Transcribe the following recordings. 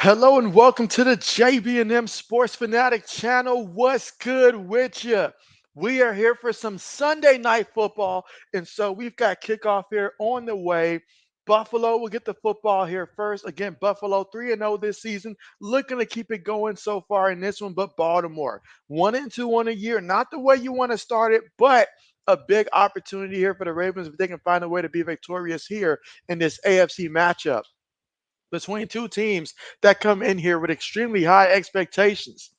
Hello and welcome to the JB&M Sports Fanatic channel. What's good with you? We are here for some Sunday night football, and so we've got kickoff here on the way. Buffalo will get the football here first. Again, Buffalo 3-0 this season, looking to keep it going so far in this one, but Baltimore 1-2 on a year. Not the way you want to start it, but a big opportunity here for the Ravens if they can find a way to be victorious here in this AFC matchup between two teams that come in here with extremely high expectations.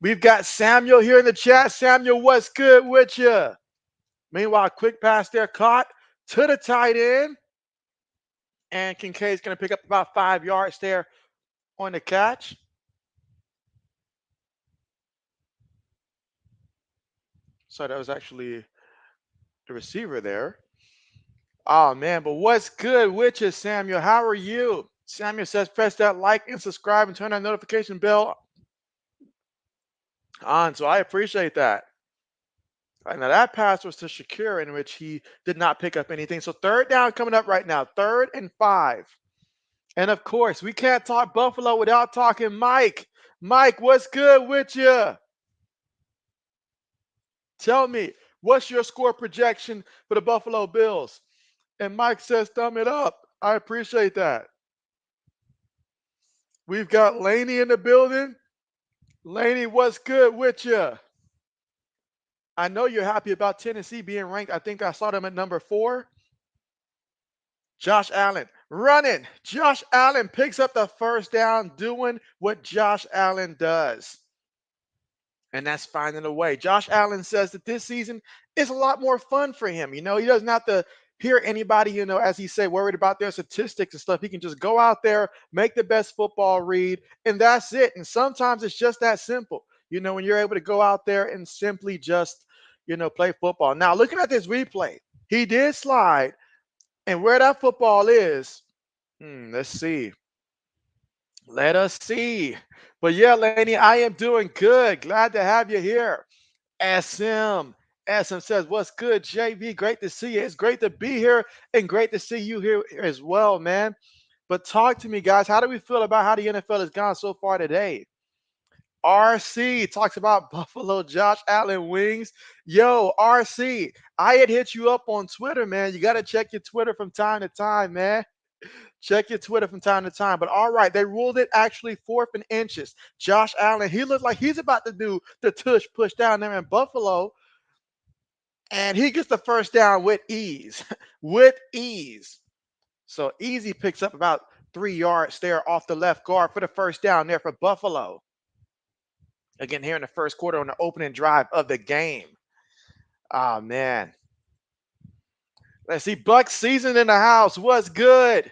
We've got Samuel here in the chat. Samuel, what's good with you? Meanwhile, quick pass there caught to the tight end. And Kincaid's going to pick up about 5 yards there on the catch. So that was actually the receiver there. Oh, man, but what's good with you, Samuel? How are you? Samuel says press that like and subscribe and turn that notification bell on. So I appreciate that. Right, now that pass was to Shakir, in which he did not pick up anything. So third down coming up right now, 3rd and 5. And of course, we can't talk Buffalo without talking Mike. Mike, what's good with you? Tell me, what's your score projection for the Buffalo Bills? And Mike says, thumb it up. I appreciate that. We've got Laney in the building. Laney, what's good with you? I know you're happy about Tennessee being ranked. I think I saw them at number 4. Josh Allen running. Josh Allen picks up the first down, doing what Josh Allen does. And that's finding a way. Josh Allen says that this season is a lot more fun for him. He doesn't have to hear anybody, as he say, worried about their statistics and stuff. He can just go out there, make the best football read, and that's it. And sometimes it's just that simple. When you're able to go out there and simply just, play football. Now, looking at this replay, he did slide. And where that football is, let's see. Let us see. But yeah, Laney, I am doing good. Glad to have you here. SM. SM says, what's good, JB? Great to see you. It's great to be here and great to see you here as well, man. But talk to me, guys. How do we feel about how the NFL has gone so far today? RC talks about Buffalo Josh Allen wings. Yo, RC, I had hit you up on Twitter, man. You got to check your Twitter from time to time, man. Check your Twitter from time to time. But all right, they ruled it actually 4th and inches. Josh Allen, he looks like he's about to do the tush push down there in Buffalo. And he gets the first down with ease. with ease. So Easy picks up about 3 yards there off the left guard for the first down there for Buffalo. Again, here in the first quarter on the opening drive of the game. Oh, man. Let's see. Buck season in the house. What's good?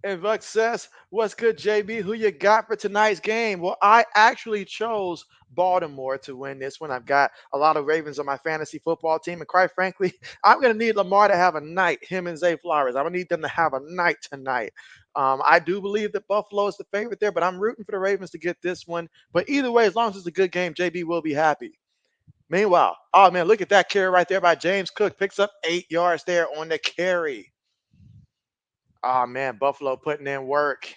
And Buck says, what's good, JB? Who you got for tonight's game? Well, I actually chose Baltimore to win this one. I've got a lot of Ravens on my fantasy football team. And quite frankly, I'm going to need Lamar to have a night, him and Zay Flowers. I'm going to need them to have a night tonight. I do believe that Buffalo is the favorite there, but I'm rooting for the Ravens to get this one. But either way, as long as it's a good game, JB will be happy. Meanwhile, oh, man, look at that carry right there by James Cook. Picks up 8 yards there on the carry. Oh, man, Buffalo putting in work.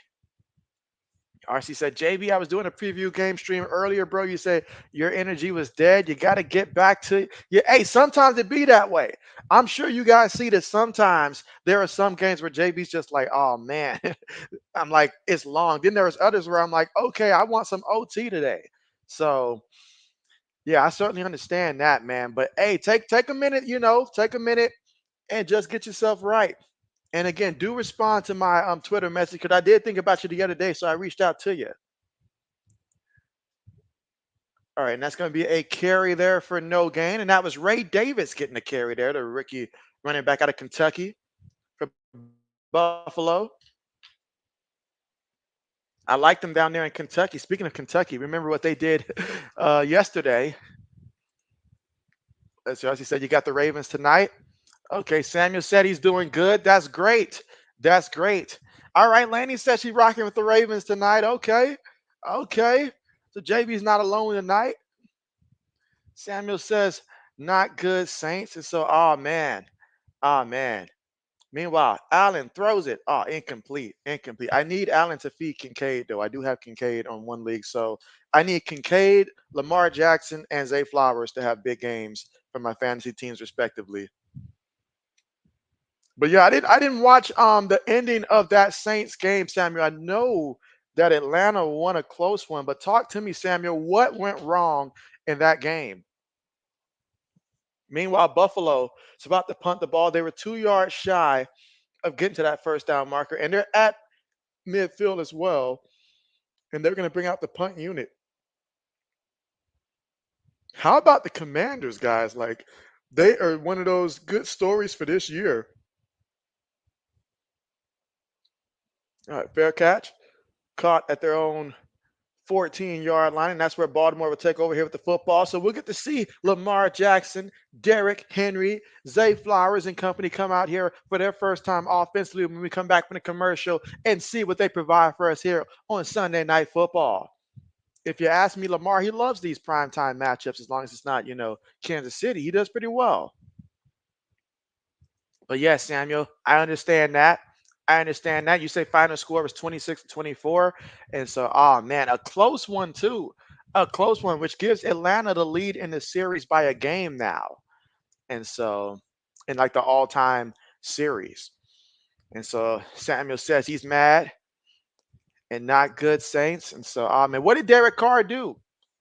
RC said, JB, I was doing a preview game stream earlier, bro. You said your energy was dead. You got to get back to yeah. Hey, sometimes it be that way. I'm sure you guys see that sometimes there are some games where JB's just like, oh, man. I'm like, it's long. Then there's others where I'm like, okay, I want some OT today. So, yeah, I certainly understand that, man. But, hey, take a minute, take a minute and just get yourself right. And again, do respond to my Twitter message because I did think about you the other day, so I reached out to you. All right, and that's going to be a carry there for no gain. And that was Ray Davis getting a carry there, the rookie running back out of Kentucky for Buffalo. I like them down there in Kentucky. Speaking of Kentucky, remember what they did yesterday. As he said, you got the Ravens tonight. Okay, Samuel said he's doing good. That's great. That's great. All right, Laney said she's rocking with the Ravens tonight. Okay. Okay. So JB's not alone tonight. Samuel says, not good, Saints. And so, oh, man. Oh, man. Meanwhile, Allen throws it. Oh, incomplete. Incomplete. I need Allen to feed Kincaid, though. I do have Kincaid on one league. So I need Kincaid, Lamar Jackson, and Zay Flowers to have big games for my fantasy teams, respectively. But yeah, I didn't watch the ending of that Saints game, Samuel. I know that Atlanta won a close one, but talk to me, Samuel. What went wrong in that game? Meanwhile, Buffalo is about to punt the ball. They were 2 yards shy of getting to that first down marker, and they're at midfield as well, and they're going to bring out the punt unit. How about the Commanders, guys? Like, they are one of those good stories for this year. All right, fair catch, caught at their own 14-yard line, and that's where Baltimore will take over here with the football. So we'll get to see Lamar Jackson, Derrick Henry, Zay Flowers, and company come out here for their first time offensively when we come back from the commercial and see what they provide for us here on Sunday Night Football. If you ask me, Lamar, he loves these primetime matchups as long as it's not, Kansas City. He does pretty well. But yes, Samuel, I understand that. I understand that. You say final score was 26-24. And so, oh man, a close one too. A close one, which gives Atlanta the lead in the series by a game now. And so, in like the all-time series. And so Samuel says he's mad and not good, Saints. And so, oh man, what did Derek Carr do?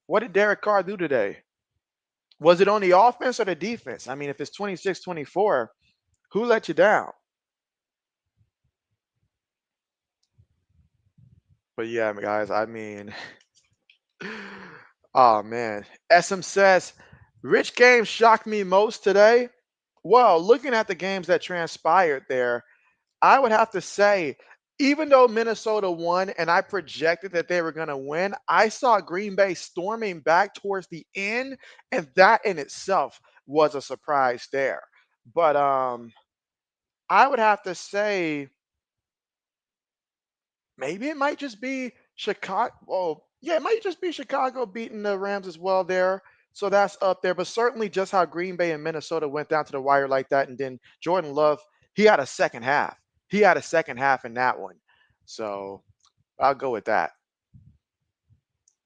What did Derek Carr do today? Was it on the offense or the defense? I mean, if it's 26-24, who let you down? But yeah, guys, I mean, oh man. SM says, which game shocked me most today? Well, looking at the games that transpired there, I would have to say, even though Minnesota won and I projected that they were going to win, I saw Green Bay storming back towards the end, and that in itself was a surprise there. But I would have to say maybe it might just be Chicago. Well, yeah, it might just be Chicago beating the Rams as well there. So that's up there. But certainly just how Green Bay and Minnesota went down to the wire like that. And then Jordan Love, he had a second half. He had a second half in that one. So I'll go with that.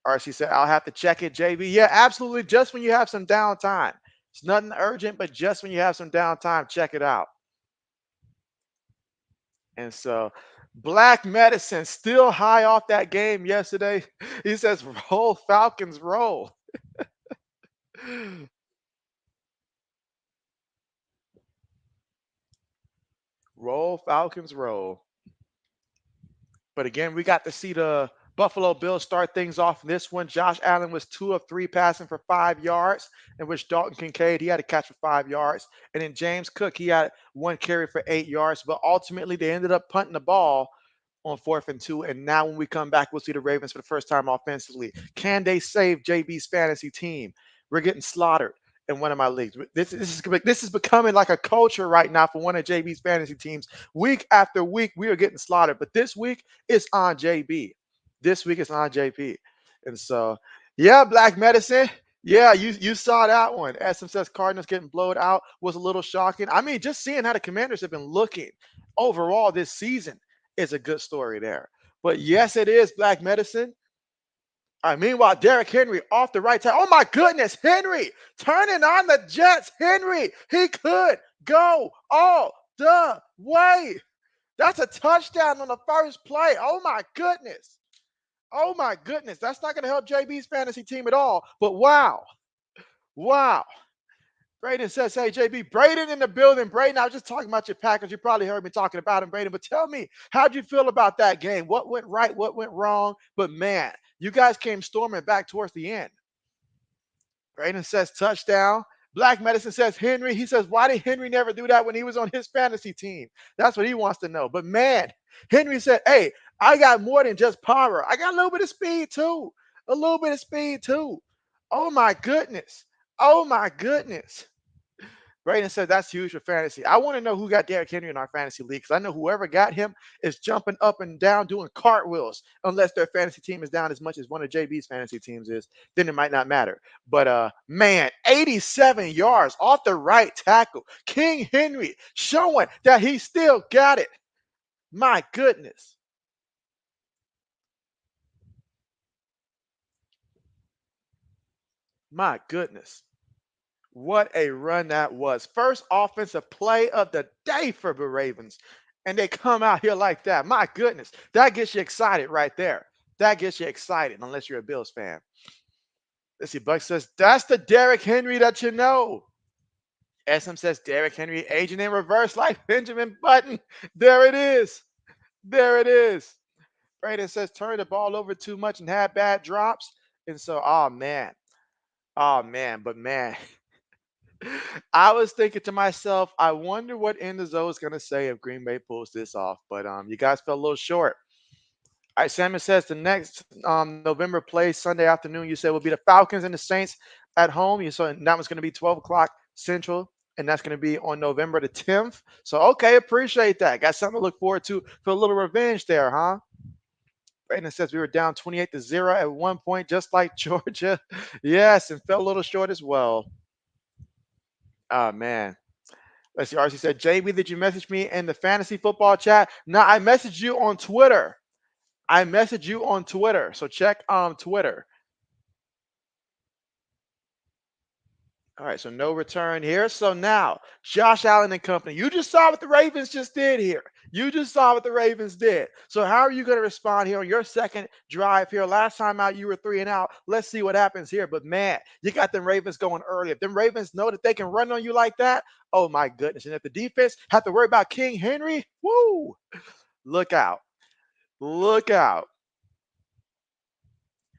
RC said, I'll have to check it, JB. Yeah, absolutely. Just when you have some downtime. It's nothing urgent, but just when you have some downtime, check it out. And so Black Medicine still high off that game yesterday. He says, roll Falcons, roll. Roll Falcons, roll. But again, we got to see the Buffalo Bills start things off in this one. Josh Allen was 2 of 3 passing for 5 yards, in which Dalton Kincaid, he had a catch for 5 yards. And then James Cook, he had 1 carry for 8 yards. But ultimately, they ended up punting the ball on 4th and 2. And now when we come back, we'll see the Ravens for the first time offensively. Can they save JB's fantasy team? We're getting slaughtered in one of my leagues. This is becoming like a culture right now for one of JB's fantasy teams. Week after week, we are getting slaughtered. But this week, it's on JB. This week, it's on JP. And so, yeah, Black Medicine. Yeah, you saw that one. SM says Cardinals getting blown out was a little shocking. I mean, just seeing how the Commanders have been looking overall this season is a good story there. But yes, it is Black Medicine. Meanwhile, Derrick Henry off the right side. Oh my goodness, Henry turning on the Jets. Henry, he could go all the way. That's a touchdown on the first play. Oh my goodness. Oh my goodness. That's not going to help JB's fantasy team at all. But wow. Wow. Braden says, hey, JB, Braden in the building. Braden, I was just talking about your Packers. You probably heard me talking about him, Braden. But tell me, how'd you feel about that game? What went right? What went wrong? But man, you guys came storming back towards the end. Braden says, touchdown. Black Medicine says, Henry. He says, why did Henry never do that when he was on his fantasy team? That's what he wants to know. But man, Henry said, hey, I got more than just power. I got a little bit of speed too. A little bit of speed too. Oh my goodness. Oh my goodness. Brayden said that's huge for fantasy. I want to know who got Derrick Henry in our fantasy league because I know whoever got him is jumping up and down doing cartwheels. Unless their fantasy team is down as much as one of JB's fantasy teams is, then it might not matter. But man, 87 yards off the right tackle. King Henry showing that he still got it. My goodness. My goodness. What a run that was. First offensive play of the day for the Ravens. And they come out here like that. My goodness. That gets you excited right there. That gets you excited, unless you're a Bills fan. Let's see. Buck says, that's the Derrick Henry that you know. SM says, Derrick Henry aging in reverse like Benjamin Button. There it is. There it is. Brayden says, turn the ball over too much and had bad drops. And so, oh, man. Oh, man. But, man. I was thinking to myself, I wonder what Enzo is going to say if Green Bay pulls this off. But you guys fell a little short. All right, Salmon says the next November play Sunday afternoon, you said will be the Falcons and the Saints at home. You saw that was going to be 12 o'clock Central, and that's going to be on November the 10th. So, okay, appreciate that. Got something to look forward to for a little revenge there, huh? Brandon says we were down 28-0 at one point, just like Georgia. Yes, and fell a little short as well. Oh, man. Let's see. RC said, JB, did you message me in the fantasy football chat? No, I messaged you on Twitter. I messaged you on Twitter. So check Twitter. All right, so no return here. So now, Josh Allen and company. You just saw what the Ravens just did here. You just saw what the Ravens did. So how are you going to respond here on your second drive here? Last time out, you were 3 and out. Let's see what happens here. But man, you got them Ravens going early. If them Ravens know that they can run on you like that, oh my goodness. And if the defense have to worry about King Henry, woo, look out. Look out.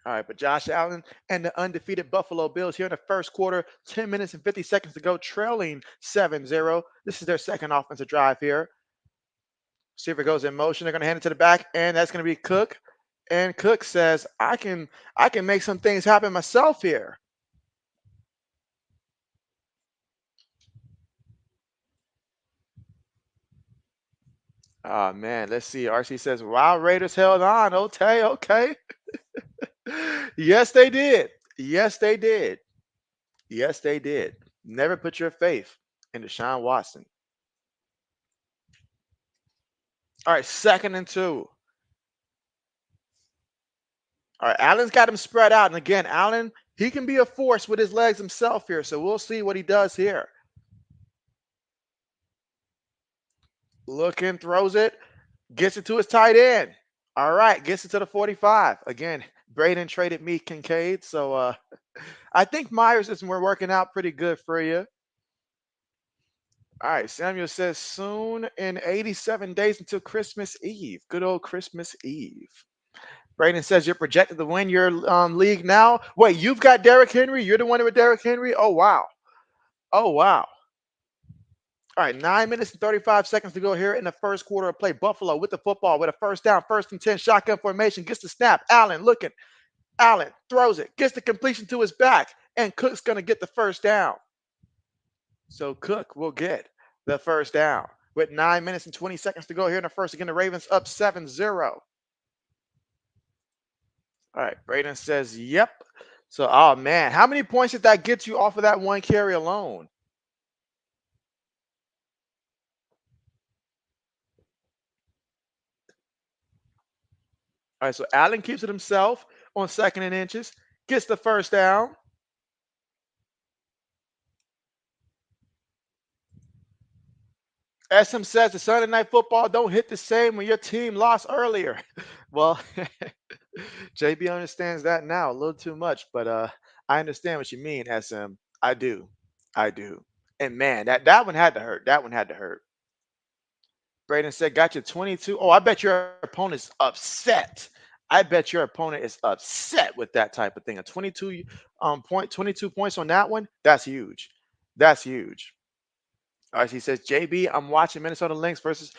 All right, but Josh Allen and the undefeated Buffalo Bills here in the first quarter, 10 minutes and 50 seconds to go, trailing 7-0. This is their second offensive drive here. Receiver goes in motion. They're going to hand it to the back, and that's going to be Cook. And Cook says, I can make some things happen myself here. Oh, man, let's see. RC says, wow, Raiders held on. Okay, okay. Yes, they did. Yes, they did. Yes, they did. Never put your faith in Deshaun Watson. All right, 2nd and 2. All right, Allen's got him spread out. And again, Allen, he can be a force with his legs himself here. So we'll see what he does here. Looking, throws it, gets it to his tight end. All right, gets it to the 45. Again, Braden traded me Kincaid. So I think Myers is working out pretty good for you. All right, Samuel says soon in 87 days until Christmas Eve. Good old Christmas Eve. Braden says you're projected to win your league now. Wait, you've got Derrick Henry? You're the one with Derrick Henry? Oh, wow. Oh, wow. All right, 9 minutes and 35 seconds to go here in the first quarter of play. Buffalo with the football with a first down, 1st and 10, shotgun formation, gets the snap. Allen looking. Allen throws it, gets the completion to his back, and Cook's going to get the first down. So Cook will get the first down with 9 minutes and 20 seconds to go here in the first. Again, the Ravens up 7-0. All right, Braden says, yep. So, oh, man, how many points did that get you off of that one carry alone? All right, so Allen keeps it himself on 2nd and inches, gets the first down. SM says the Sunday night football don't hit the same when your team lost earlier. Well, JB understands that now a little too much, but I understand what you mean, SM. I do. I do. And man, that one had to hurt. That one had to hurt. Braden said, got you 22. Oh, I bet your opponent's upset. I bet your opponent is upset with that type of thing. A 22 points on that one. That's huge. That's huge. All right, he says, JB, I'm watching Minnesota Lynx versus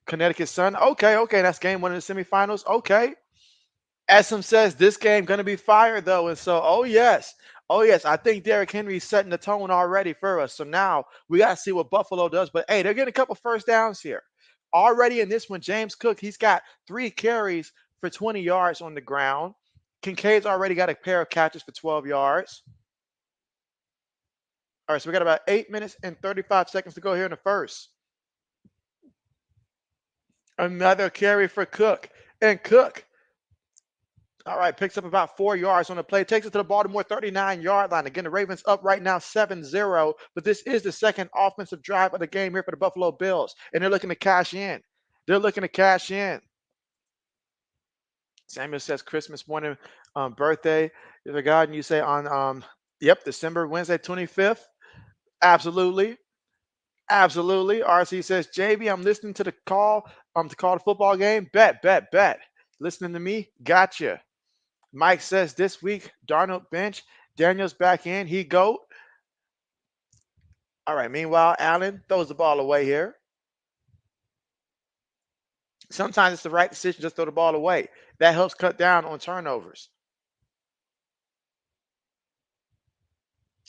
Connecticut Sun. Okay, okay, that's game 1 of the semifinals. Okay. SM says this game gonna be fire though, and so oh yes, Oh, yes, I think Derrick Henry's setting the tone already for us. So now we got to see what Buffalo does. But hey, they're getting a couple first downs here. Already in this one, James Cook, he's got 3 carries for 20 yards on the ground. Kincaid's already got a pair of catches for 12 yards. All right, so we got about 8 minutes and 35 seconds to go here in the first. Another carry for Cook. And Cook, all right, picks up about 4 yards on the play, takes it to the Baltimore 39-yard line. Again, the Ravens up right now 7-0, but this is the second offensive drive of the game here for the Buffalo Bills, and they're looking to cash in. They're looking to cash in. Samuel says Christmas morning birthday. Is a God, and you say on yep, December Wednesday 25th. Absolutely. Absolutely. RC says, JB, I'm listening to the call to call the football game. Bet. Listening to me? Gotcha. Mike says this week, Darnold bench. Daniels back in. He goat. All right. Meanwhile, Allen throws the ball away here. Sometimes it's the right decision, just throw the ball away. That helps cut down on turnovers.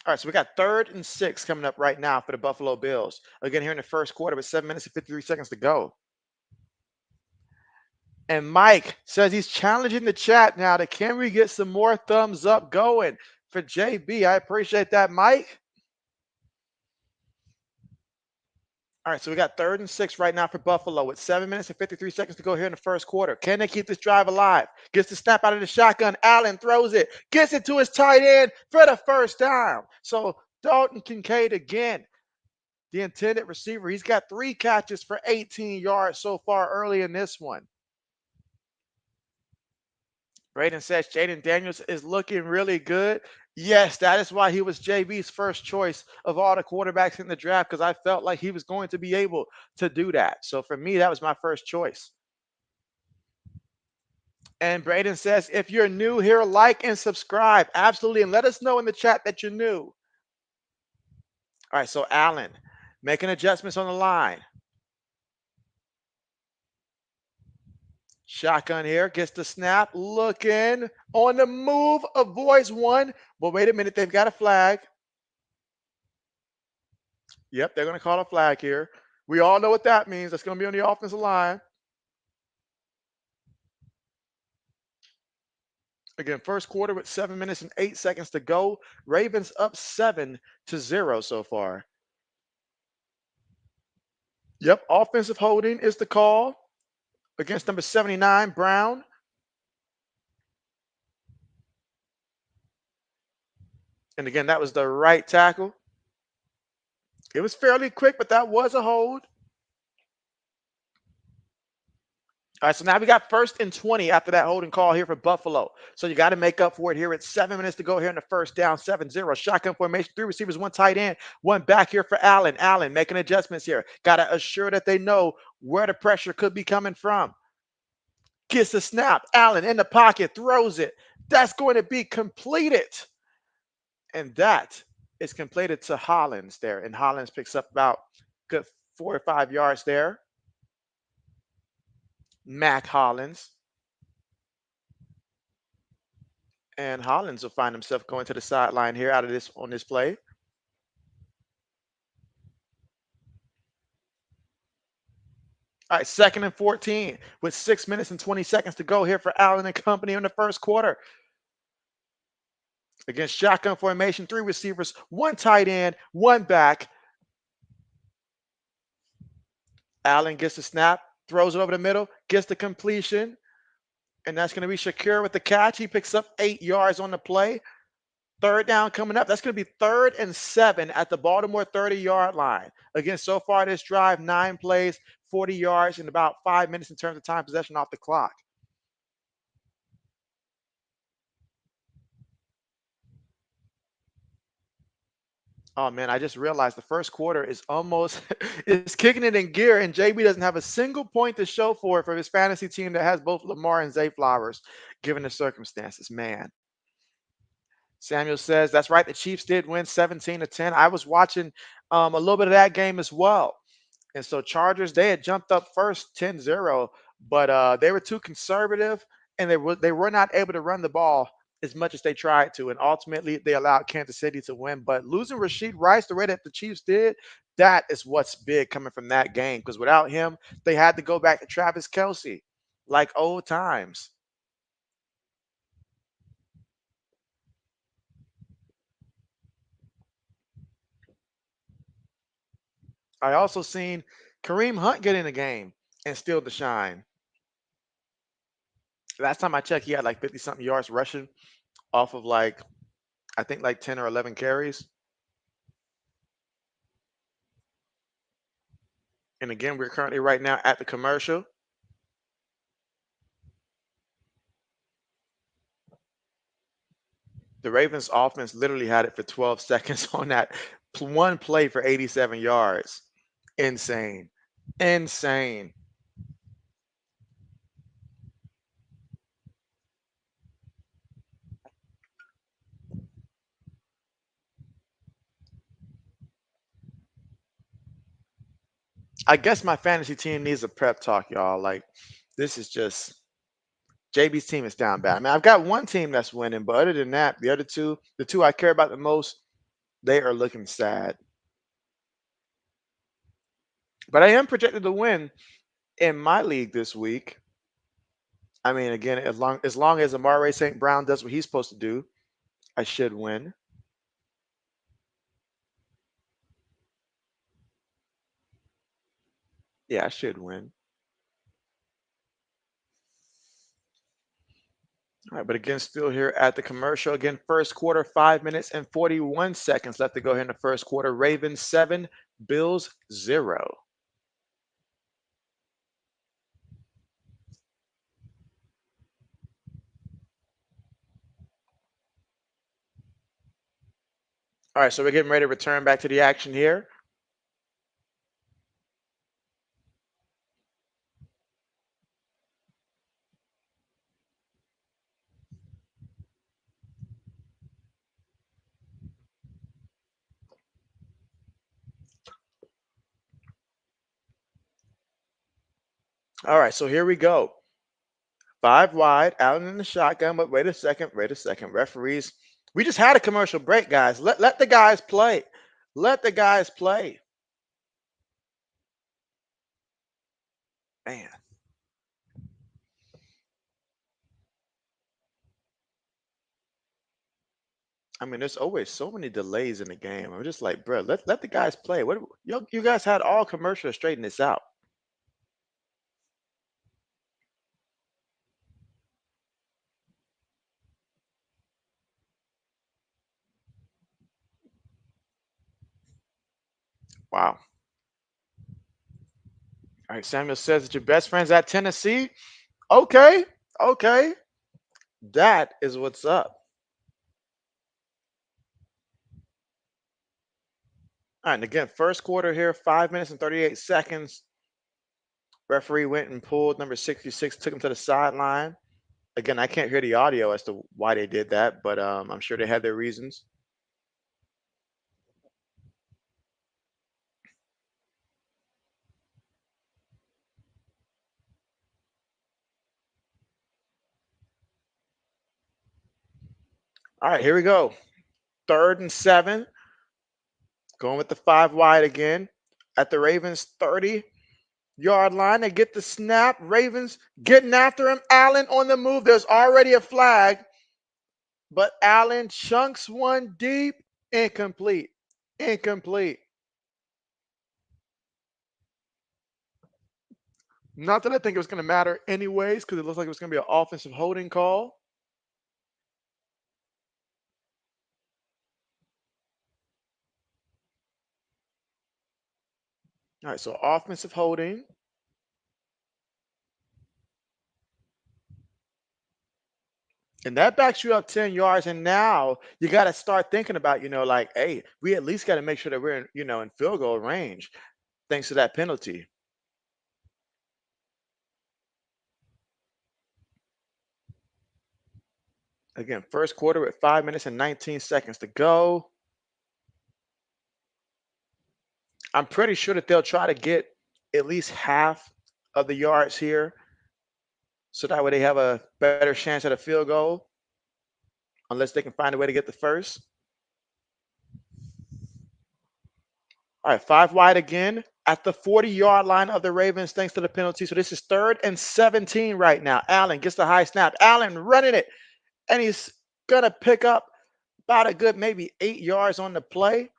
All right, so we got 3rd and 6 coming up right now for the Buffalo Bills. Again, here in the first quarter with 7 minutes and 53 seconds to go. And Mike says he's challenging the chat now to can we get some more thumbs up going for JB? I appreciate that, Mike. All right, so we got 3rd and 6 right now for Buffalo with 7 minutes and 53 seconds to go here in the first quarter. Can they keep this drive alive? Gets the snap out of the shotgun. Allen throws it, gets it to his tight end for the first down. So Dalton Kincaid again, the intended receiver. He's got 3 catches for 18 yards so far early in this one. Braden says Jaden Daniels is looking really good. Yes, that is why he was JB's first choice of all the quarterbacks in the draft, because I felt like he was going to be able to do that. So for me, that was my first choice. And Braden says, if you're new here, like and subscribe. Absolutely. And let us know in the chat that you're new. All right, so Allen making adjustments on the line. Shotgun here, gets the snap, looking on the move, avoids one. But wait a minute, they've got a flag. Yep, they're going to call a flag here. We all know what that means. That's going to be on the offensive line. Again, first quarter with 7 minutes and 8 seconds to go. Ravens up 7-0 so far. Yep, offensive holding is the call against number 79, Brown. And again, that was the right tackle. It was fairly quick, but that was a hold. All right, so now we got 1st and 20 after that holding call here for Buffalo. So you got to make up for it here. It's 7 minutes to go here in the first down, 7-0. Shotgun formation, 3 receivers, 1 tight end, 1 back here for Allen. Allen making adjustments here. Got to assure that they know where the pressure could be coming from. Gets the snap. Allen in the pocket, throws it. That's going to be completed. And that is completed to Hollins there. And Hollins picks up about good 4 or 5 yards there. Mac Hollins. And Hollins will find himself going to the sideline here out of this on this play. All right, 2nd and 14 with 6 minutes and 20 seconds to go here for Allen and company in the first quarter. Against shotgun formation, 3 receivers, 1 tight end, 1 back. Allen gets the snap, throws it over the middle, gets the completion. And that's going to be Shakir with the catch. He picks up 8 yards on the play. 3rd down coming up. That's going to be 3rd and 7 at the Baltimore 30-yard line. Again, so far this drive, 9 plays, 40 yards, in about 5 minutes in terms of time possession off the clock. Oh man, I just realized the first quarter is almost it's kicking it in gear, and JB doesn't have a single point to show for it for his fantasy team that has both Lamar and Zay Flowers, given the circumstances. Man. Samuel says that's right. The Chiefs did win 17-10. I was watching a little bit of that game as well. And so Chargers, they had jumped up first 10-0, but they were too conservative, and they were not able to run the ball as much as they tried to. And ultimately, they allowed Kansas City to win. But losing Rashid Rice the way that the Chiefs did, that is what's big coming from that game. Because without him, they had to go back to Travis Kelce like old times. I also seen Kareem Hunt get in the game and steal the shine. Last time I checked, he had like 50 something yards rushing off of like, I think like 10 or 11 carries. And again, we're currently right now at the commercial. The Ravens offense literally had it for 12 seconds on that one play for 87 yards. Insane. Insane. I guess my fantasy team needs a prep talk, y'all. Like, this is just JB's team is down bad. I mean, I've got one team that's winning, but other than that, the other two, the two I care about the most, they are looking sad. But I am projected to win in my league this week. I mean, again, as long as Amare St. Brown does what he's supposed to do, I should win. Yeah, I should win. All right, but again, still here at the commercial. Again, first quarter, 5 minutes and 41 seconds left to go here in the first quarter. Ravens 7, Bills 0. All right, so we're getting ready to return back to the action here. All right, so here we go. 5 wide, Allen in the shotgun, but wait a second, wait a second. Referees, we just had a commercial break, guys. Let the guys play. Let the guys play. Man. I mean, there's always so many delays in the game. I'm just like, bro, let the guys play. What you guys had all commercial to straighten this out. Wow. All right, Samuel says that your best friend's at Tennessee. Okay, okay. That is what's up. All right, and again, first quarter here, 5 minutes and 38 seconds. Referee went and pulled number 66, took him to the sideline. Again, I can't hear the audio as to why they did that, but I'm sure they had their reasons. All right, here we go. 3rd and 7. Going with the 5 wide again at the Ravens 30-yard line. They get the snap. Ravens getting after him. Allen on the move. There's already a flag, but Allen chunks one deep. Incomplete. Incomplete. Not that I think it was going to matter anyways, because it looks like it was going to be an offensive holding call. All right, so offensive holding. And that backs you up 10 yards. And now you got to start thinking about, like, hey, we at least got to make sure that we're in field goal range thanks to that penalty. Again, first quarter with 5 minutes and 19 seconds to go. I'm pretty sure that they'll try to get at least half of the yards here so that way they have a better chance at a field goal. unless they can find a way to get the first. All right, 5 wide again at the 40-yard line of the Ravens, thanks to the penalty. So this is 3rd and 17 right now. Allen gets the high snap. Allen running it, and he's gonna pick up about a good maybe 8 yards on the play.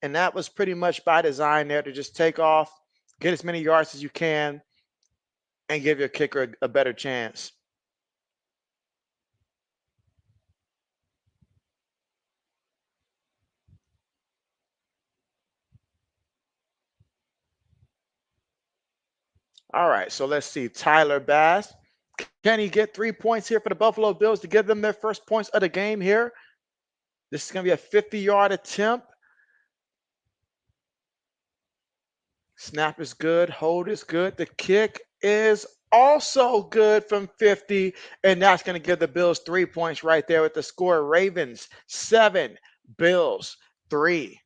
And that was pretty much by design there, to just take off, get as many yards as you can, and give your kicker a better chance. All right, so let's see. Tyler Bass. Can he get 3 points here for the Buffalo Bills to give them their first points of the game here? This is going to be a 50-yard attempt. Snap is good. Hold is good. The kick is also good from 50. And that's going to give the Bills 3 points right there with the score. Ravens 7, Bills 3.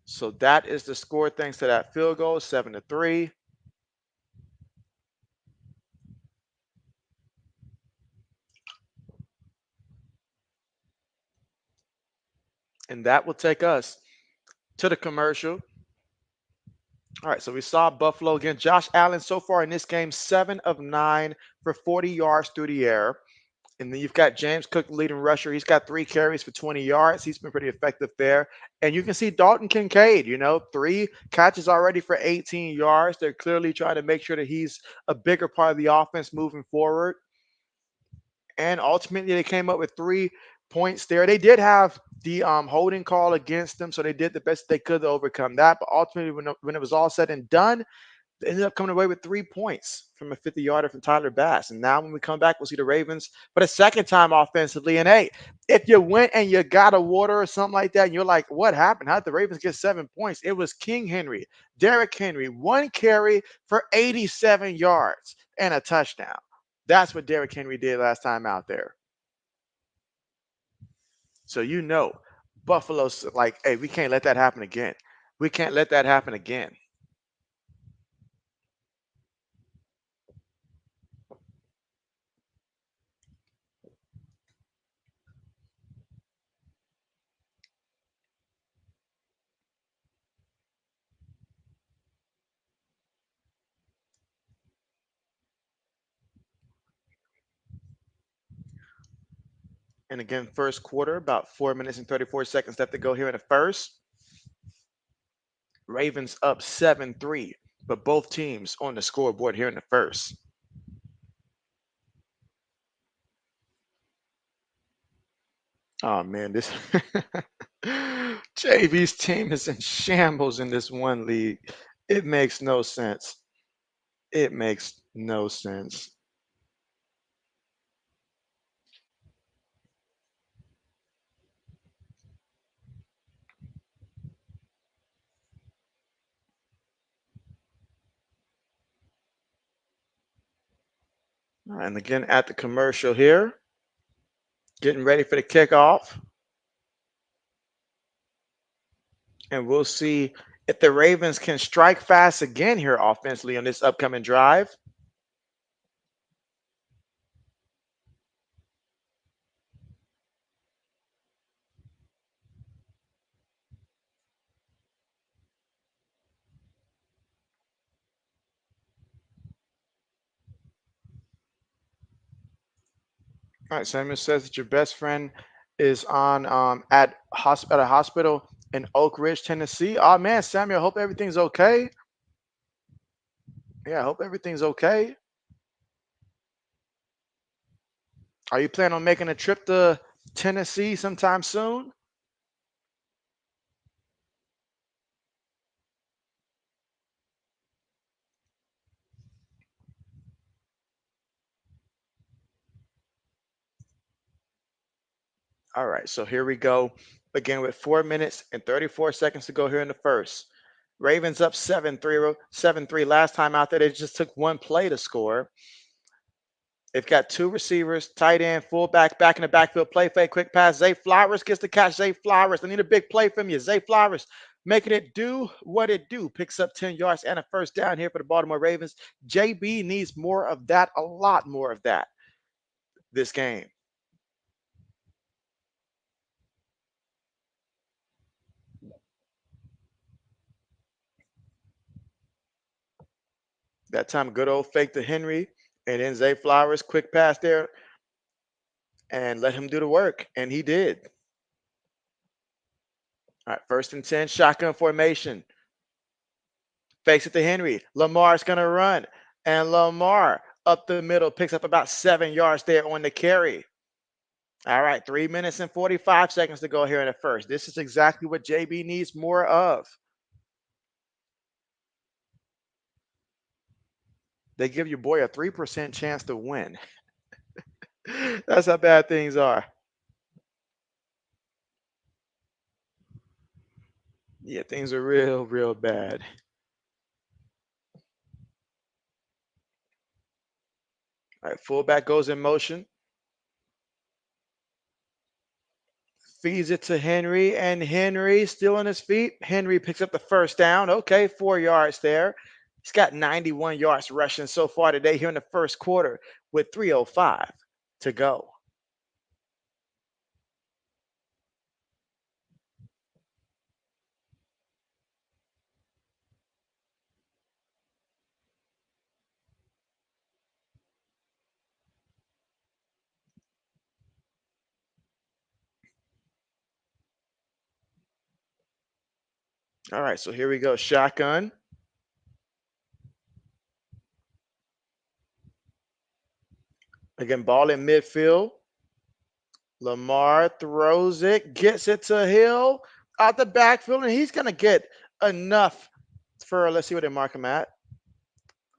So that is the score thanks to that field goal, 7-3. And that will take us to the commercial. All right, so we saw Buffalo again. Josh Allen so far in this game, 7 of 9 for 40 yards through the air. And then you've got James Cook, leading rusher. He's got 3 carries for 20 yards. He's been pretty effective there. And you can see Dalton Kincaid, 3 catches already for 18 yards. They're clearly trying to make sure that he's a bigger part of the offense moving forward. And ultimately, they came up with 3 points there. They did have the holding call against them, so they did the best they could to overcome that. But ultimately, when it was all said and done, they ended up coming away with 3 points from a 50-yarder from Tyler Bass. And now when we come back, we'll see the Ravens for the second time offensively. And hey, if you went and you got a water or something like that, and you're like, what happened? How did the Ravens get 7 points? It was King Henry, Derrick Henry, 1 carry for 87 yards and a touchdown. That's what Derrick Henry did last time out there. So Buffalo's like, hey, we can't let that happen again. We can't let that happen again. And again, first quarter, about 4 minutes and 34 seconds left to go here in the first. Ravens up 7-3, but both teams on the scoreboard here in the first. Oh man, this JB's team is in shambles in this one league. It makes no sense. It makes no sense. All right, and again at the commercial here, getting ready for the kickoff. And we'll see if the Ravens can strike fast again here offensively on this upcoming drive. All right, Samuel says that your best friend is on at a hospital in Oak Ridge, Tennessee. Oh man, Samuel, hope everything's okay. Yeah, I hope everything's okay. Are you planning on making a trip to Tennessee sometime soon? All right, so here we go again with 4 minutes and 34 seconds to go here in the first. Ravens up 7-3, 7-3 last time out there. They just took 1 play to score. They've got 2 receivers, tight end, fullback, back in the backfield, play fake, quick pass. Zay Flowers gets the catch. Zay Flowers, I need a big play from you. Zay Flowers making it do what it do. Picks up 10 yards and a first down here for the Baltimore Ravens. JB needs more of that, a lot more of that this game. That time, good old fake to Henry, and then Zay Flowers, quick pass there, and let him do the work, and he did. All right, 1st and 10, shotgun formation. Fakes it to Henry. Lamar's going to run, and Lamar up the middle picks up about 7 yards there on the carry. All right, 3 minutes and 45 seconds to go here in the first. This is exactly what JB needs more of. They give your boy a 3% chance to win. That's how bad things are. Yeah, things are real, real bad. All right, fullback goes in motion. Feeds it to Henry, and Henry still on his feet. Henry picks up the first down. Okay, 4 yards there. He's got 91 yards rushing so far today here in the first quarter with 3:05 to go. All right, so here we go. Shotgun. Again, ball in midfield. Lamar throws it, gets it to Hill out the backfield, and he's going to get enough for, let's see what they mark him at.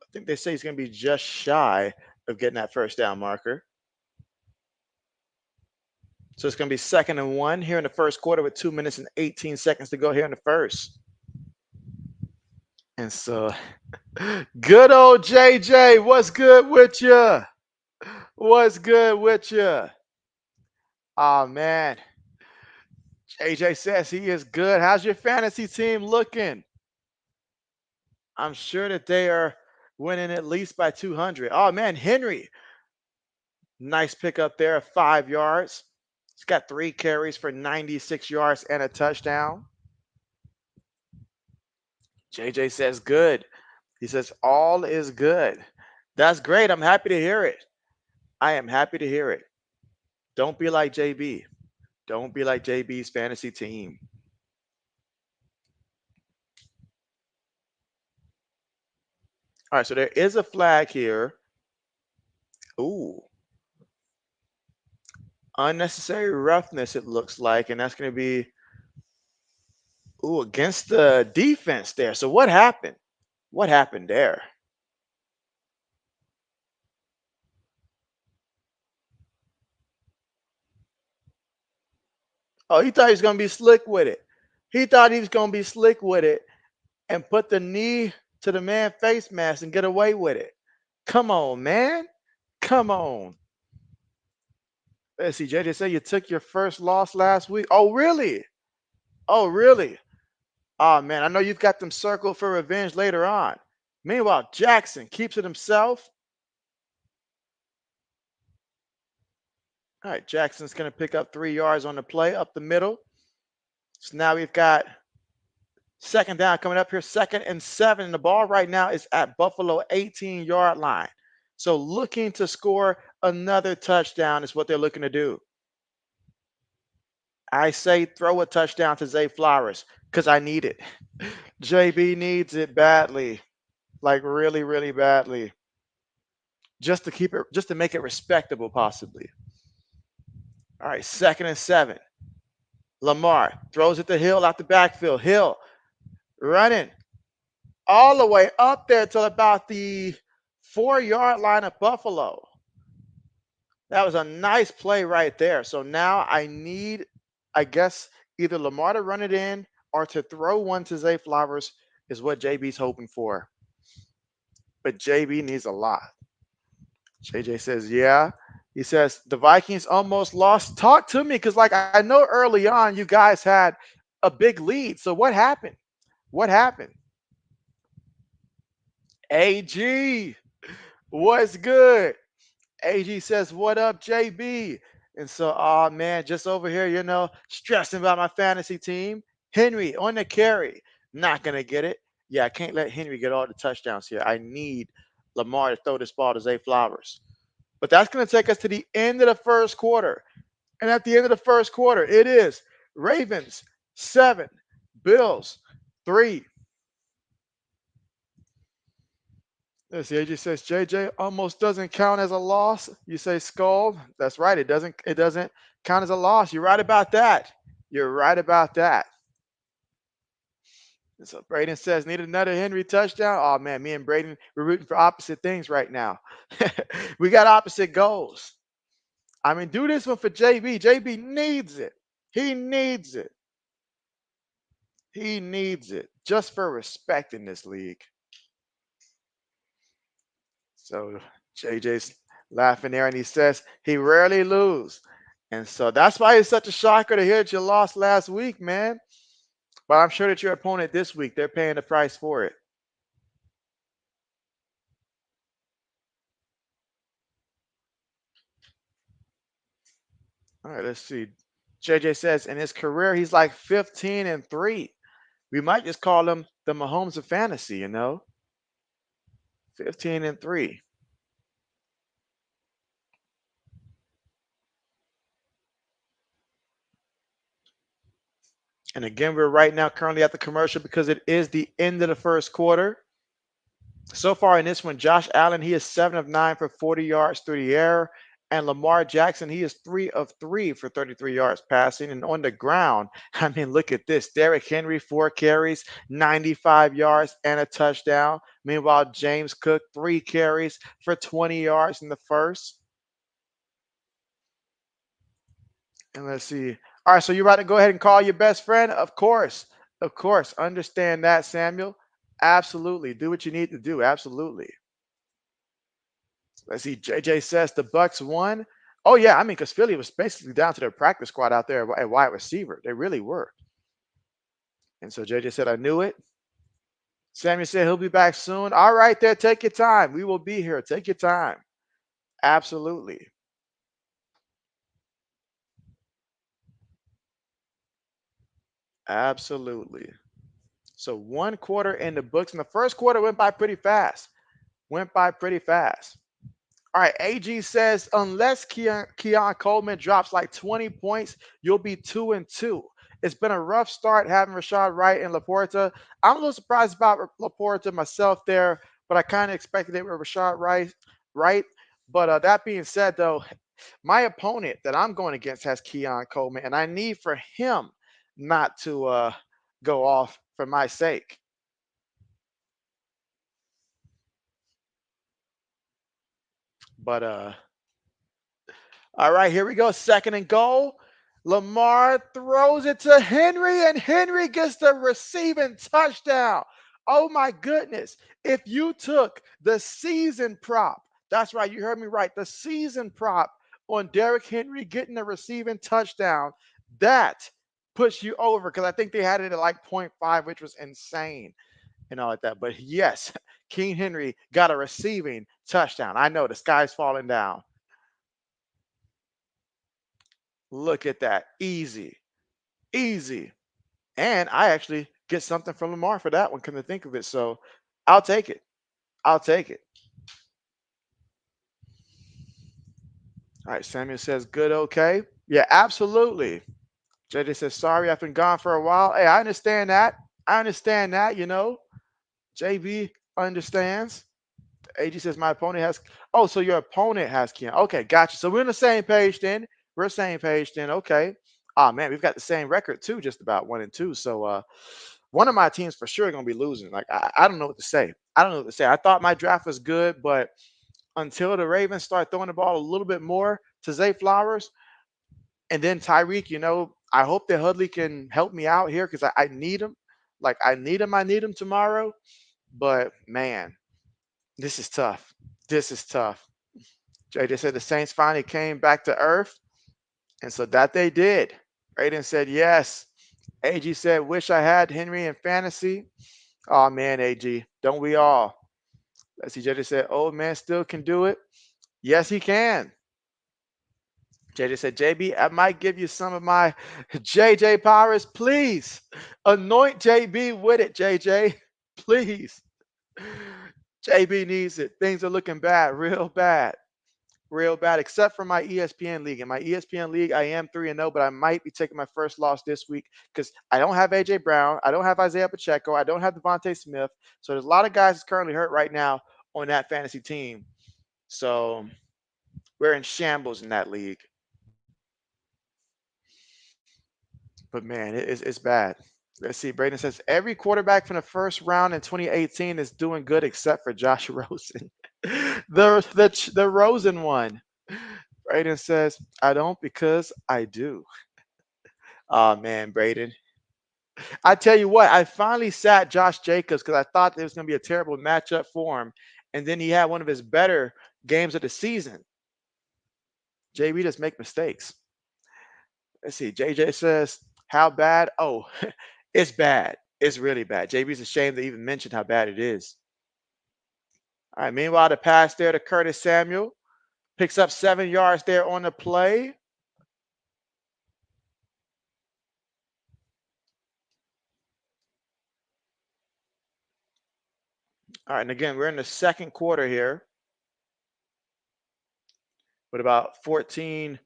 I think they say he's going to be just shy of getting that first down marker. So it's going to be 2nd and 1 here in the first quarter with 2 minutes and 18 seconds to go here in the first. And so, good old JJ, what's good with you? What's good with you? Oh, man. JJ says he is good. How's your fantasy team looking? I'm sure that they are winning at least by 200. Oh, man, Henry. Nice pickup there of 5 yards. He's got 3 carries for 96 yards and a touchdown. JJ says good. He says all is good. That's great. I'm happy to hear it. I am happy to hear it. Don't be like JB. Don't be like JB's fantasy team. All right, so there is a flag here. Ooh. Unnecessary roughness, it looks like, and that's going to be against the defense there. So what happened? What happened there? Oh, he thought he was going to be slick with it. He thought he was going to be slick with it and put the knee to the man face mask and get away with it. Come on, man. Come on. Let's see, JJ said you took your first loss last week. Oh, really? Oh, really? Oh, man, I know you've got them circled for revenge later on. Meanwhile, Jackson keeps it himself. All right, Jackson's going to pick up 3 yards on the play up the middle. So now we've got 2nd down coming up here, 2nd and 7. And the ball right now is at Buffalo 18-yard line. So looking to score another touchdown is what they're looking to do. I say throw a touchdown to Zay Flowers because I need it. JB needs it badly, like really, really badly. Just to keep it, just to make it respectable, possibly. All right, 2nd and 7. Lamar throws it to Hill out the backfield. Hill running all the way up there till about the 4-yard line of Buffalo. That was a nice play right there. So now I need, I guess, either Lamar to run it in or to throw one to Zay Flowers is what JB's hoping for. But JB needs a lot. JJ says, yeah. He says, the Vikings almost lost. Talk to me because, like, I know early on you guys had a big lead. So what happened? What happened? AG, what's good? AG says, "What up, JB?" And so, oh man, just over here, stressing about my fantasy team. Henry on the carry, not gonna get it. Yeah, I can't let Henry get all the touchdowns here. I need Lamar to throw this ball to Zay Flowers. But that's gonna take us to the end of the first quarter. And at the end of the first quarter, it is Ravens 7, Bills 3. Let's see, AJ says JJ almost doesn't count as a loss. You say Skull. That's right. It doesn't count as a loss. You're right about that. You're right about that. And so Braden says, need another Henry touchdown. Oh man, me and Braden, we're rooting for opposite things right now. We got opposite goals. I mean, do this one for JB. JB needs it. He needs it. He needs it just for respect in this league. So JJ's laughing there and he says he rarely lose. And so that's why it's such a shocker to hear that you lost last week, man. But I'm sure that your opponent this week, they're paying the price for it. All right, let's see. JJ says in his career, he's like 15-3. We might just call him the Mahomes of fantasy, 15-3. And again, we're right now currently at the commercial because it is the end of the first quarter. So far in this one, Josh Allen, he is 7 of 9 for 40 yards through the air. And Lamar Jackson, he is 3 of 3 for 33 yards passing. And on the ground, I mean, look at this. Derrick Henry, 4 carries, 95 yards, and a touchdown. Meanwhile, James Cook, 3 carries for 20 yards in the first. And let's see. All right, so you're about to go ahead and call your best friend? Of course. Of course. Understand that, Samuel. Absolutely. Do what you need to do. Absolutely. Let's see. JJ says the Bucks won. Oh yeah, I mean, because Philly was basically down to their practice squad out there at wide receiver. They really were. And so JJ said, I knew it. Samuel said he'll be back soon. All right, there. Take your time. We will be here. Take your time. Absolutely. Absolutely. So 1 quarter in the books, and the first quarter went by pretty fast. Went by pretty fast. All right, AG says unless Keon Coleman drops like 20 points, you'll be 2-2. It's been a rough start having Rashad Wright and Laporta. I'm a little surprised about Laporta myself there, but I kind of expected it with Rashad Wright. But that being said, though, my opponent that I'm going against has Keon Coleman, and I need for him not to go off for my sake. But all right, here we go. 2nd and goal. Lamar throws it to Henry, and Henry gets the receiving touchdown. Oh my goodness. If you took the season prop, that's right, you heard me right, the season prop on Derrick Henry getting the receiving touchdown, that puts you over because I think they had it at like 0.5, which was insane and all like that. But yes, King Henry got a receiving touchdown. I know the sky's falling down. Look at that. Easy. Easy. And I actually get something from Lamar for that one, come to think of it. So I'll take it. I'll take it. All right. Samuel says, good, okay. Yeah, absolutely. JJ says, sorry, I've been gone for a while. Hey, I understand that. I understand that, JB understands. AG says, my opponent has. Oh, so your opponent has Keon. Okay, gotcha. So we're on the same page then. We're same page then. Okay. Oh man, we've got the same record too, just about 1-2. So one of my teams for sure going to be losing. Like I don't know what to say. I don't know what to say. I thought my draft was good, but until the Ravens start throwing the ball a little bit more to Zay Flowers and then Tyreek, I hope that Hudley can help me out here because I need him. Like I need him. I need him tomorrow. But man, this is tough. This is tough. JJ said the Saints finally came back to earth. And so that they did. Aiden said yes. AG said, wish I had Henry in fantasy. Oh man, AG, don't we all? Let's see, JJ said, old man still can do it. Yes, he can. JJ said, JB, I might give you some of my JJ powers. Please anoint JB with it, JJ. Please. JB needs it. Things are looking bad, real bad, except for my ESPN league. In my ESPN league, I am 3-0, but I might be taking my first loss this week because I don't have AJ Brown. I don't have Isaiah Pacheco. I don't have Devontae Smith. So there's a lot of guys that's currently hurt right now on that fantasy team. So we're in shambles in that league. But man, it's bad. Let's see. Braden says every quarterback from the first round in 2018 is doing good except for Josh Rosen. the Rosen one. Braden says, I don't because I do. Oh man, Braden. I tell you what, I finally sat Josh Jacobs because I thought there was going to be a terrible matchup for him. And then he had one of his better games of the season. JB just make mistakes. Let's see. JJ says, how bad? Oh, it's bad. It's really bad. JB's ashamed to even mention how bad it is. All right. Meanwhile, the pass there to Curtis Samuel picks up 7 yards there on the play. All right. And again, we're in the second quarter here with about 14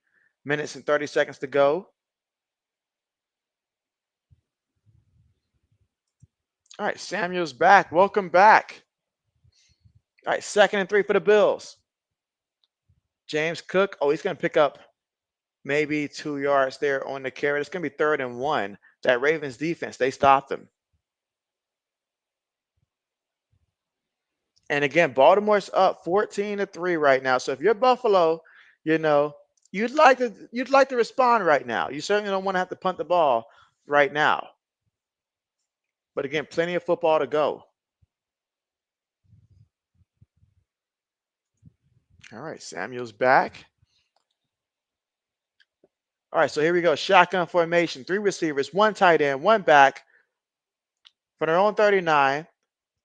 minutes and 30 seconds to go. All right. Samuel's back. Welcome back. All right. 2nd and 3 for the Bills. James Cook. Oh, he's going to pick up maybe 2 yards there on the carry. It's going to be 3rd and 1. That Ravens defense, they stopped them. And again, Baltimore's up 14-3 right now. So if you're Buffalo, you know, you'd like to respond right now. You certainly don't want to have to punt the ball right now. But again, plenty of football to go. All right, Samuel's back. All right, so here we go. Shotgun formation, 3 receivers, 1 tight end, 1 back from their own 39.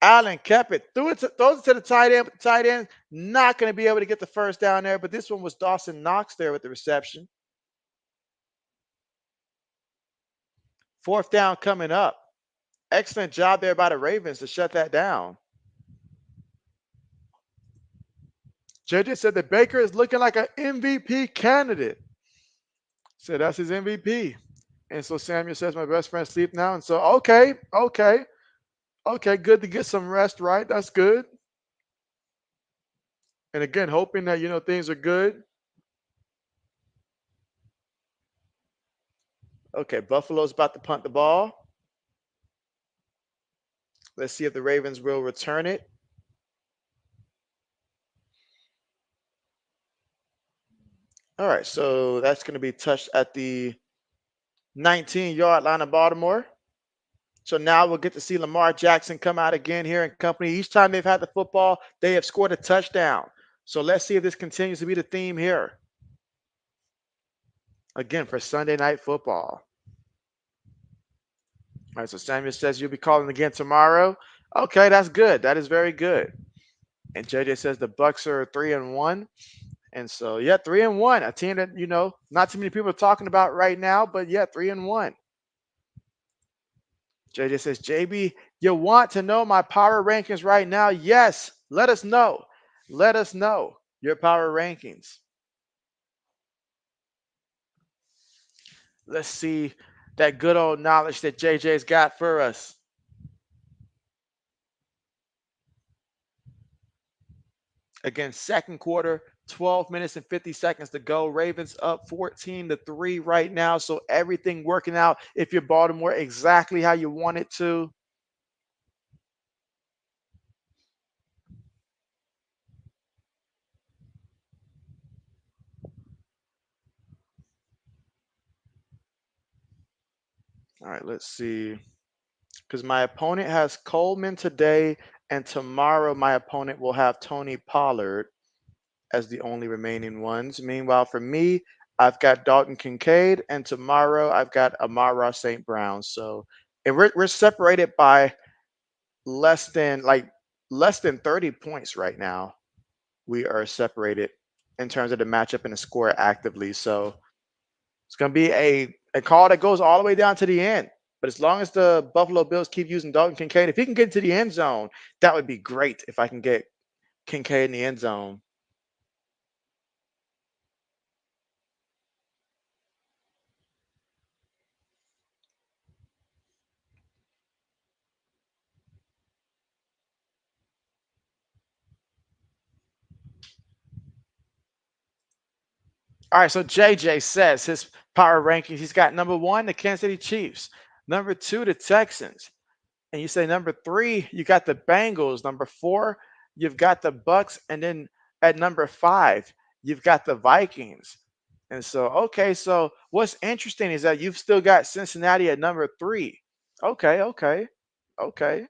Allen kept it, throws it to the tight end. But the tight end not going to be able to get the first down there. But this one was Dawson Knox there with the reception. 4th down coming up. Excellent job there by the Ravens to shut that down. JJ said that Baker is looking like an MVP candidate. So that's his MVP. And so Samuel says, my best friend sleep now. And so, okay, good to get some rest, right? That's good. And again, hoping that, things are good. Okay, Buffalo's about to punt the ball. Let's see if the Ravens will return it. All right, so that's going to be touched at the 19-yard line of Baltimore. So now we'll get to see Lamar Jackson come out again here in company. Each time they've had the football, they have scored a touchdown. So let's see if this continues to be the theme here. Again, for Sunday Night Football. All right, so Samuel says you'll be calling again tomorrow. Okay, that's good. That is very good. And JJ says the Bucks are 3-1. And so, yeah, 3-1. A team that, not too many people are talking about right now, but yeah, 3-1. JJ says, JB, you want to know my power rankings right now? Yes, let us know. Let us know your power rankings. Let's see that good old knowledge that JJ's got for us. Again, second quarter, 12 minutes and 50 seconds to go. Ravens up 14-3 right now. So everything working out, if you're Baltimore, exactly how you want it to. All right, let's see. Because my opponent has Coleman today, and tomorrow my opponent will have Tony Pollard as the only remaining ones. Meanwhile, for me, I've got Dalton Kincaid, and tomorrow I've got Amara St. Brown. So, and we're separated by less than less than 30 points right now. We are separated in terms of the matchup and the score actively. So it's going to be a call that goes all the way down to the end. But as long as the Buffalo Bills keep using Dalton Kincaid, if he can get to the end zone, that would be great if I can get Kincaid in the end zone. All right, so JJ says his power rankings, he's got number 1, the Kansas City Chiefs, number 2, the Texans, and you say number 3, you got the Bengals, number 4, you've got the Bucks, and then at number 5, you've got the Vikings. And so, okay, so what's interesting is that you've still got Cincinnati at number 3. Okay, okay, okay,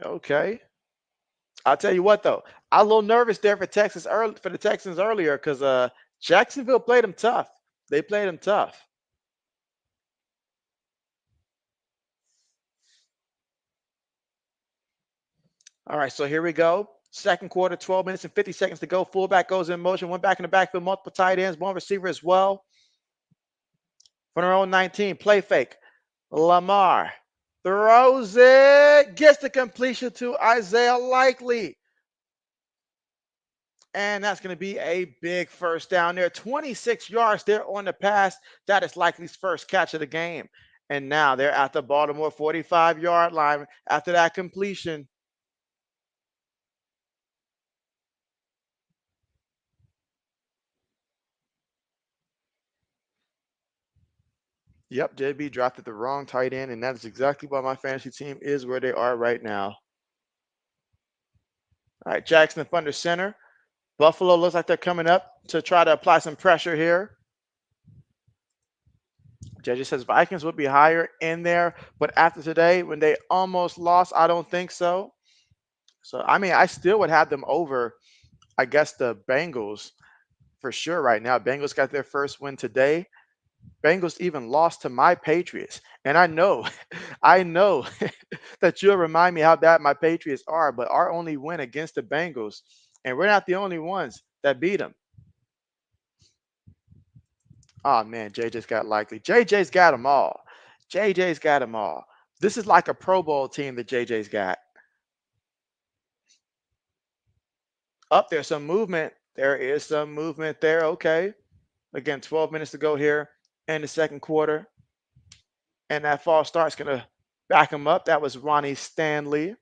okay. I'll tell you what though, I was a little nervous there for Texas early for the Texans earlier because Jacksonville played them tough. They played them tough. All right, so here we go. Second quarter, 12 minutes and 50 seconds to go. Fullback goes in motion. One back in the backfield, multiple tight ends, one receiver as well. From their own 19, play fake. Lamar throws it, gets the completion to Isaiah Likely. And that's going to be a big first down there. 26 yards there on the pass. That is Likely's first catch of the game. And now they're at the Baltimore 45-yard line after that completion. Yep, JB drafted the wrong tight end, and that is exactly why my fantasy team is where they are right now. All right, Jackson up under center. Buffalo looks like they're coming up to try to apply some pressure here. JJ says Vikings would be higher in there, but after today, when they almost lost, I don't think so. So, I mean, I still would have them over, I guess, the Bengals for sure right now. Bengals got their first win today. Bengals even lost to my Patriots. And I know, I know that you'll remind me how bad my Patriots are, but our only win against the Bengals, and we're not the only ones that beat them. Oh man, JJ's got Likely. JJ's got them all. JJ's got them all. This is like a Pro Bowl team that JJ's got. Up there's some movement. There is some movement there. Okay. Again, 12 minutes to go here in the second quarter. And that false start's going to back him up. That was Ronnie Stanley.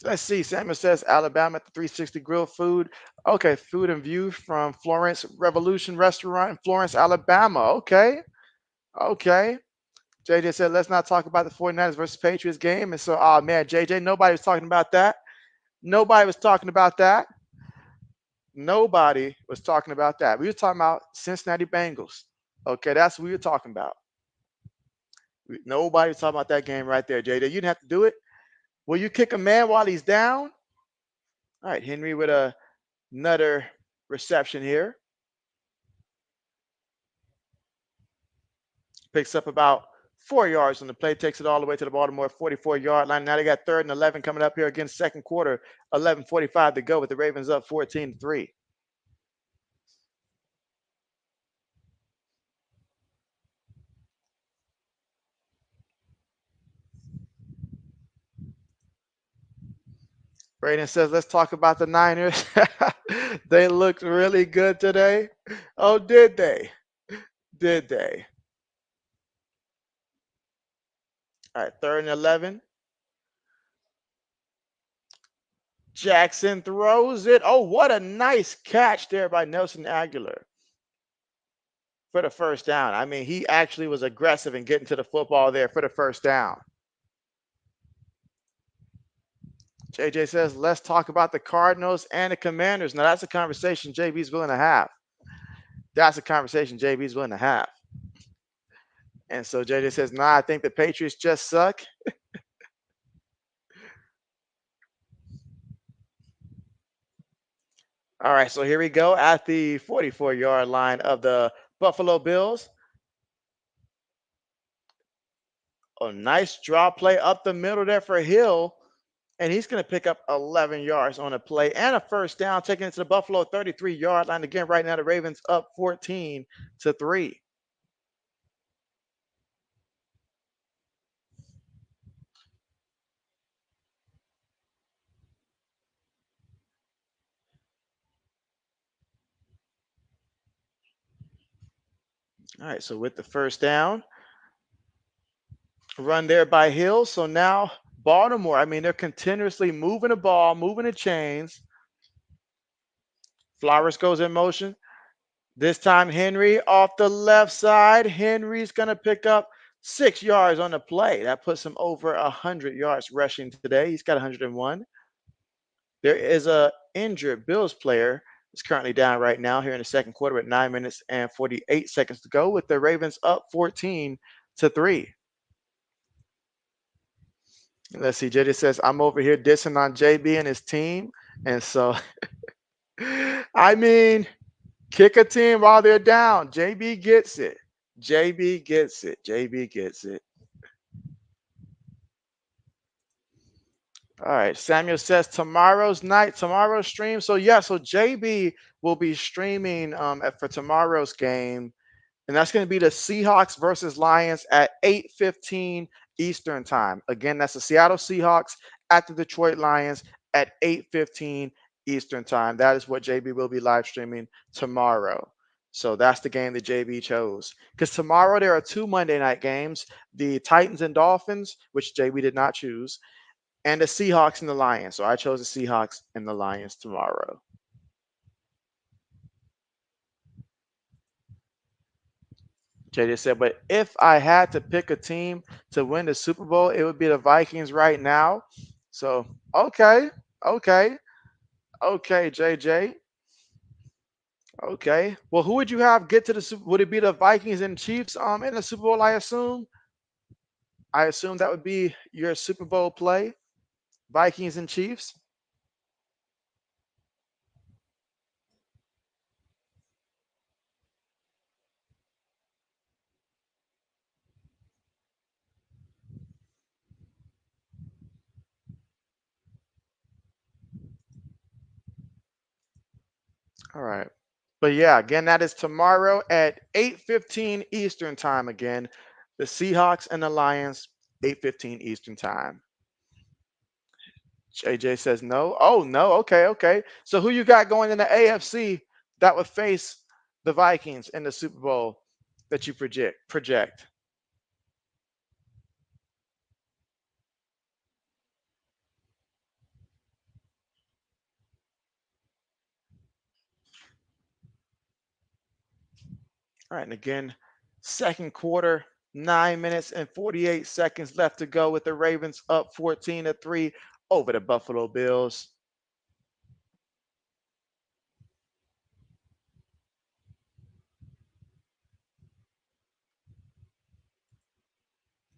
Let's see. Samuel says Alabama at the 360 Grill Food. Okay, food and view from Florence Revolution Restaurant in Florence, Alabama. Okay, okay. JJ said, let's not talk about the 49ers versus Patriots game. And so, oh man, JJ, nobody was talking about that. Nobody was talking about that. Nobody was talking about that. We were talking about Cincinnati Bengals. Okay, that's what we were talking about. Nobody was talking about that game right there, JJ. You didn't have to do it. Will you kick a man while he's down? All right, Henry with another reception here. Picks up about 4 yards on the play, takes it all the way to the Baltimore 44-yard line. Now they got 3rd and 11 coming up here against second quarter, 11:45 to go with the Ravens up 14-3. Braden says, let's talk about the Niners. They looked really good today. Oh, did they? Did they? All right, 3rd and 11. Jackson throws it. Oh, what a nice catch there by Nelson Aguilar for the first down. I mean, he actually was aggressive in getting to the football there for the first down. JJ says, let's talk about the Cardinals and the Commanders. Now, that's a conversation JB's willing to have. That's a conversation JB's willing to have. And so JJ says, nah, I think the Patriots just suck. All right, so here we go at the 44-yard line of the Buffalo Bills. A nice draw play up the middle there for Hill, and he's going to pick up 11 yards on a play and a first down, taking it to the Buffalo 33-yard line. Again, right now the Ravens up 14-3. All right, so with the first down, run there by Hill. So now Baltimore, I mean, they're continuously moving the ball, moving the chains. Flowers goes in motion. This time, Henry off the left side. Henry's going to pick up 6 yards on the play. That puts him over 100 yards rushing today. He's got 101. There is a injured Bills player that's currently down right now here in the second quarter with 9 minutes and 48 seconds to go with the Ravens up 14-3. Let's see. JJ says, I'm over here dissing on JB and his team. And so, I mean, kick a team while they're down. JB gets it. JB gets it. JB gets it. All right. Samuel says tomorrow's stream. So yeah, so JB will be streaming for tomorrow's game, and that's going to be the Seahawks versus Lions at 8:15 Eastern time. Again, that's the Seattle Seahawks at the Detroit Lions at 8:15 Eastern time. That is what JB will be live streaming tomorrow. So that's the game that JB chose. Because tomorrow there are two Monday night games: the Titans and Dolphins, which JB did not choose, and the Seahawks and the Lions. So I chose the Seahawks and the Lions tomorrow. JJ said, but if I had to pick a team to win the Super Bowl, it would be the Vikings right now. So, okay, okay, okay, JJ. Okay. Well, who would you have get to the Super? Would it be the Vikings and Chiefs in the Super Bowl, I assume? I assume that would be your Super Bowl play, Vikings and Chiefs. All right. But yeah, again, that is tomorrow at 8:15 Eastern time again. The Seahawks and the Lions, 8:15 Eastern time. JJ says no. Oh, no. Okay, okay. So who you got going in the AFC that would face the Vikings in the Super Bowl that you project? All right, and again, second quarter, 9 minutes and 48 seconds left to go with the Ravens up 14-3 over the Buffalo Bills.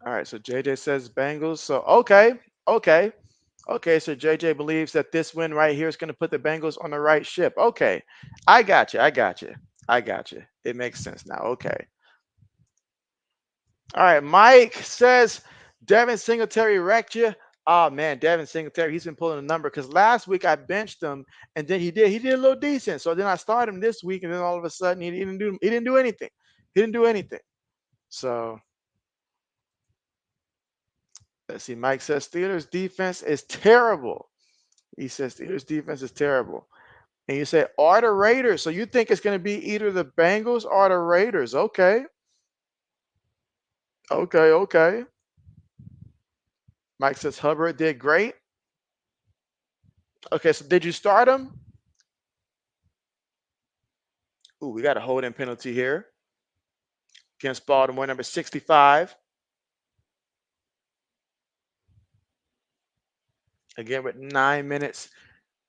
All right, so JJ says Bengals. So okay, okay, okay. So JJ believes that this win right here is going to put the Bengals on the right ship. Okay, I got you. I got you. I got you. It makes sense now. Okay. All right. Mike says Devin Singletary wrecked you. Oh man, Devin Singletary, he's been pulling a number because last week I benched him and then he did a little decent. So then I started him this week and then all of a sudden he didn't do anything. He didn't do anything. So let's see. Mike says Steelers defense is terrible. He says Steelers defense is terrible. And you say, are the Raiders? So you think it's going to be either the Bengals or the Raiders? Okay. Okay. Okay. Mike says Hubbard did great. Okay. So did you start him? Ooh, we got a holding penalty here against Baltimore, number 65. Again, with 9 minutes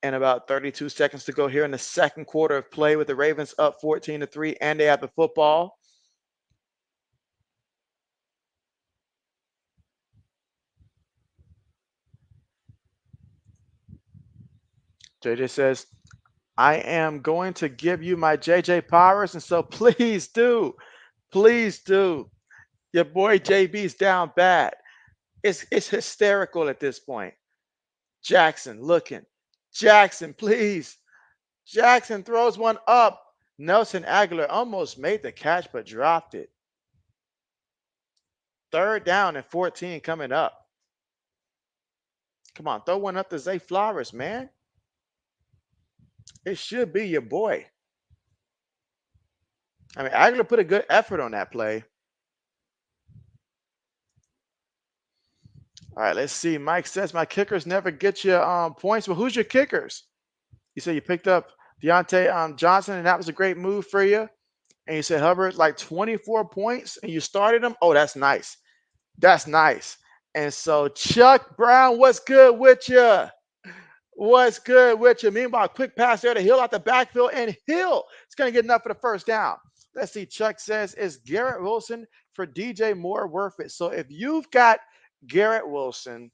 and about 32 seconds to go here in the second quarter of play with the Ravens up 14-3 and they have the football. JJ says I am going to give you my JJ powers, and so please do, please do. Your boy JB's down bad. It's hysterical at this point. Jackson looking. Jackson, please. Jackson throws one up. Nelson Aguilar almost made the catch but dropped it. Third down and 14 coming up. Come on, throw one up to Zay Flowers, man. It should be your boy. I mean, Aguilar put a good effort on that play. All right, let's see. Mike says my kickers never get you points. Well, who's your kickers? You said you picked up Deontay Johnson, and that was a great move for you. And you said Hubbard like 24 points, and you started him. Oh, that's nice. That's nice. And so Chuck Brown, what's good with you? What's good with you? Meanwhile, quick pass there to Hill out the backfield, and Hill is going to get enough for the first down. Let's see. Chuck says, is Garrett Wilson for DJ Moore worth it? So if you've got Garrett Wilson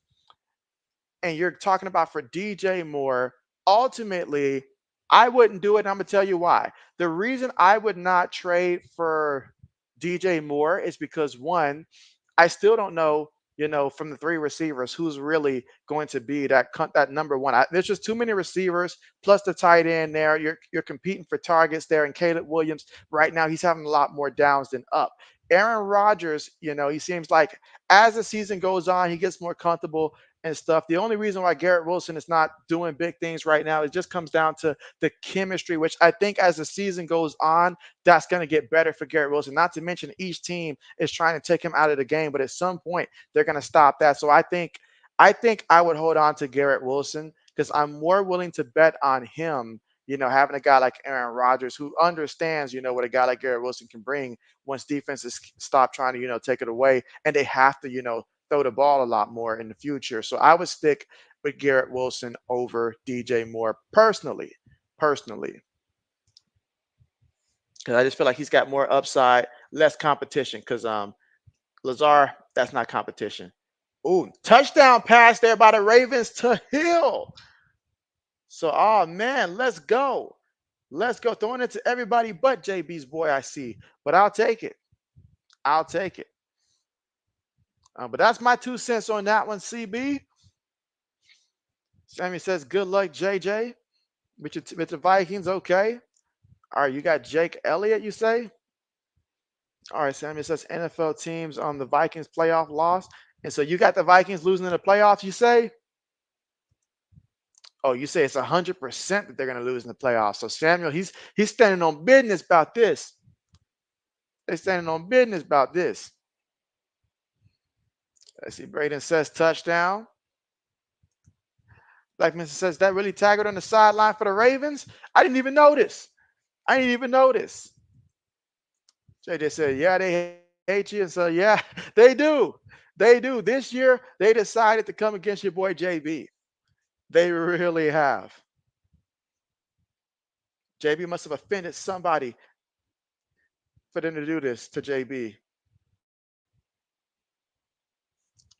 and you're talking about for DJ Moore, ultimately, I wouldn't do it. And I'm going to tell you why. The reason I would not trade for DJ Moore is because, one, I still don't know, from the three receivers, who's really going to be that number one. There's just too many receivers, plus the tight end there. You're competing for targets there. And Caleb Williams, right now, he's having a lot more downs than up. Aaron Rodgers, he seems like as the season goes on, he gets more comfortable and stuff. The only reason why Garrett Wilson is not doing big things right now, it just comes down to the chemistry, which I think as the season goes on, that's going to get better for Garrett Wilson. Not to mention each team is trying to take him out of the game, but at some point they're going to stop that. So I think I would hold on to Garrett Wilson because I'm more willing to bet on him, having a guy like Aaron Rodgers who understands, what a guy like Garrett Wilson can bring once defenses stop trying to, take it away and they have to, throw the ball a lot more in the future. So I would stick with Garrett Wilson over DJ Moore personally. Because I just feel like he's got more upside, less competition. Because Lazar, that's not competition. Ooh, touchdown pass there by the Ravens to Hill. So, oh man, let's go. Let's go. Throwing it to everybody but JB's boy, I see. But I'll take it. I'll take it. But that's my 2 cents on that one, CB. Sammy says, good luck, JJ. With the Vikings, okay. All right, you got Jake Elliott, you say? All right, Sammy says NFL teams on the Vikings playoff loss. And so you got the Vikings losing in the playoffs, you say? Oh, you say it's 100% that they're going to lose in the playoffs. So Samuel, he's standing on business about this. They're standing on business about this. Let's see. Braden says touchdown. Blackman says that really Taggart on the sideline for the Ravens. I didn't even notice. JJ said, yeah, they hate you. And so, yeah, they do. They do. This year, they decided to come against your boy JB. They really have. JB must have offended somebody for them to do this to JB.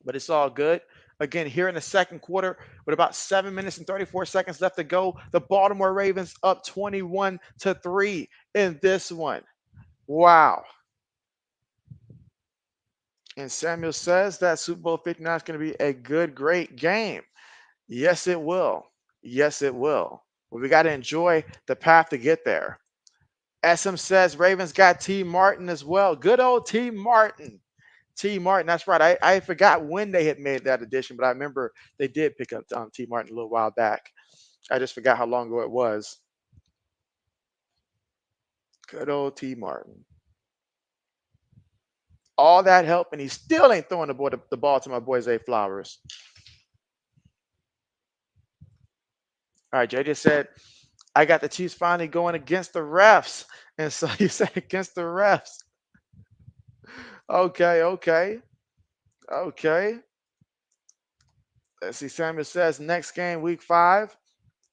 But it's all good. Again, here in the second quarter, with about 7 minutes and 34 seconds left to go, the Baltimore Ravens up 21-3 in this one. Wow. And Samuel says that Super Bowl 59 is going to be a good, great game. Yes, it will. Yes, it will. But we got to enjoy the path to get there. SM says Ravens got T. Martin as well. Good old T. Martin. T. Martin, that's right. I forgot when they had made that addition, but I remember they did pick up T. Martin a little while back. I just forgot how long ago it was. Good old T. Martin. All that help, and he still ain't throwing the ball to my boy Zay Flowers. All right, JJ said, I got the Chiefs finally going against the refs. And so you said against the refs. Okay. Let's see. Samuel says next game, week 5.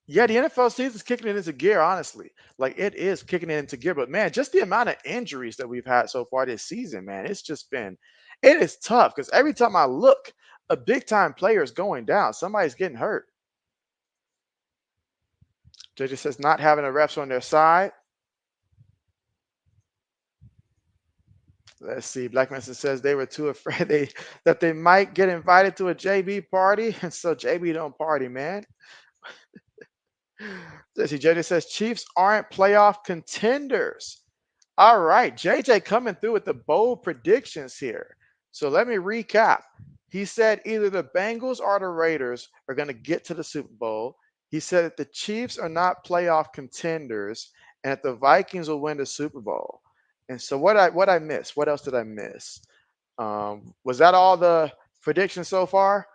Yeah, the NFL season's kicking it into gear, honestly. Like it is kicking it into gear. But man, just the amount of injuries that we've had so far this season, man, it is tough because every time I look, a big time player is going down. Somebody's getting hurt. JJ says not having the refs on their side. Let's see. Black Manson says they were too afraid that they might get invited to a JB party, and so JB don't party, man. Let's see. JJ says Chiefs aren't playoff contenders. All right, JJ coming through with the bold predictions here. So let me recap. He said either the Bengals or the Raiders are going to get to the Super Bowl. He said that the Chiefs are not playoff contenders and that the Vikings will win the Super Bowl. And so what I missed? What else did I miss? Was that all the predictions so far?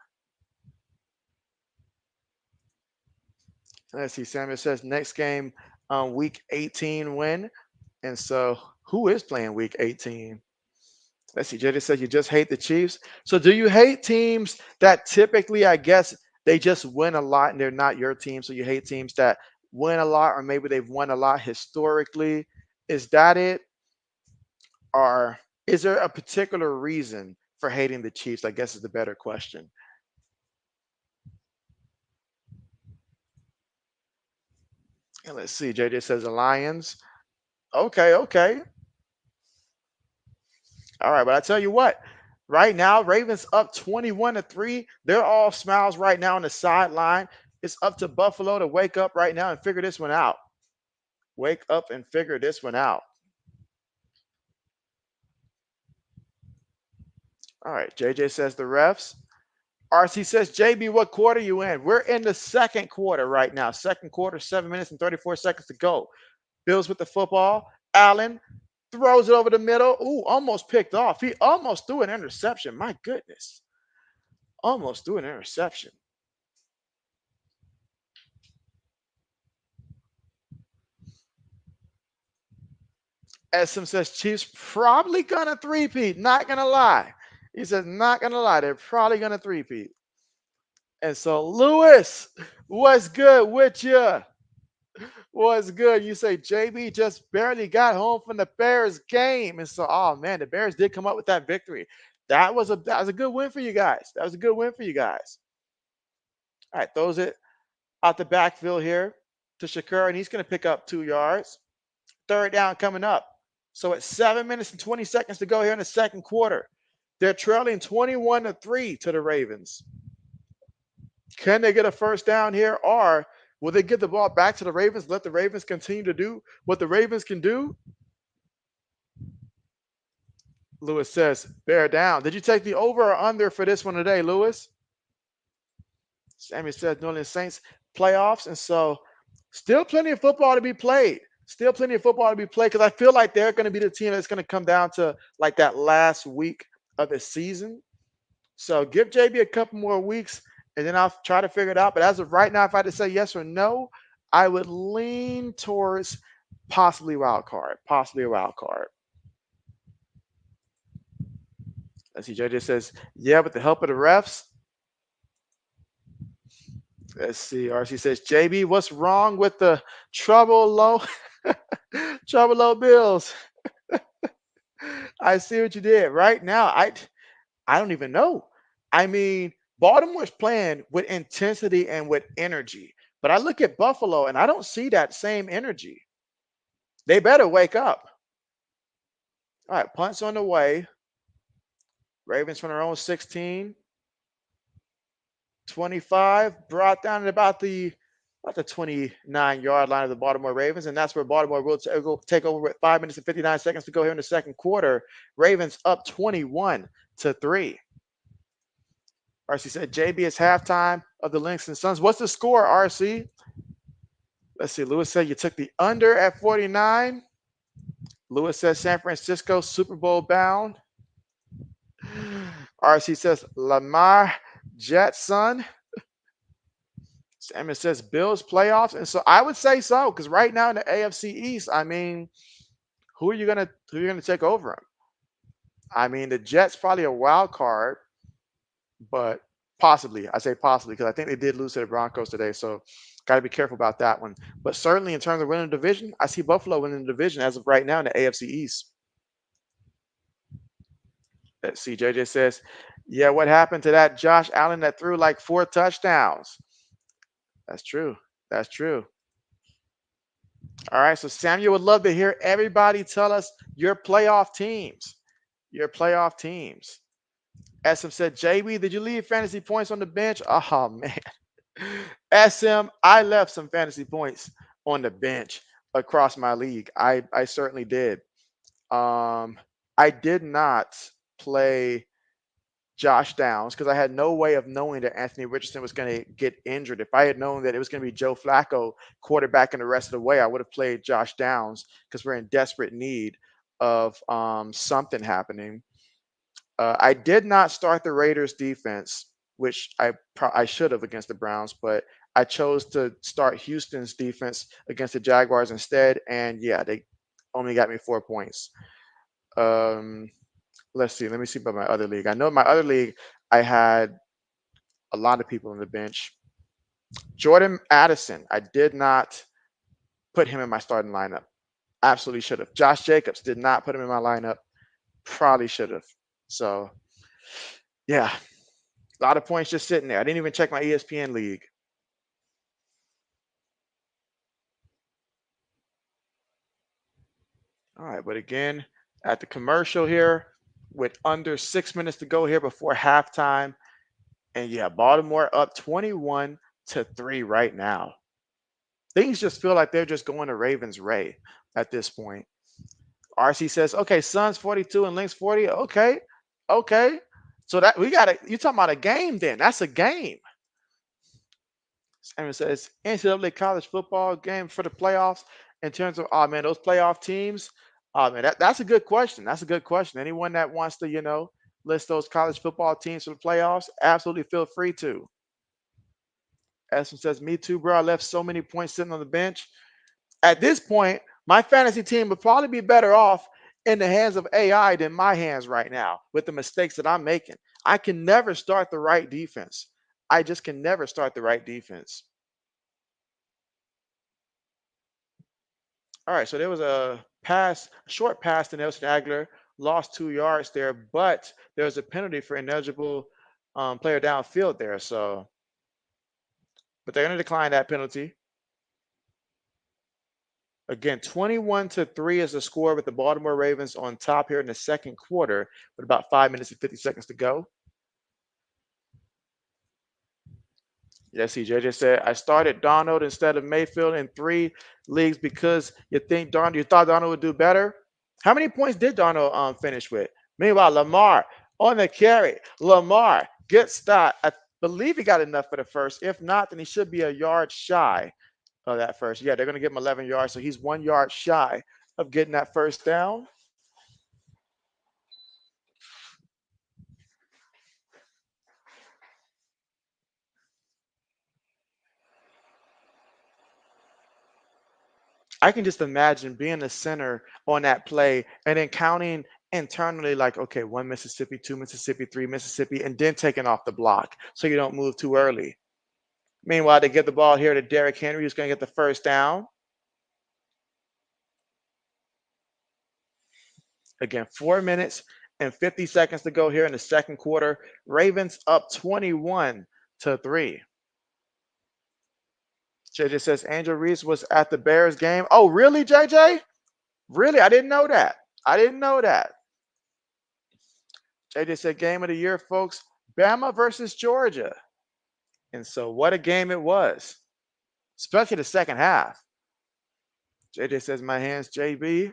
Let's see. Samuel says next game, week 18 win. And so who is playing week 18? Let's see. JJ says you just hate the Chiefs. So do you hate teams that typically, I guess, they just win a lot and they're not your team? So you hate teams that win a lot, or maybe they've won a lot historically. Is that it? Or is there a particular reason for hating the Chiefs? I guess is the better question. And let's see. JJ says the Lions. Okay, okay. All right, but I tell you what, right now, Ravens up 21-3. They're all smiles right now on the sideline. It's up to Buffalo to wake up right now and figure this one out. Wake up and figure this one out. All right, JJ says the refs. RC says, JB, what quarter you in? We're in the second quarter right now. Second quarter, 7 minutes and 34 seconds to go. Bills with the football. Allen throws it over the middle. Ooh, almost picked off. He almost threw an interception. My goodness. Almost threw an interception. SM says Chiefs probably gonna three-peat. Not gonna lie. He says, not gonna lie. They're probably gonna three-peat. And so, Lewis, what's good with you? What's good? You say JB just barely got home from the Bears game. And so, oh man, the Bears did come up with that victory. That was a good win for you guys. That was a good win for you guys. All right, throws it out the backfield here to Shakur, and he's going to pick up 2 yards. Third down coming up. So it's 7 minutes and 20 seconds to go here in the second quarter. They're trailing 21-3 to the Ravens. Can they get a first down here, or will they get the ball back to the Ravens, let the Ravens continue to do what the Ravens can do? Lewis says, bear down. Did you take the over or under for this one today, Lewis? Sammy says, New Orleans Saints playoffs. And so still plenty of football to be played. Still plenty of football to be played, because I feel like they're going to be the team that's going to come down to like that last week of the season. So give JB a couple more weeks, and then I'll try to figure it out. But as of right now, if I had to say yes or no, I would lean towards possibly wild card. Possibly a wild card. Let's see. JJ says, yeah, with the help of the refs. Let's see. RC says, JB, what's wrong with the trouble low trouble low bills? I see what you did. Right now, I don't even know. I mean, Baltimore's playing with intensity and with energy. But I look at Buffalo and I don't see that same energy. They better wake up. All right, punts on the way. Ravens from their own 16. 25, brought down at about the 29-yard line of the Baltimore Ravens, and that's where Baltimore will take over with 5 minutes and 59 seconds to go here in the second quarter. Ravens up 21-3. RC said JB is halftime of the Lynx and Suns. What's the score, RC? Let's see. Lewis said you took the under at 49. Lewis says San Francisco Super Bowl bound. RC says Lamar Jetson. Salmon says Bills playoffs, and so I would say so, because right now in the AFC East, I mean, who are you gonna take over them? I mean, the Jets probably a wild card, but possibly, I say possibly, because I think they did lose to the Broncos today, so got to be careful about that one. But certainly in terms of winning the division, I see Buffalo winning the division as of right now in the AFC East. Let's see. JJ says, yeah, what happened to that Josh Allen that threw like 4 touchdowns? That's true. That's true. All right, so Samuel would love to hear everybody tell us your playoff teams. Your playoff teams. SM said, JB, did you leave fantasy points on the bench? Oh, man. SM, I left some fantasy points on the bench across my league. I certainly did. I did not play Josh Downs because I had no way of knowing that Anthony Richardson was going to get injured. If I had known that it was going to be Jflocka quarterback in the rest of the way, I would have played Josh Downs because we're in desperate need of something happening. I did not start the Raiders defense, which I should have against the Browns, but I chose to start Houston's defense against the Jaguars instead. And yeah, they only got me 4 points. Let's see. Let me see about my other league. I know in my other league, I had a lot of people on the bench. Jordan Addison, I did not put him in my starting lineup. Absolutely should have. Josh Jacobs, did not put him in my lineup. Probably should have. So, yeah, a lot of points just sitting there. I didn't even check my ESPN league. All right, but again, at the commercial here, with under 6 minutes to go here before halftime, and yeah, Baltimore up 21-3 right now. Things just feel like they're just going to Ravens Ray at this point. RC says, okay, Suns 42 and Lynx 40. Okay. Okay. So that we got you talking about a game then. That's a game. Simon says NCAA college football game for the playoffs in terms of those playoff teams. Man, that's a good question. That's a good question. Anyone that wants to, list those college football teams for the playoffs, absolutely feel free to. Essence says, me too, bro. I left so many points sitting on the bench. At this point, my fantasy team would probably be better off in the hands of AI than my hands right now with the mistakes that I'm making. I can never start the right defense. I just can never start the right defense. All right, so there was a short pass to Nelson Aguilar, lost 2 yards there, but there was a penalty for ineligible player downfield there. So, but they're going to decline that penalty. Again, 21-3 is the score with the Baltimore Ravens on top here in the second quarter with about 5 minutes and 50 seconds to go. Yes, CJ just said, I started Donald instead of Mayfield in 3 leagues because you thought Donald would do better. How many points did Donald finish with? Meanwhile, Lamar on the carry. Lamar, good start. I believe he got enough for the first. If not, then he should be a yard shy of that first. Yeah, they're going to give him 11 yards, so he's 1 yard shy of getting that first down. I can just imagine being the center on that play and then counting internally like, okay, 1 Mississippi, 2 Mississippi, 3 Mississippi, and then taking off the block so you don't move too early. Meanwhile, they get the ball here to Derrick Henry, who's going to get the first down. Again, 4 minutes and 50 seconds to go here in the second quarter. Ravens up 21-3. JJ says Angel Reese was at the Bears game. Oh, really, JJ? Really? I didn't know that. I didn't know that. JJ said game of the year, folks. Bama versus Georgia. And so what a game it was, especially the second half. JJ says my hands, JB.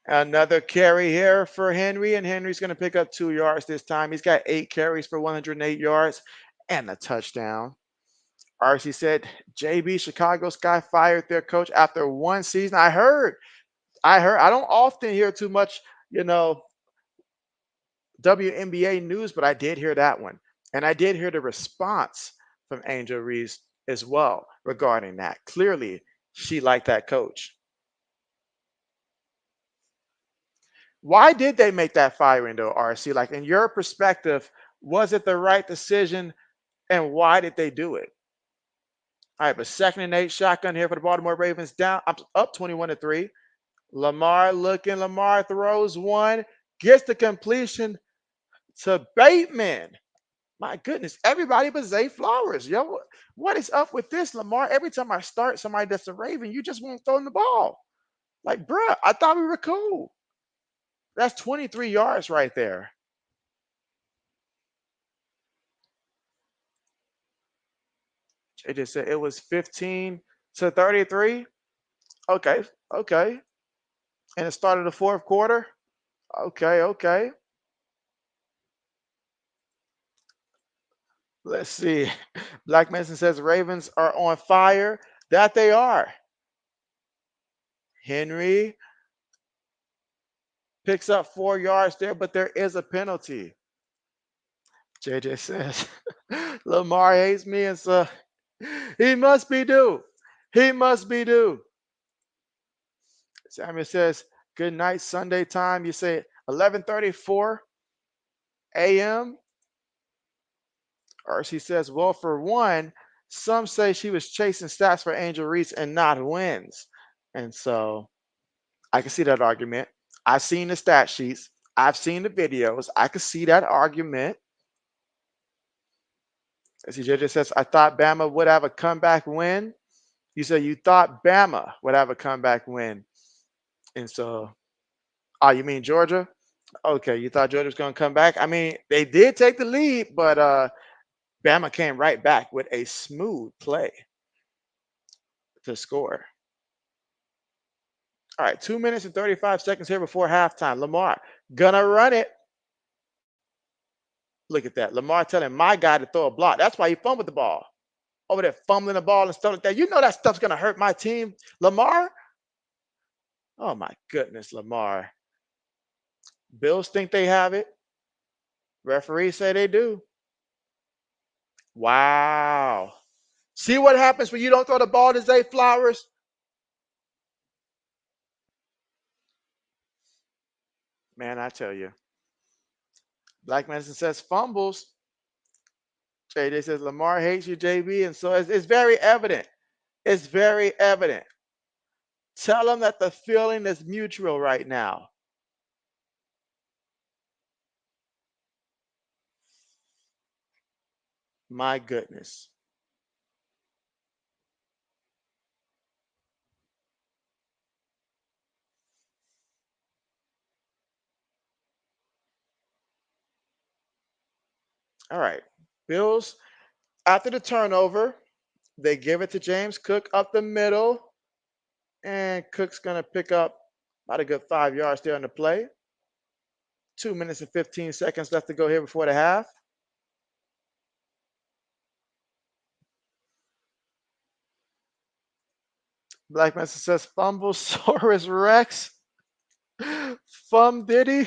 Another carry here for Henry, and Henry's going to pick up 2 yards this time. He's got 8 carries for 108 yards and a touchdown. RC said, JB, Chicago Sky fired their coach after 1 season. I heard. I don't often hear too much, WNBA news, but I did hear that one. And I did hear the response from Angel Reese as well regarding that. Clearly, she liked that coach. Why did they make that firing though, RC? Like in your perspective, was it the right decision and why did they do it? All right, but 2nd and 8 shotgun here for the Baltimore Ravens down up 21-3. Lamar looking, Lamar throws one, gets the completion to Bateman. My goodness, everybody but Zay Flowers. Yo, what is up with this, Lamar? Every time I start somebody that's a Raven, you just won't throw in the ball. Like, bruh, I thought we were cool. That's 23 yards right there. It just said it was 15 to 33. Okay, okay. And it started the fourth quarter. Okay, okay. Let's see. Black Mason says Ravens are on fire. That they are. Henry picks up 4 yards there, but there is a penalty. JJ says Lamar hates me, and so he must be due. He must be due. Samuel says, good night, Sunday time. You say 11:34 a.m. Or she says, well, for one, some say she was chasing stats for Angel Reese and not wins. And so I can see that argument. I've seen the stat sheets. I've seen the videos. I can see that argument. As JJ says, I thought Bama would have a comeback win. You said you thought Bama would have a comeback win. And so, oh, you mean Georgia? Okay, you thought Georgia was going to come back? I mean, they did take the lead, but Bama came right back with a smooth play to score. All right, 2 minutes and 35 seconds here before halftime. Lamar gonna run it. Look at that. Lamar telling my guy to throw a block. That's why he fumbled the ball. Over there fumbling the ball and stuff like that. You know that stuff's gonna hurt my team. Lamar. Oh my goodness, Lamar. Bills think they have it. Referees say they do. Wow. See what happens when you don't throw the ball to Zay Flowers? Man, I tell you. Black Medicine says fumbles. JJ says Lamar hates you, JB. And so it's very evident. It's very evident. Tell them that the feeling is mutual right now. My goodness. All right. Bills, after the turnover, they give it to James Cook up the middle. And Cook's going to pick up about a good 5 yards there on the play. 2 minutes and 15 seconds left to go here before the half. Black Mesa says Fumblesaurus Rex. Fum Diddy.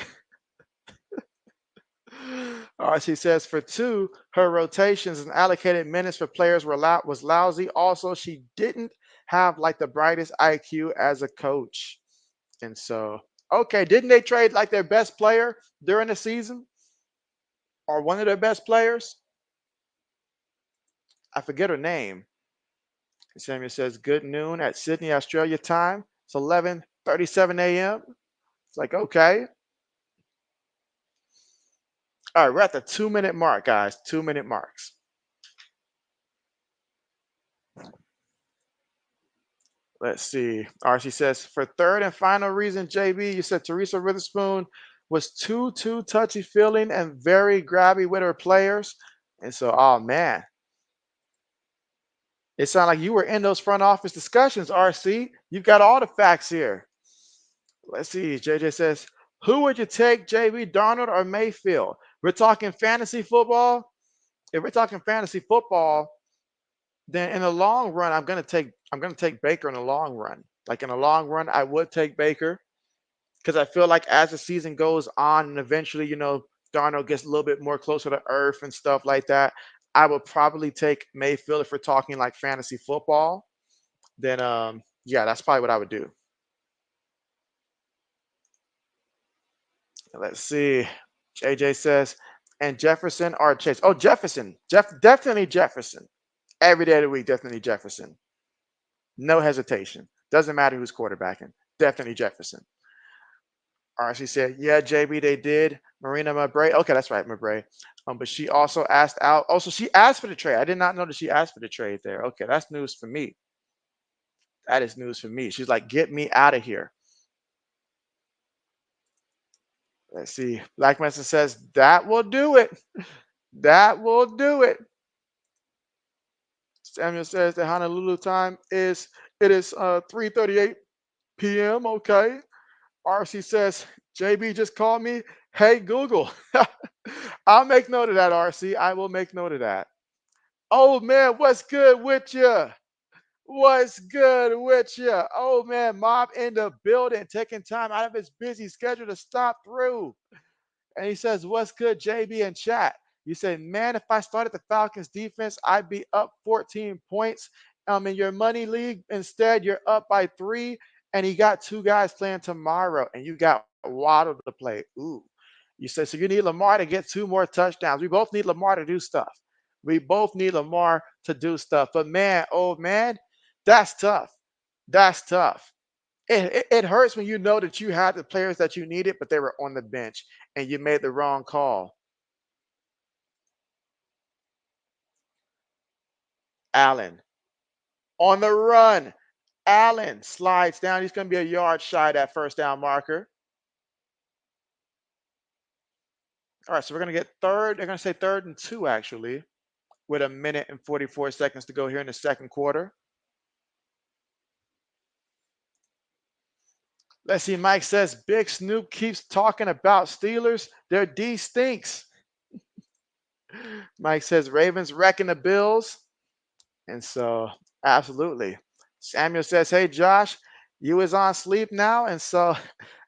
RC says for two, her rotations and allocated minutes for players was lousy. Also, she didn't have like the brightest IQ as a coach. And so, okay, didn't they trade like their best player during the season? Or one of their best players? I forget her name. Samuel says, good noon at Sydney, Australia time. It's 11:37 a.m. It's like, okay. All right, we're at the 2-minute mark, guys. 2-minute marks. Let's see. RC says, for third and final reason, JB, you said Teresa Witherspoon was too touchy-feeling and very grabby with her players. And so, oh, man. It sounded like you were in those front office discussions, RC. You've got all the facts here. Let's see. JJ says, who would you take, JB, Darnold or Mayfield? We're talking fantasy football. If we're talking fantasy football, then in the long run, I'm gonna take Baker in the long run. Like in the long run, I would take Baker because I feel like as the season goes on and eventually, Darnold gets a little bit more closer to earth and stuff like that. I would probably take Mayfield if we're talking like fantasy football. Then yeah, that's probably what I would do. Let's see. JJ says, and Jefferson or Chase. Oh, Jefferson. Definitely Jefferson. Every day of the week, definitely Jefferson. No hesitation. Doesn't matter who's quarterbacking. Definitely Jefferson. RC said, yeah, JB, they did. Marina Mabray. Okay, that's right, Mabray. But she also asked out. Also, she asked for the trade. I did not know that she asked for the trade there. Okay, that's news for me. That is news for me. She's like, get me out of here. Let's see. Black Mesa says, that will do it. That will do it. Samuel says the Honolulu time is 3:38 p.m. Okay. RC says, JB just called me. Hey Google. I'll make note of that, RC. I will make note of that. Oh man, what's good with you? What's good with you? Oh man, Mob in the building, taking time out of his busy schedule to stop through. And he says, what's good, JB in chat? You say, man, if I started the Falcons defense, I'd be up 14 points. In your money league, instead, you're up by 3, and he got 2 guys playing tomorrow, and you got Waddle to play. Ooh. You say, so you need Lamar to get 2 more touchdowns. We both need Lamar to do stuff. We both need Lamar to do stuff. But man, oh man, that's tough. That's tough. It hurts when you know that you had the players that you needed, but they were on the bench and you made the wrong call. Allen on the run. Allen slides down. He's going to be a yard shy of that first down marker. All right, so we're going to get third. They're going to say 3rd and 2, actually, with 1 minute and 44 seconds to go here in the second quarter. Let's see. Mike says, Big Snoop keeps talking about Steelers. Their D stinks. Mike says, Ravens wrecking the Bills. And so, absolutely. Samuel says, hey, Josh, you is on sleep now. And so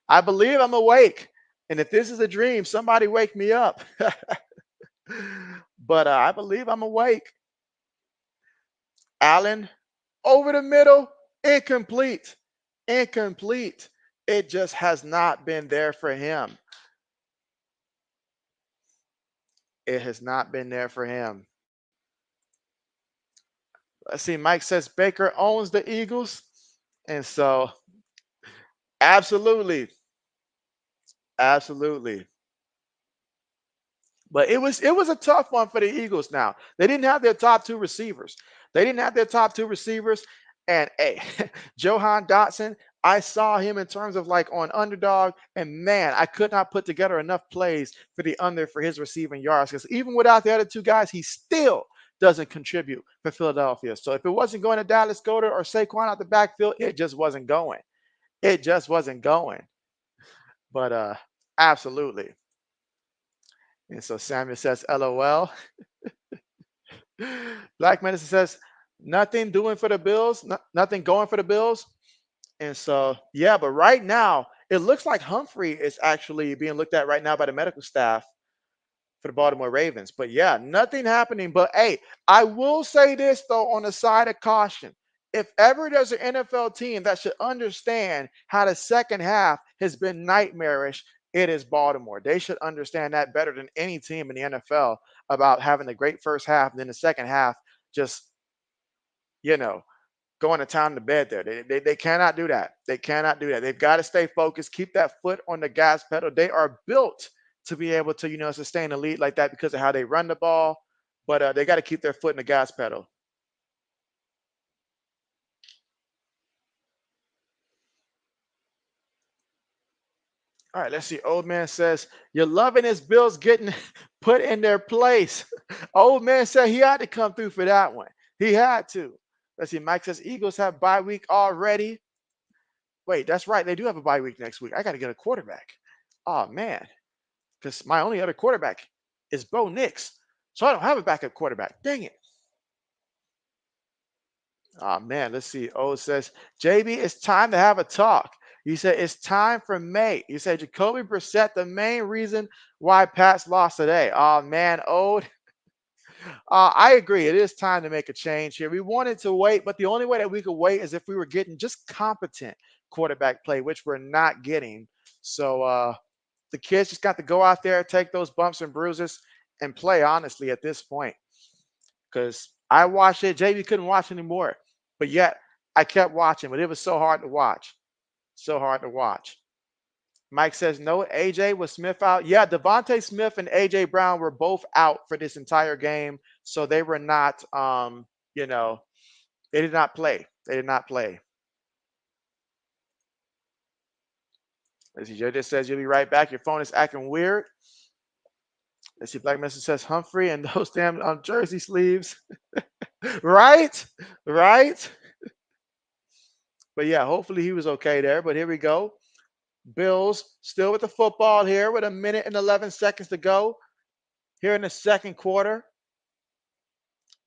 I believe I'm awake. And if this is a dream, somebody wake me up. But I believe I'm awake. Allen, over the middle, incomplete. Incomplete. It just has not been there for him. It has not been there for him. Let's see. Mike says Baker owns the Eagles. And so, absolutely. Absolutely. But it was a tough one for the Eagles now. They didn't have their top 2 receivers. They didn't have their top 2 receivers. And hey, Johan Dotson, I saw him in terms of like on Underdog, and man, I could not put together enough plays for the under for his receiving yards. Because even without the other 2 guys, he still doesn't contribute for Philadelphia. So if it wasn't going to Dallas Goedert or Saquon out the backfield, it just wasn't going. It just wasn't going. But absolutely. And so Samuel says, LOL. Black Medicine says, nothing doing for the Bills, nothing going for the Bills. And so, yeah, but right now, it looks like Humphrey is actually being looked at right now by the medical staff for the Baltimore Ravens. But yeah, nothing happening. But hey, I will say this, though, on the side of caution. If ever there's an NFL team that should understand how the second half has been nightmarish, it is Baltimore. They should understand that better than any team in the NFL about having a great first half and then the second half just, you know, going to town to bed there. They cannot do that. They cannot do that. They've got to stay focused, keep that foot on the gas pedal. They are built to be able to, sustain a lead like that because of how they run the ball. But they got to keep their foot in the gas pedal. All right, let's see. Old man says, you're loving his bills getting put in their place. Old man said he had to come through for that one. He had to. Let's see. Mike says, Eagles have bye week already. Wait, that's right. They do have a bye week next week. I got to get a quarterback. Oh, man. Because my only other quarterback is Bo Nix. So I don't have a backup quarterback. Dang it. Oh, man. Let's see. O says, JB, it's time to have a talk. You said it's time for May. You said Jacoby Brissett, the main reason why Pats lost today. Oh, man. Ode. I agree. It is time to make a change here. We wanted to wait, but the only way that we could wait is if we were getting just competent quarterback play, which we're not getting. So the kids just got to go out there, take those bumps and bruises, and play honestly at this point. Because I watched it. JB couldn't watch anymore. But yet I kept watching, but it was so hard to watch. So hard to watch. Mike says no. AJ was Smith out. Yeah, Devontae Smith and AJ Brown were both out for this entire game, so they were not. You know, they did not play. They did not play. Let's see. Joe just says you'll be right back. Your phone is acting weird. Let's see. Black Message says Humphrey and those damn jersey sleeves. Right, right. But yeah, hopefully he was okay there. But here we go. Bills still with the football here with a minute and 11 seconds to go here in the second quarter.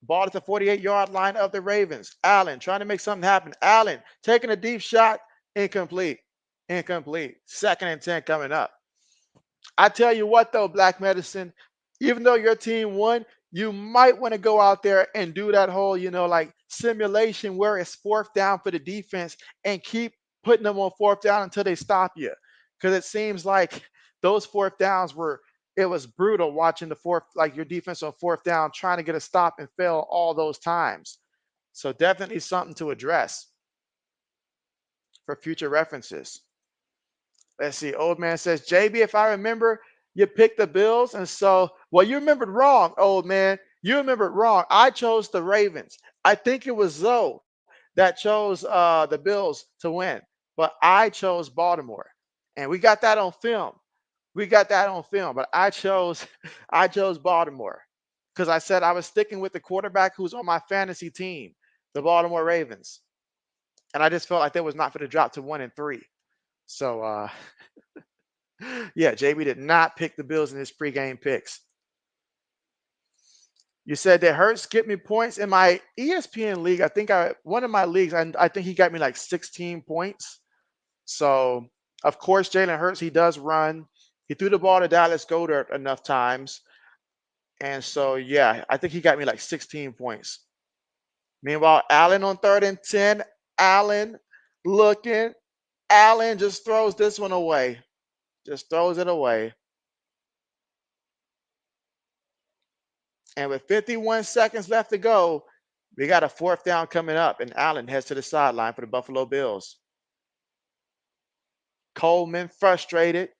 Ball at the 48-yard line of the Ravens. Allen trying to make something happen. Allen taking a deep shot. Incomplete. Incomplete. 2nd and 10 coming up. I tell you what, though, Black Medicine, even though your team won, you might want to go out there and do that whole, like simulation where it's 4th down for the defense and keep putting them on 4th down until they stop you. Because it seems like those 4th downs it was brutal watching your defense on 4th down, trying to get a stop and fail all those times. So definitely something to address for future references. Let's see. Old man says, JB, if I remember, you picked the Bills. And so, well, you remembered wrong, old man. You remembered wrong. I chose the Ravens. I think it was Zoe that chose the Bills to win, but I chose Baltimore. And we got that on film. We got that on film, but I chose I chose Baltimore because I said I was sticking with the quarterback who's on my fantasy team, the Baltimore Ravens. And I just felt like they was not going to drop to 1-3. So yeah, JB did not pick the Bills in his pregame picks. You said that Hurts get me points in my ESPN league. I think one of my leagues, I think he got me like 16 points. So of course, Jalen Hurts, he does run. He threw the ball to Dallas Goedert enough times. And so yeah, I think he got me like 16 points. Meanwhile, Allen on 3rd and 10. Allen looking. Allen just throws this one away. Just throws it away. And with 51 seconds left to go, we got a 4th down coming up, and Allen heads to the sideline for the Buffalo Bills. Coleman frustrated.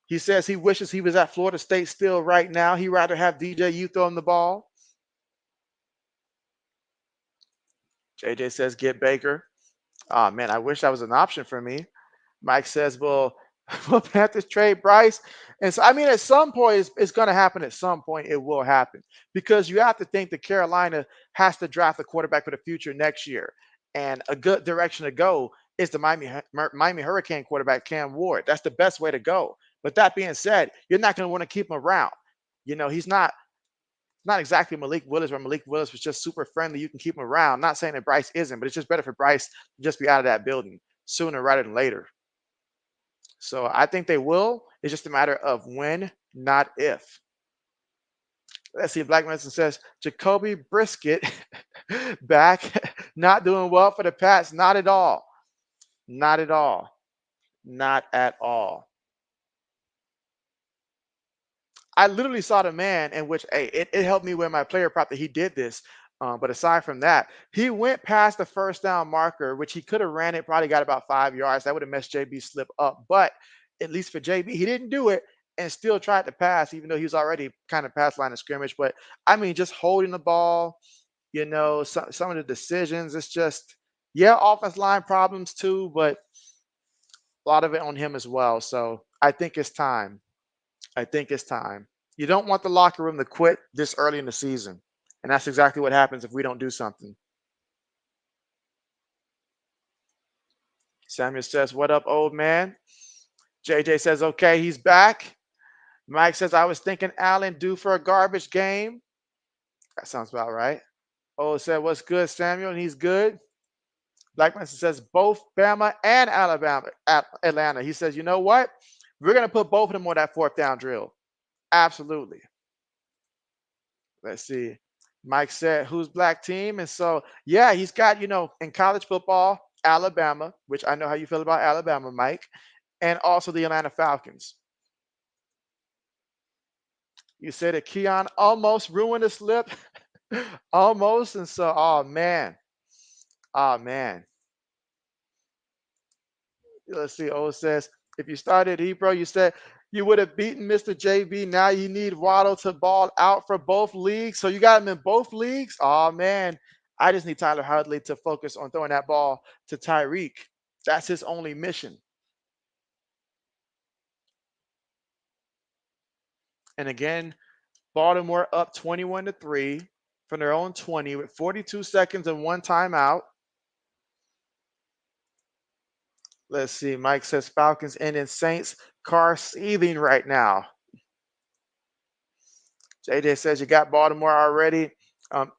He says he wishes he was at Florida State still right now. He'd rather have DJU throw him the ball. JJ says, get Baker. Oh, man, I wish that was an option for me. Mike says, well, will Panthers trade Bryce? And so, I mean, at some point, it's going to happen. At some point, it will happen because you have to think that Carolina has to draft a quarterback for the future next year. And a good direction to go is the Miami Hurricane quarterback, Cam Ward. That's the best way to go. But that being said, you're not going to want to keep him around. He's not exactly Malik Willis, where Malik Willis was just super friendly. You can keep him around. Not saying that Bryce isn't, but it's just better for Bryce to just be out of that building sooner rather than later. So I think they will. It's just a matter of when, not if. Let's see. Black Medicine says Jacoby Brisket back, not doing well for the Pats. Not at all. Not at all. Not at all. I literally saw the man in which it helped me with my player prop that he did this. But aside from that, he went past the 1st down marker, which he could have ran it, probably got about 5 yards. That would have messed JB slip up. But at least for JB, he didn't do it and still tried to pass, even though he was already kind of past line of scrimmage. But I mean, just holding the ball, some of the decisions, it's just, yeah, offense line problems too, but a lot of it on him as well. So I think it's time. I think it's time. You don't want the locker room to quit this early in the season. And that's exactly what happens if we don't do something. Samuel says, what up, old man? JJ says, okay, he's back. Mike says, I was thinking Allen due for a garbage game. That sounds about right. Oh, said, what's good, Samuel? And he's good. Black Man says, both Bama and Alabama at Atlanta. He says, you know what? We're going to put both of them on that 4th down drill. Absolutely. Let's see. Mike said, who's black team? And so, yeah, he's got, in college football, Alabama, which I know how you feel about Alabama, Mike, and also the Atlanta Falcons. You said that Keon almost ruined a slip. Almost. And so, oh, man. Oh, man. Let's see. Oh, it says, If you started Ebro, you said you would have beaten Mr. JB. Now you need Waddle to ball out for both leagues. So you got him in both leagues. Oh man, I just need Tyler Huntley to focus on throwing that ball to Tyreek. That's his only mission. And again, Baltimore up 21-3 from their own 20 with 42 seconds and one timeout. Let's see. Mike says Falcons and Saints car seething right now. JJ says you got Baltimore already,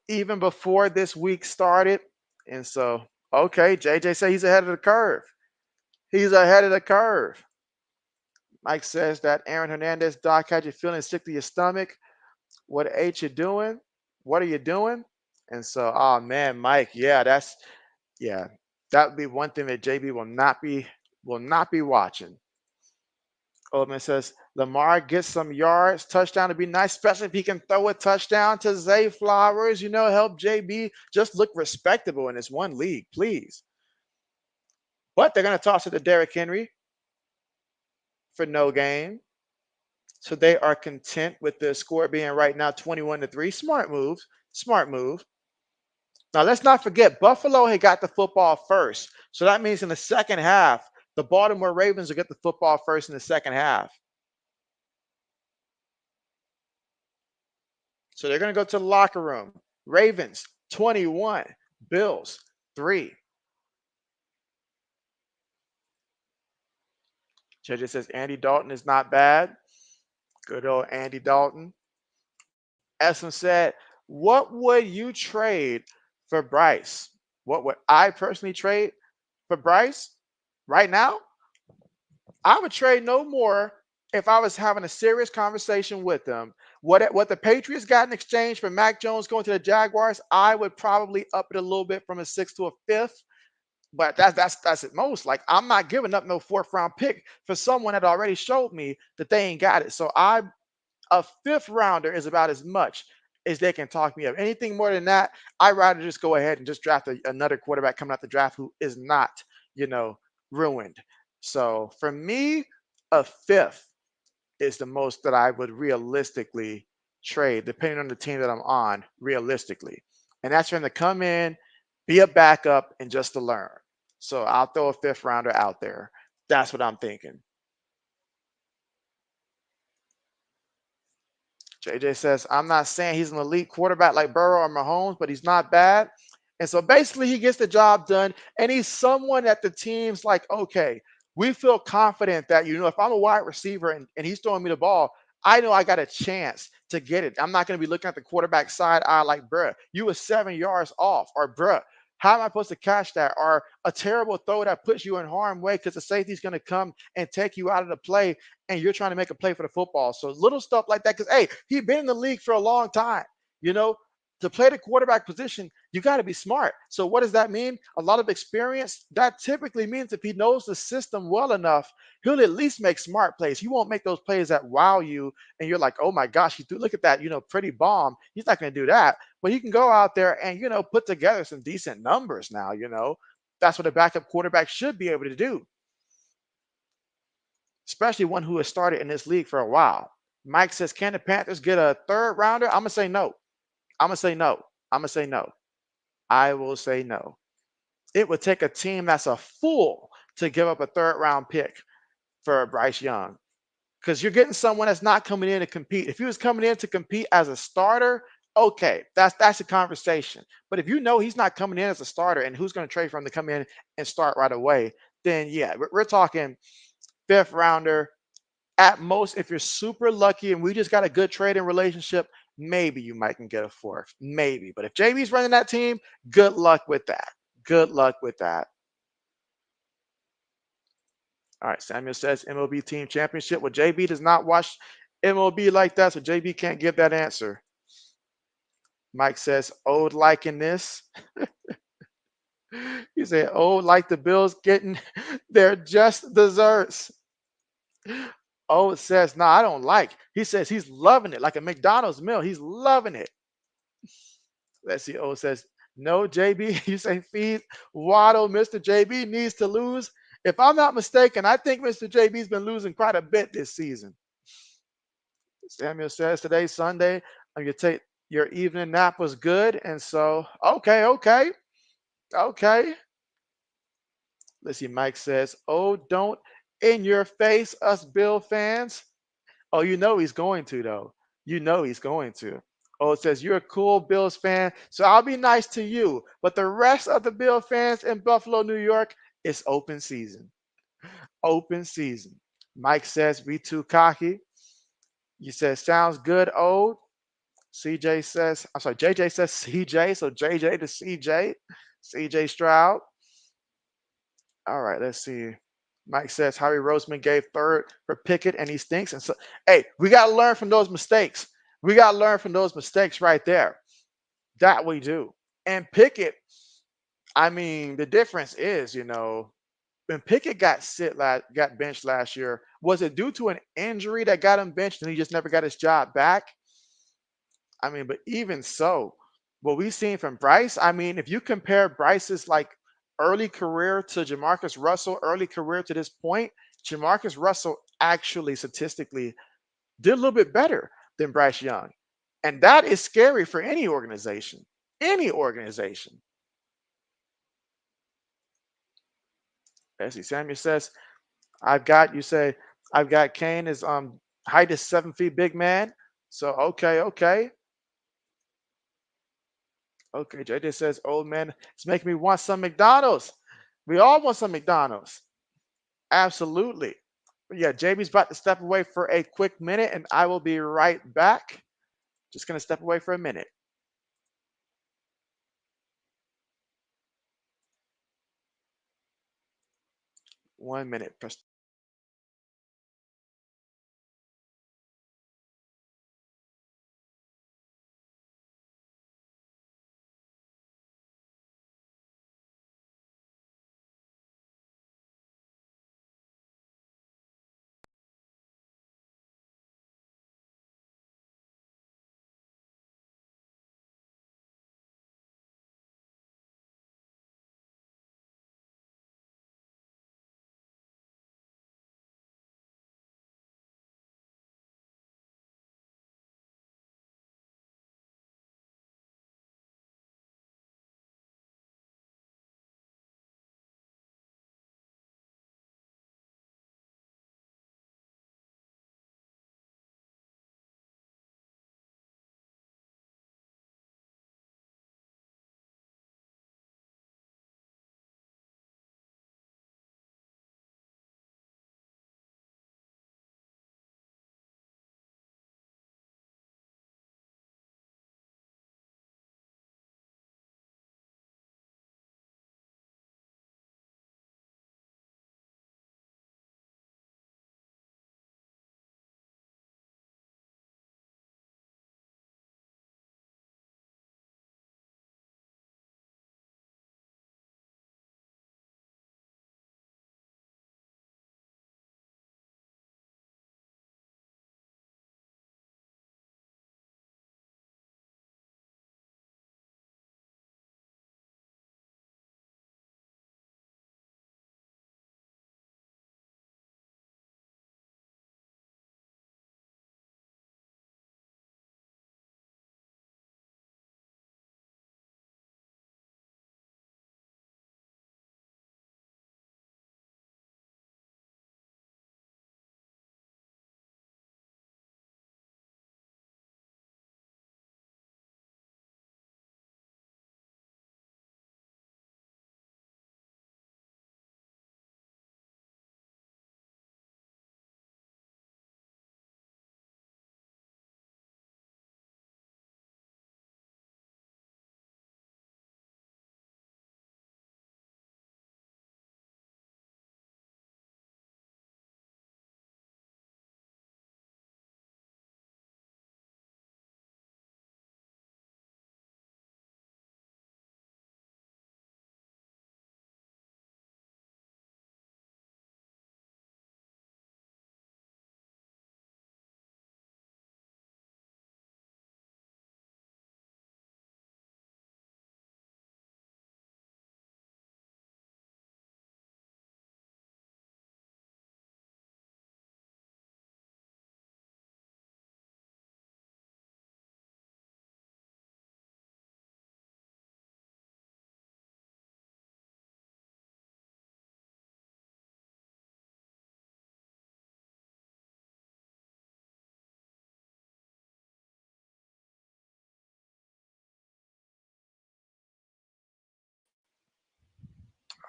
even before this week started. And so, okay, JJ says he's ahead of the curve. He's ahead of the curve. Mike says that Aaron Hernandez, Doc, had you feeling sick to your stomach. What H you doing? What are you doing? And so, oh man, Mike, yeah, that would be one thing that JB will not be watching. Oldman says Lamar gets some yards, touchdown to be nice, especially if he can throw a touchdown to Zay Flowers. Help JB just look respectable in this one league, please. But they're going to toss it to Derrick Henry for no gain. So they are content with the score being right now 21-3. Smart moves. Smart move. Now let's not forget Buffalo had got the football first. So that means in the second half, the Baltimore Ravens will get the football first in the second half. So they're going to go to the locker room. Ravens 21, Bills 3. JJ says Andy Dalton is not bad. Good old Andy Dalton. Essence said, what would you trade for Bryce? What would I personally trade for Bryce right now? I would trade no more if I was having a serious conversation with them. What the Patriots got in exchange for Mac Jones going to the Jaguars, I would probably up it a little bit from a 6th to a 5th. But that's at most. Like, I'm not giving up no 4th round pick for someone that already showed me that they ain't got it. So a 5th rounder is about as much as they can talk me up. Anything more than that, I'd rather just go ahead and just draft another quarterback coming out the draft who is not, ruined. So for me, a 5th is the most that I would realistically trade, depending on the team that I'm on, realistically. And that's for him to come in, be a backup, and just to learn. So I'll throw a 5th rounder out there. That's what I'm thinking. JJ says, I'm not saying he's an elite quarterback like Burrow or Mahomes, but he's not bad. And so basically he gets the job done. And he's someone that the team's like, okay, we feel confident that, if I'm a wide receiver and he's throwing me the ball, I know I got a chance to get it. I'm not going to be looking at the quarterback side eye like, bruh, you were 7 yards off, or bruh, how am I supposed to catch that? Or a terrible throw that puts you in harm's way because the safety's going to come and take you out of the play and you're trying to make a play for the football. So little stuff like that, because, hey, he's been in the league for a long time. To play the quarterback position, you got to be smart. So what does that mean? A lot of experience. That typically means if he knows the system well enough, he'll at least make smart plays. He won't make those plays that wow you and you're like, oh my gosh, look at that, pretty bomb. He's not going to do that. But he can go out there and, put together some decent numbers now. That's what a backup quarterback should be able to do, especially one who has started in this league for a while. Mike says, can the Panthers get a 3rd rounder? I'm going to say no. I'm going to say no. I'm going to say no. I will say no. It would take a team that's a fool to give up a 3rd round pick for Bryce Young, because you're getting someone that's not coming in to compete. If he was coming in to compete as a starter, okay, that's a conversation. But if he's not coming in as a starter and who's going to trade for him to come in and start right away, then yeah, we're talking 5th rounder. At most, if you're super lucky and we just got a good trading relationship, maybe you might can get a 4th. Maybe. But if JB's running that team, good luck with that. Good luck with that. All right, Samuel says MLB Team Championship. Well, JB does not watch MLB like that, so JB can't give that answer. Mike says, old liking this. He said, like the Bills getting their just desserts. It says, no, I don't like. He says he's loving it, like a McDonald's meal. He's loving it. Let's see. Says, no, JB. You say feed Waddle. Mr. JB needs to lose If I'm not mistaken, I think Mr. JB's been losing quite a bit this season. Samuel says today, Sunday, you take your evening nap was good. And so, okay. Let's see, Mike says, oh, don't in your face, us Bill fans. Oh, you know he's going to, though. You know he's going to. Oh, it says, you're a cool Bills fan, so I'll be nice to you. But the rest of the Bill fans in Buffalo, New York, it's open season. Open season. Mike says, we too cocky. You said, sounds good, old. CJ says, I'm sorry, JJ says CJ, so JJ to CJ. CJ Stroud. All right, let's see. Mike says Harry Roseman gave third for Pickett and he stinks. And so, hey, we got to learn from those mistakes. We got to learn from those mistakes right there. That we do. And Pickett, I mean, the difference is, when Pickett got benched last year, was it due to an injury that got him benched and he just never got his job back? I mean, but even so, what we've seen from Bryce, I mean, if you compare Bryce's like early career to Jamarcus Russell, early career to this point, Jamarcus Russell actually statistically did a little bit better than Bryce Young. And that is scary for any organization. Any organization. As Samuel says, I've got Kane is height is 7 feet, big man. So okay. Okay, JJ says, old man, it's making me want some McDonald's. We all want some McDonald's. Absolutely. But yeah, JB's about to step away for a quick minute and I will be right back. Just going to step away for a minute. 1 minute. Press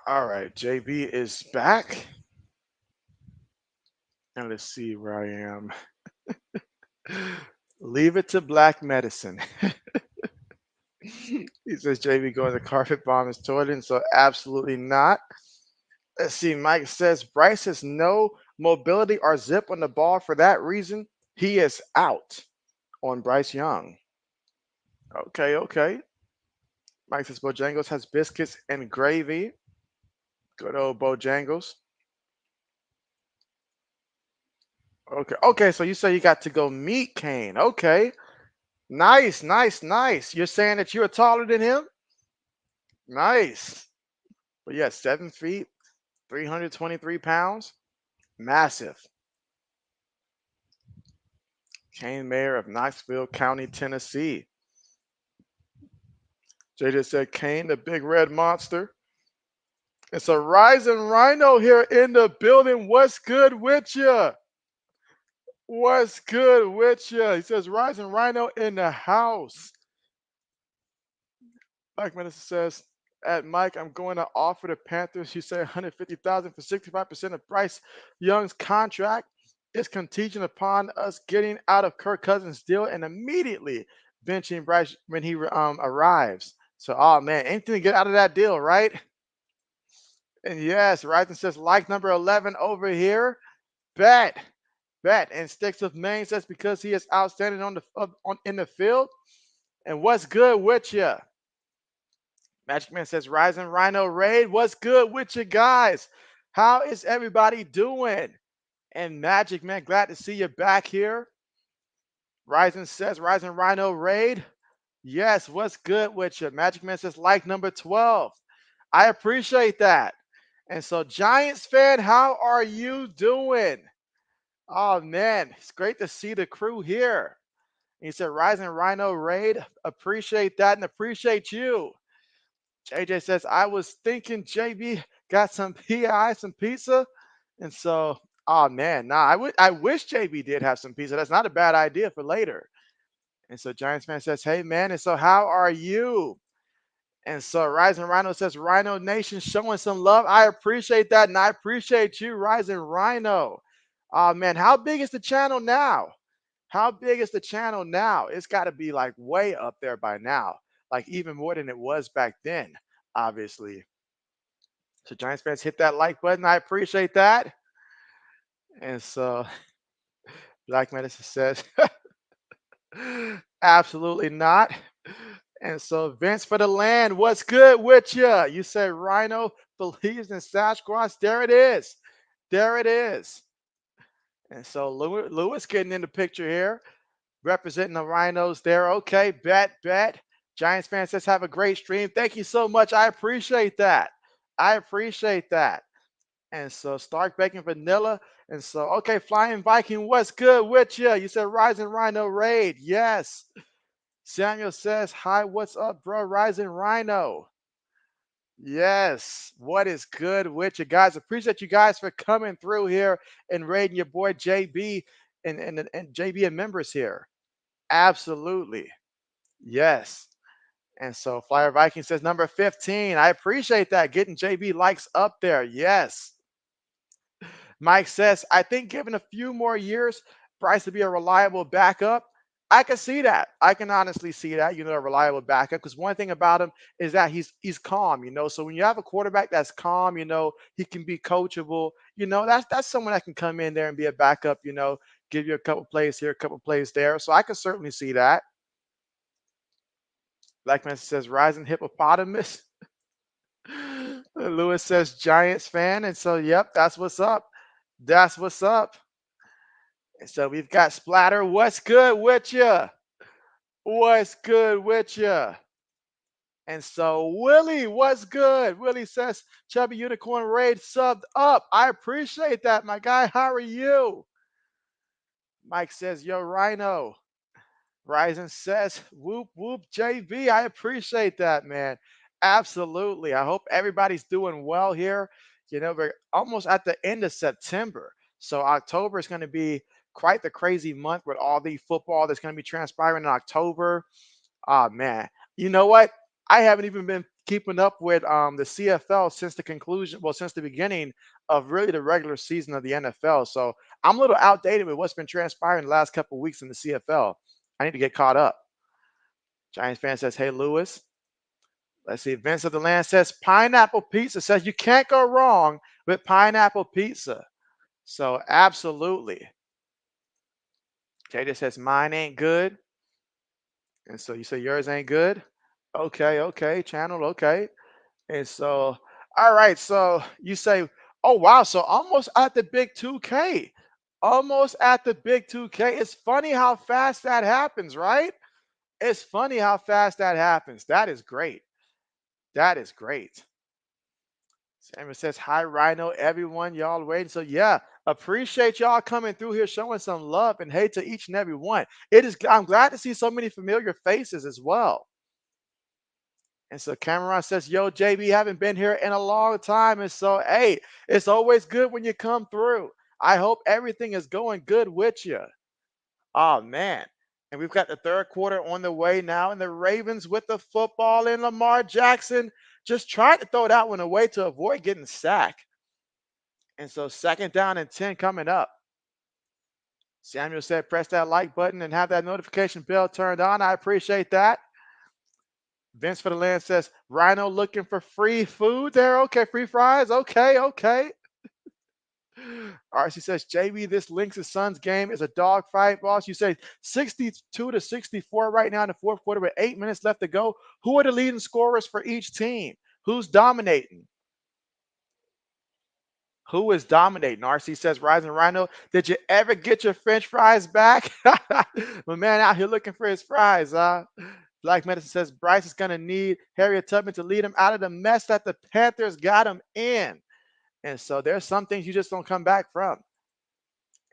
All right, JB is back. And let's see where I am. Leave it to black medicine. He says JB going to carpet bomb his toilet, and so absolutely not. Let's see. Mike says Bryce has no mobility or zip on the ball. For that reason, he is out on Bryce Young. Okay, okay. Mike says Bojangles has biscuits and gravy. Good old Bojangles. Okay, okay. So you say you got to go meet Kane. Okay. Nice, nice, nice. You're saying that you're taller than him? Nice. But yeah, 7 feet, 323 pounds. Massive. Kane, mayor of Knoxville County, Tennessee. Jay just said Kane, the big red monster. It's a rising rhino here in the building. What's good with you? What's good with you? He says rising rhino in the house. Mike Medicine says, at Mike, I'm going to offer the Panthers, you say 150,000 for 65% of Bryce Young's contract. It's contingent upon us getting out of Kirk Cousins' deal and immediately benching Bryce when he arrives. So, oh man, anything to get out of that deal, right? And yes, Ryzen says like number 11 over here. Bet, bet, and sticks with Maine says because he is outstanding in the field. And what's good with you? Magic Man says, Rising Rhino Raid, what's good with you guys? How is everybody doing? And Magic Man, glad to see you back here. Rising says, Rising Rhino Raid. Yes, what's good with you? Magic Man says, like number 12. I appreciate that. And so, Giants fan, how are you doing? Oh, man, it's great to see the crew here. He said, Rising Rhino Raid, appreciate that and appreciate you. JJ says, I was thinking JB got some PI, some pizza. And so, oh man, I wish JB did have some pizza. That's not a bad idea for later. And so Giants fan says, hey man, and so how are you? And so Rising Rhino says, Rhino Nation showing some love. I appreciate that. And I appreciate you, Rising Rhino. Oh man, how big is the channel now? How big is the channel now? It's got to be like way up there by now, like even more than it was back then, obviously. So Giants fans, hit that like button. I appreciate that. And so Black Medicine says, absolutely not. And so Vince for the land, what's good with you? You said Rhino believes in Sasquatch. There it is. There it is. And so Lewis getting in the picture here, representing the Rhinos there. Okay, bet, bet. Giants fans says, have a great stream. Thank you so much. I appreciate that. I appreciate that. And so Stark Bacon Vanilla. And so, okay, Flying Viking, what's good with you? You said Rising Rhino Raid. Yes. Samuel says, hi, what's up, bro? Rising Rhino. Yes. What is good with you guys? Appreciate you guys for coming through here and raiding your boy JB and JB and members here. Absolutely. Yes. And so Flyer Viking says number 15. I appreciate that. Getting JB likes up there. Yes. Mike says, I think given a few more years, Bryce to be a reliable backup. I can see that. I can honestly see that, a reliable backup. Because one thing about him is that he's calm, So when you have a quarterback that's calm, he can be coachable. That's someone that can come in there and be a backup, give you a couple plays here, a couple plays there. So I can certainly see that. Blackman says rising hippopotamus. Lewis says Giants fan. And so, yep, that's what's up. That's what's up. And so we've got Splatter. What's good with you? What's good with you? And so Willie, what's good? Willie says Chubby Unicorn Raid subbed up. I appreciate that, my guy. How are you? Mike says, yo, Rhino. Ryzen says, whoop, whoop, JB. I appreciate that, man. Absolutely. I hope everybody's doing well here. We're almost at the end of September. So October is going to be quite the crazy month with all the football that's going to be transpiring in October. Oh, man. You know what? I haven't even been keeping up with the CFL since the conclusion, well, since the beginning of really the regular season of the NFL. So I'm a little outdated with what's been transpiring the last couple of weeks in the CFL. I need to get caught up. Giants fan says, "Hey Lewis." Let's see. Vince of the Land says pineapple pizza. Says you can't go wrong with pineapple pizza. So absolutely. JJ says mine ain't good. And so you say yours ain't good? Okay, okay, channel, okay. And so, all right, so you say, oh wow, so almost at the big 2K. Almost at the big 2K. It's funny how fast that happens, right? It's funny how fast that happens. That is great. That is great. Samuel says, hi, Rhino, everyone. Y'all waiting. So, yeah, appreciate y'all coming through here, showing some love and hate to each and every one. I'm glad to see so many familiar faces as well. And so Cameron says, yo, JB, haven't been here in a long time. And so, hey, it's always good when you come through. I hope everything is going good with you. Oh, man. And we've got the third quarter on the way now, and the Ravens with the football, and Lamar Jackson just trying to throw that one away to avoid getting sacked. And so 2nd down and 10 coming up. Samuel said, press that like button and have that notification bell turned on. I appreciate that. Vince for the Land says, Rhino looking for free food there. Okay, free fries. Okay, okay. RC says, JB, this Lynx' Suns game is a dog fight, boss. You say 62 to 64 right now in the fourth quarter with 8 minutes left to go. Who are the leading scorers for each team? Who's dominating? Who is dominating? RC says, Rising Rhino, did you ever get your French fries back? My man out here looking for his fries, Black Medicine says, Bryce is going to need Harriet Tubman to lead him out of the mess that the Panthers got him in. And so there's some things you just don't come back from.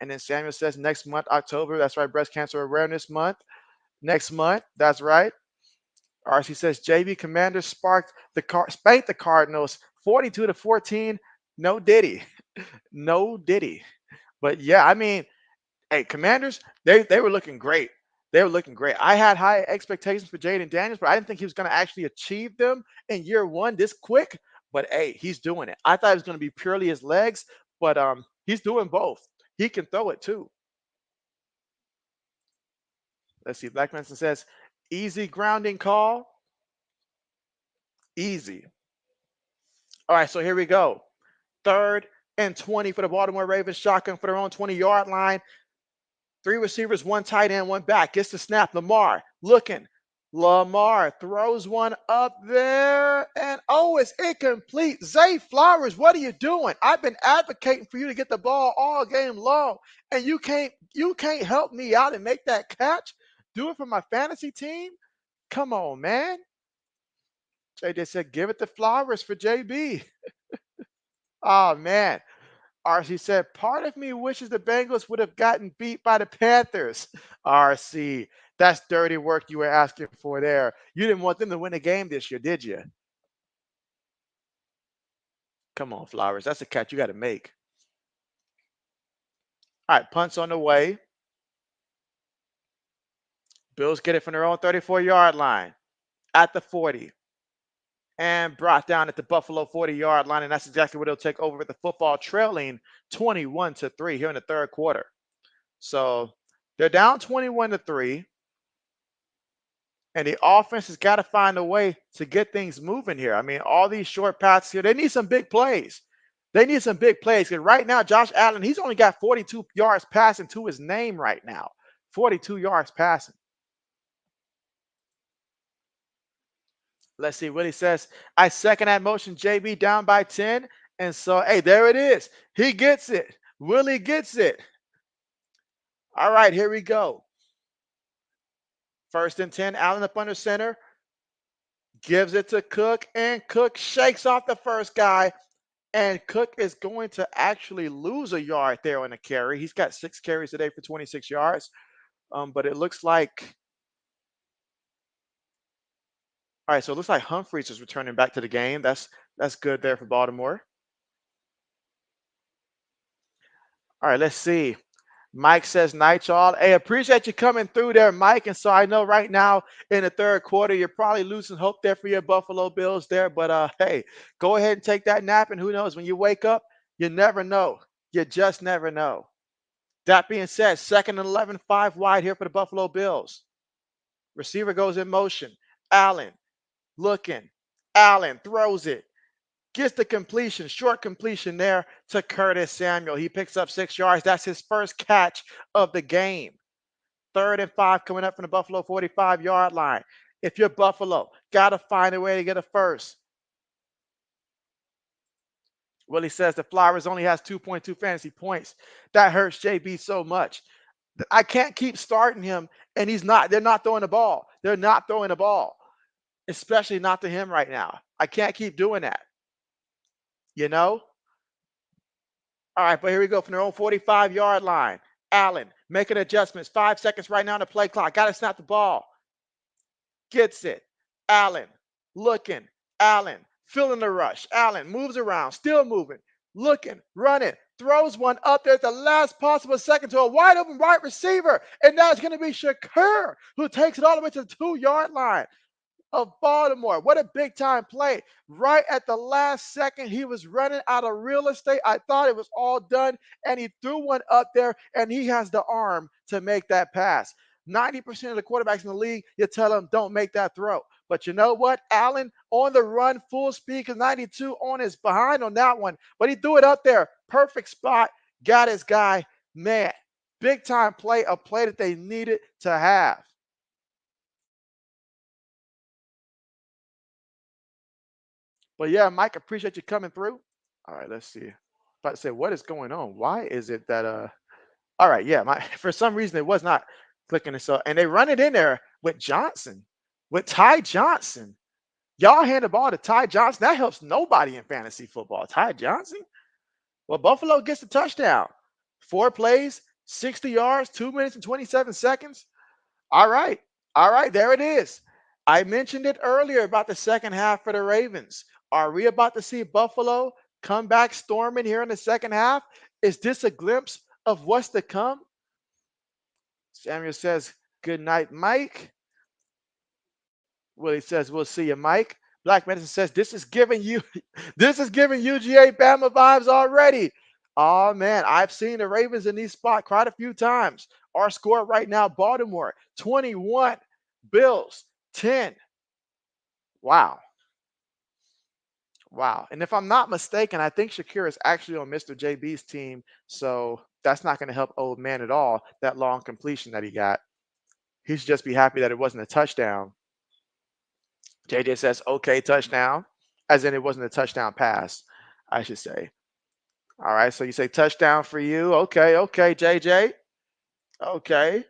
And then Samuel says, next month, October, that's right, Breast Cancer Awareness Month. Next month, that's right. RC says, JB Commanders spanked the Cardinals 42 to 14. No diddy. No diddy. But yeah, I mean, hey, Commanders, they were looking great. They were looking great. I had high expectations for Jaden Daniels, but I didn't think he was going to actually achieve them in year one this quick. But hey, he's doing it. I thought it was going to be purely his legs, but he's doing both. He can throw it too. Let's see. Black Manson says, easy grounding call. Easy. All right, so here we go. 3rd and 20 for the Baltimore Ravens. Shotgun for their own 20-yard line. 3 receivers, 1 tight end, 1 back. Gets the snap. Lamar looking. Lamar throws one up there. And oh, it's incomplete. Zay Flowers, what are you doing? I've been advocating for you to get the ball all game long. And you can't help me out and make that catch? Do it for my fantasy team? Come on, man. JJ said, give it to Flowers for JB. Oh, man. RC said, part of me wishes the Bengals would have gotten beat by the Panthers. RC, that's dirty work you were asking for there. You didn't want them to win a game this year, did you? Come on, Flowers. That's a catch you got to make. All right, punts on the way. Bills get it from their own 34-yard line at the 40. And brought down at the Buffalo 40-yard line. And that's exactly what they'll take over with the football, trailing 21 to 3 here in the third quarter. So they're down 21 to 3. And the offense has got to find a way to get things moving here. I mean, all these short passes here, they need some big plays. They need some big plays. Because right now, Josh Allen, he's only got 42 yards passing to his name right now. 42 yards passing. Let's see what he says. I second that motion. JB down by 10. And so, hey, there it is. He gets it. Willie gets it. All right, here we go. 1st and 10. Allen up under center. Gives it to Cook. And Cook shakes off the first guy. And Cook is going to actually lose a yard there on the carry. He's got 6 carries today for 26 yards. But it looks like, all right, so it looks like Humphreys is returning back to the game. That's good there for Baltimore. All right, let's see. Mike says, night, y'all. Hey, appreciate you coming through there, Mike. And so I know right now in the third quarter, you're probably losing hope there for your Buffalo Bills there. But hey, go ahead and take that nap. And who knows, when you wake up, you never know. You just never know. That being said, second and 11, 5 wide here for the Buffalo Bills. Receiver goes in motion. Allen looking. Allen throws it. Gets the completion, short completion there to Curtis Samuel. He picks up 6 yards. That's his first catch of the game. 3rd and 5 coming up from the Buffalo 45-yard line. If you're Buffalo, got to find a way to get a first. Willie says the Flowers only has 2.2 fantasy points. That hurts JB so much. I can't keep starting him, and they're not throwing the ball. They're not throwing the ball, especially not to him right now. I can't keep doing that, you know? All right, but here we go from their own 45-yard line. Allen making adjustments. 5 seconds right now on the play clock. Got to snap the ball. Gets it. Allen looking. Allen feeling the rush. Allen moves around, still moving, looking, running, throws one up there at the last possible second to a wide open wide receiver. And now it's going to be Shakur who takes it all the way to the 2-yard line of Baltimore. What a big time play. Right at the last second, he was running out of real estate. I thought it was all done, and he threw one up there, and he has the arm to make that pass. 90% of the quarterbacks in the league, you tell them don't make that throw. But you know what? Allen on the run, full speed, because 92 on his behind on that one. But he threw it up there. Perfect spot. Got his guy. Man, big time play, a play that they needed to have. But yeah, Mike, appreciate you coming through. All right, let's see. About to say, what is going on? Why is it that all right, yeah, my for some reason it was not clicking it. So and they run it in there with Johnson, with Ty Johnson. Y'all hand the ball to Ty Johnson. That helps nobody in fantasy football. Ty Johnson. Well, Buffalo gets the touchdown. 4 plays, 60 yards, 2 minutes and 27 seconds. All right. All right. There it is. I mentioned it earlier about the second half for the Ravens. Are we about to see Buffalo come back storming here in the second half? Is this a glimpse of what's to come? Samuel says, good night, Mike. Willie says, we'll see you, Mike. Black Medicine says, this is giving you UGA Bama vibes already. Oh man, I've seen the Ravens in these spots quite a few times. Our score right now, Baltimore 21, Bills 10. Wow. Wow. And if I'm not mistaken, I think Shakir is actually on Mr. JB's team. So that's not going to help old man at all, that long completion that he got. He should just be happy that it wasn't a touchdown. JJ says, okay, touchdown, as in it wasn't a touchdown pass, I should say. All right, so you say touchdown for you. Okay, okay, JJ. Okay.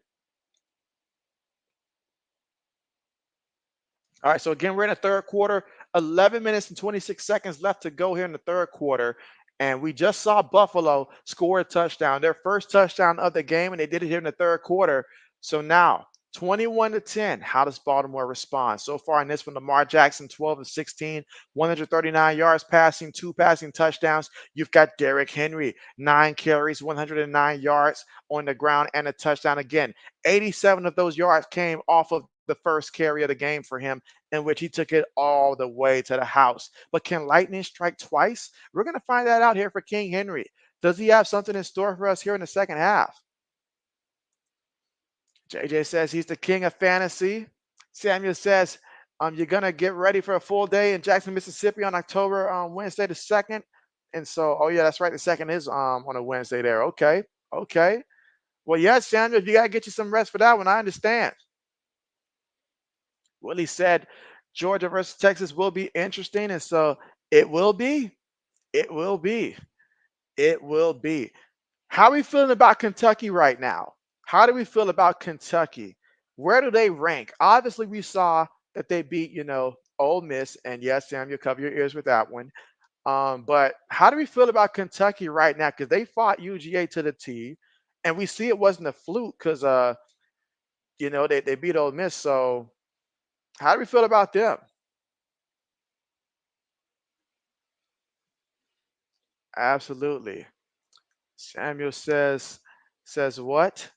All right, so again, we're in the third quarter, 11 minutes and 26 seconds left to go here in the third quarter. And we just saw Buffalo score a touchdown, their first touchdown of the game, and they did it here in the third quarter. So now 21-10. How does Baltimore respond? So far in this one, Lamar Jackson, 12 of 16, 139 yards passing, 2 passing touchdowns. You've got Derrick Henry, 9 carries, 109 yards on the ground, and a touchdown again. 87 of those yards came off of the first carry of the game for him, in which he took it all the way to the house. But can lightning strike twice? We're going to find that out here for King Henry. Does he have something in store for us here in the second half? JJ says he's the king of fantasy. Samuel says you're going to get ready for a full day in Jackson, Mississippi on October Wednesday the 2nd. And so, oh yeah, that's right. The 2nd is on a Wednesday there. Okay. Okay. Well, yeah, Samuel, if you got to get you some rest for that one, I understand. Willie said Georgia versus Texas will be interesting. And so it will be. It will be. It will be. How are we feeling about Kentucky right now? How do we feel about Kentucky? Where do they rank? Obviously, we saw that they beat, Ole Miss. And yes, Sam, you cover your ears with that one. But how do we feel about Kentucky right now? Because they fought UGA to the T, and we see it wasn't a fluke because, they beat Ole Miss. So how do we feel about them? Absolutely. Samuel says says what?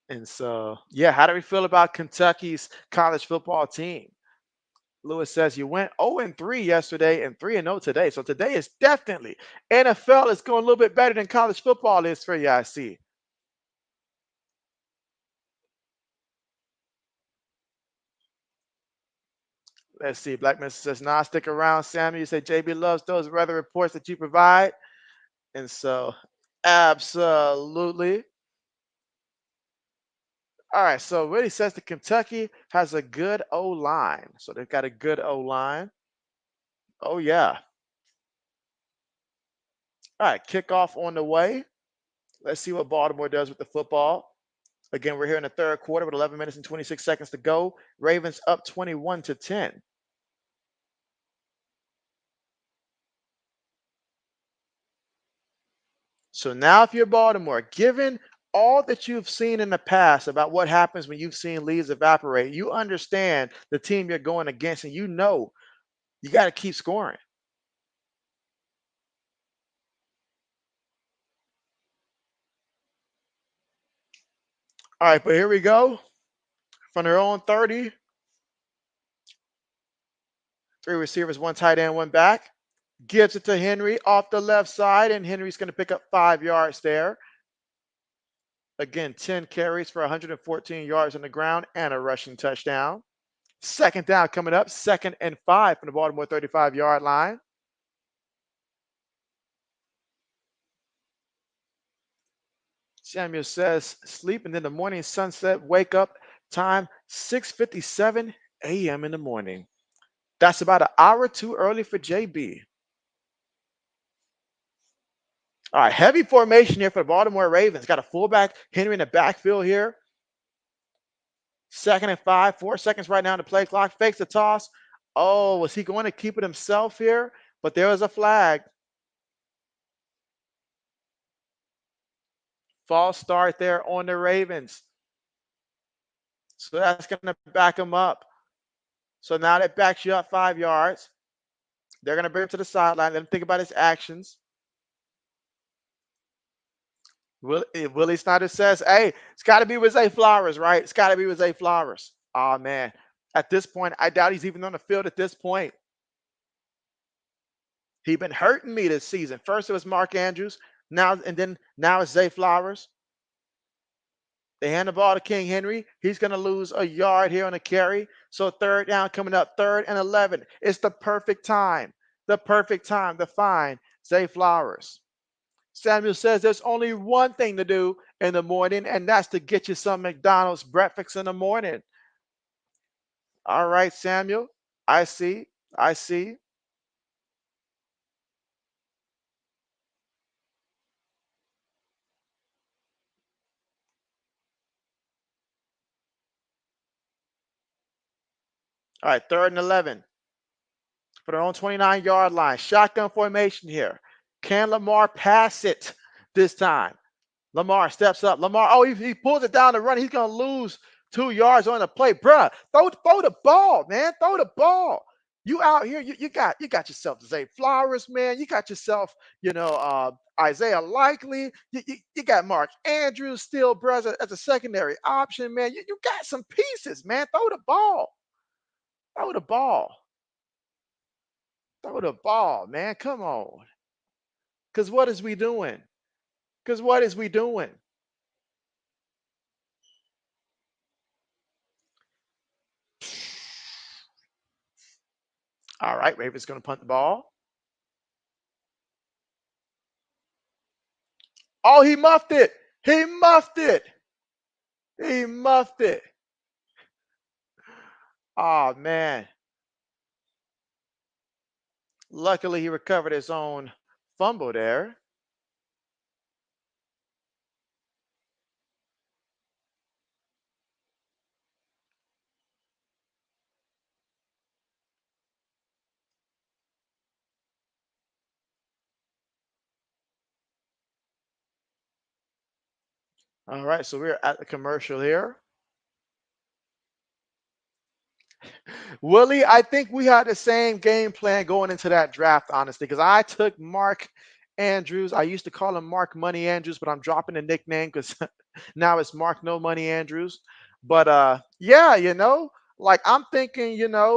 And so, yeah, how do we feel about Kentucky's college football team? Lewis says you went 0-3 yesterday and 3-0 today. So today is definitely NFL is going a little bit better than college football is for you, I see. Let's see. Black Mr. says, nah, stick around, Sammy. You say JB loves those weather reports that you provide. And so, absolutely. All right. So, really says that Kentucky has a good O line. So, they've got a good O line. Oh, yeah. All right. Kickoff on the way. Let's see what Baltimore does with the football. Again, we're here in the third quarter with 11 minutes and 26 seconds to go. Ravens up 21-10. So now if you're Baltimore, given all that you've seen in the past about what happens when you've seen leads evaporate, you understand the team you're going against and you know you got to keep scoring. All right, but here we go. From their own 30, 3 receivers, 1 tight end, 1 back. Gives it to Henry off the left side, and Henry's going to pick up 5 yards there. Again, 10 carries for 114 yards on the ground and a rushing touchdown. Second down coming up, 2nd and 5 from the Baltimore 35-yard line. Samuel says, sleep and then the morning sunset, wake up time 6:57 a.m. in the morning. That's about an hour too early for JB. All right, heavy formation here for the Baltimore Ravens. Got a fullback, Henry in the backfield here. 2nd and 5, 4 seconds right now on the play clock. Fakes the toss. Oh, was he going to keep it himself here? But there was a flag. False start there on the Ravens. So that's going to back him up. So now that backs you up 5 yards. They're going to bring him to the sideline. Let him think about his actions. Willie Snyder says, hey, it's got to be with Zay Flowers, right? It's got to be with Zay Flowers. Oh, man. At this point, I doubt he's even on the field at this point. He's been hurting me this season. First it was Mark Andrews. Now it's Zay Flowers. They hand the ball to King Henry. He's going to lose a yard here on a carry. So 3rd down coming up, 3rd and 11. It's the perfect time to find Zay Flowers. Samuel says there's only one thing to do in the morning, and that's to get you some McDonald's breakfast in the morning. All right, Samuel. I see. All right, 3rd and 11. For their own 29-yard line. Shotgun formation here. Can Lamar pass it this time? Lamar steps up. He pulls it down the run. He's going to lose 2 yards on the play. Bruh, throw the ball, man. Throw the ball. You out here, you got yourself Zay Flowers, man. You got yourself, Isaiah Likely. You got Mark Andrews still, bruh, as a secondary option, man. You got some pieces, man. Throw the ball. Throw the ball. Throw the ball, man. Come on. Because what is we doing? All right, Ravens going to punt the ball. Oh, he muffed it. He muffed it. Oh, man. Luckily, he recovered his own fumble there. All right, so we're at the commercial here. Willie, I think we had the same game plan going into that draft, honestly, because I took Mark Andrews. I used to call him Mark Money Andrews, but I'm dropping the nickname because now it's Mark No Money Andrews. But yeah, like I'm thinking,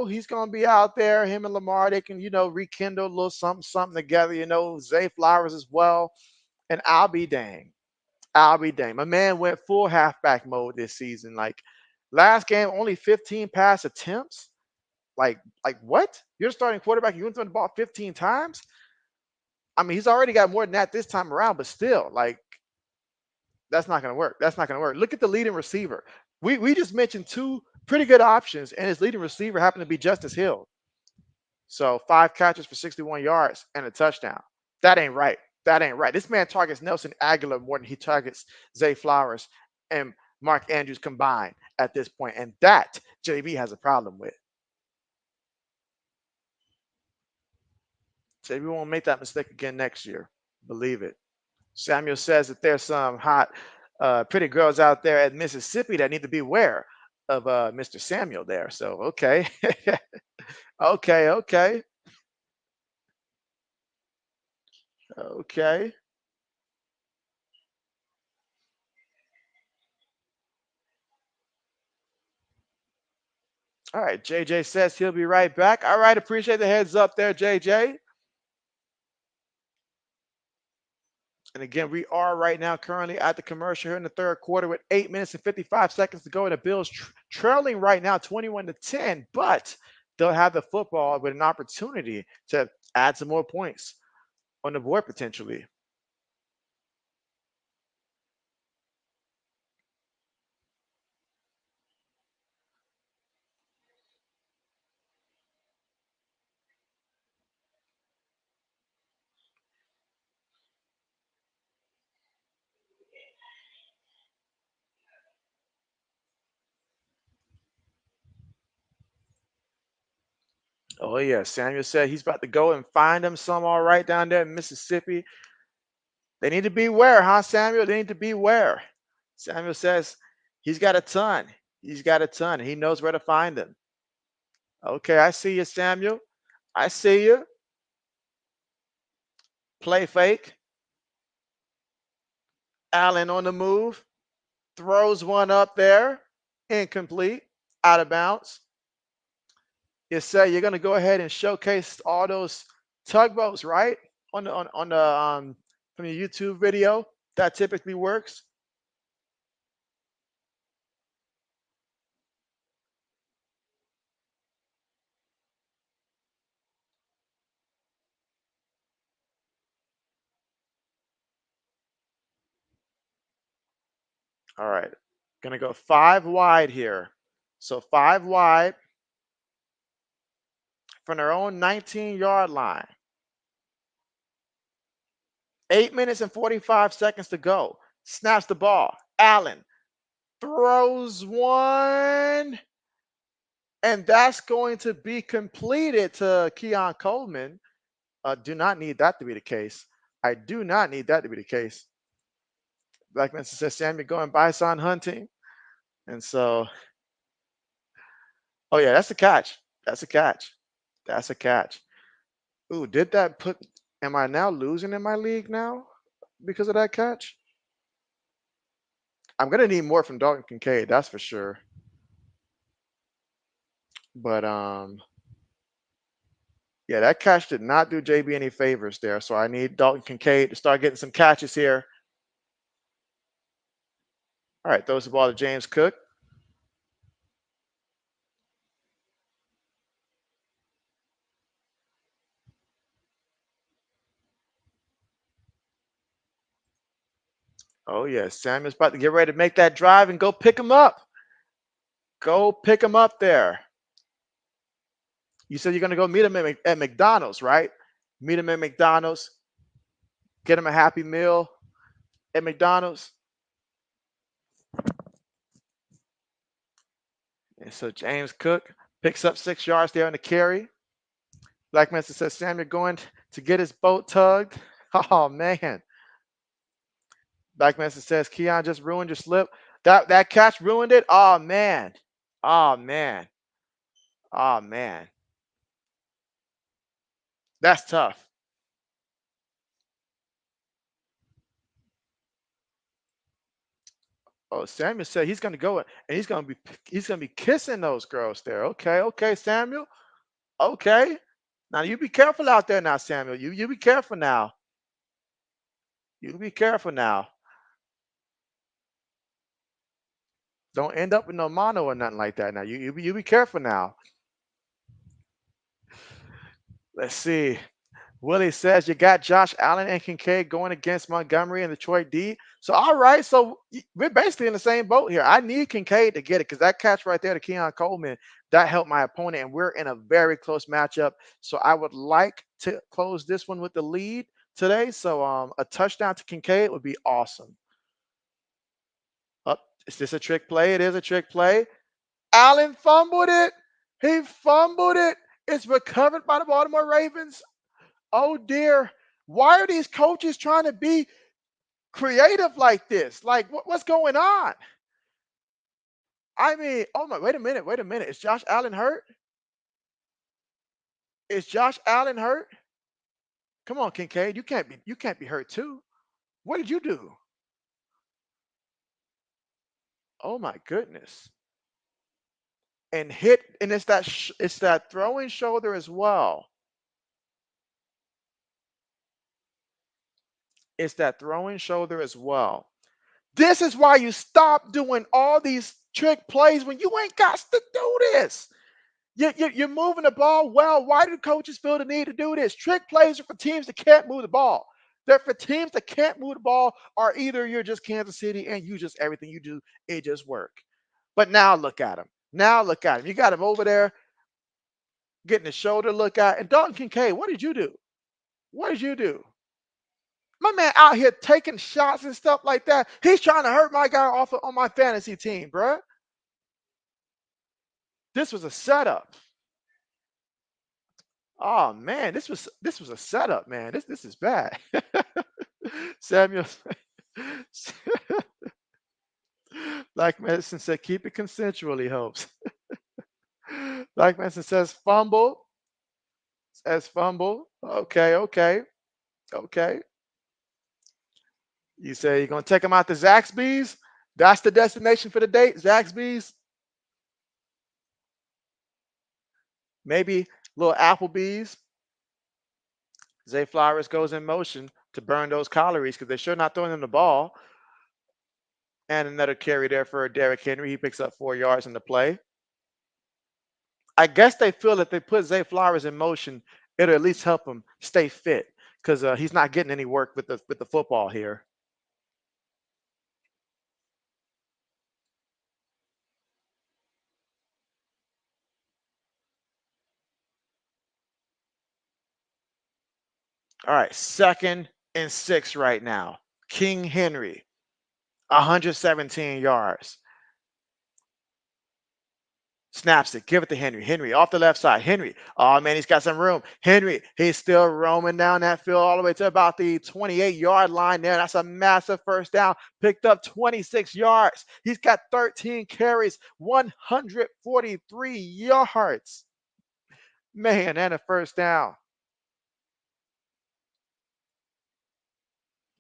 he's gonna be out there. Him and Lamar, they can, rekindle a little something together. Zay Flowers as well, and I'll be dang. I'll be dang. My man went full halfback mode this season. Like last game, only 15 pass attempts. Like what? You're the starting quarterback. You went to the ball 15 times. I mean, he's already got more than that this time around, but still, like that's not gonna work. That's not gonna work. Look at the leading receiver. We just mentioned two pretty good options, and his leading receiver happened to be Justice Hill. So 5 catches for 61 yards and a touchdown. That ain't right. That ain't right. This man targets Nelson Aguilar more than he targets Zay Flowers and Mark Andrews combined at this point, and that JB has a problem with. JB won't make that mistake again next year. Believe it. Samuel says that there's some hot, pretty girls out there at Mississippi that need to beware of Mr. Samuel there. So, okay. Okay, okay, okay. All right, JJ says he'll be right back. All right, appreciate the heads up there, JJ. And again, we are right now currently at the commercial here in the third quarter with 8 minutes and 55 seconds to go. And the Bills trailing right now 21-10, but they'll have the football with an opportunity to add some more points on the board potentially. Oh yeah, Samuel said he's about to go and find him some all right down there in Mississippi. They need to beware, huh, Samuel? They need to beware. Samuel says he's got a ton. He's got a ton. He knows where to find them. Okay, I see you, Samuel. I see you. Play fake. Allen on the move. Throws one up there. Incomplete. Out of bounds. You say you're gonna go ahead and showcase all those tugboats, right? On the from your YouTube video. That typically works. All right. Gonna go 5 wide here. So 5 wide from their own 19-yard line. 8 minutes and 45 seconds to go. Snaps the ball. Allen throws one. And that's going to be completed to Keon Coleman. Do not need that to be the case. I do not need that to be the case. Black Mesa says, Sam, you're going bison hunting. And so, oh, yeah, that's a catch. That's a catch. That's a catch. Ooh, did that put, am I now losing in my league now because of that catch? I'm going to need more from Dalton Kincaid, that's for sure. But, yeah, that catch did not do JB any favors there. So I need Dalton Kincaid to start getting some catches here. All right, throws the ball to James Cook. Oh, yeah. Samuel's about to get ready to make that drive and go pick him up. Go pick him up there. You said you're going to go meet him at McDonald's, right? Meet him at McDonald's. Get him a Happy Meal at McDonald's. And so James Cook picks up 6 yards there on the carry. Black Mesa says, Sam, you're going to get his boat tugged. Oh, man. Black Mesa says, Keon just ruined your slip. That catch ruined it? Oh, man. Oh, man. Oh, man. That's tough. Oh, Samuel said he's gonna go and he's gonna be kissing those girls there. Okay, okay, Samuel. Okay. Now you be careful out there now, Samuel. You be careful now. You be careful now. Don't end up with no mono or nothing like that. Now you be careful now. Let's see. Willie says you got Josh Allen and Kincaid going against Montgomery and Detroit D. So all right, so we're basically in the same boat here. I need Kincaid to get it because that catch right there to Keon Coleman that helped my opponent, and we're in a very close matchup. So I would like to close this one with the lead today. So a touchdown to Kincaid would be awesome. Up, is this a trick play? It is a trick play. Allen fumbled it. He fumbled it. It's recovered by the Baltimore Ravens. Oh dear. Why are these coaches trying to be creative like this? Like, what's going on? I mean, oh my, wait a minute, wait a minute. Is Josh Allen hurt? Is Josh Allen hurt? Come on, Kincaid. You can't be hurt too. What did you do? Oh my goodness. And hit, and it's that throwing shoulder as well. It's that throwing shoulder as well. This is why you stop doing all these trick plays when you ain't got to do this. You're moving the ball well. Why do coaches feel the need to do this? Trick plays are for teams that can't move the ball. They're for teams that can't move the ball, or either you're just Kansas City and you just everything you do, it just work. But now look at him. Now look at him. You got him over there getting the shoulder look at. And Dalton Kincaid, what did you do? What did you do? My man out here taking shots and stuff like that. He's trying to hurt my guy off on my fantasy team, bruh. This was a setup. Oh man, this was a setup, man. This is bad. Samuel, like Medicine said, keep it consensual. He hopes. Like Medicine says, fumble. Says fumble. Okay, okay, okay. You say you're gonna take him out to Zaxby's. That's the destination for the date. Zaxby's. Maybe little Applebee's. Zay Flowers goes in motion to burn those calories because they're sure not throwing him the ball. And another carry there for Derrick Henry. He picks up 4 yards in the play. I guess they feel that they put Zay Flowers in motion, it'll at least help him stay fit because he's not getting any work with the football here. All right, 2nd and 6 right now. King Henry, 117 yards. Snaps it, give it to Henry. Henry off the left side. Henry, oh man, he's got some room. Henry, he's still roaming down that field all the way to about the 28-yard line there. That's a massive first down. Picked up 26 yards. He's got 13 carries, 143 yards. Man, and a first down.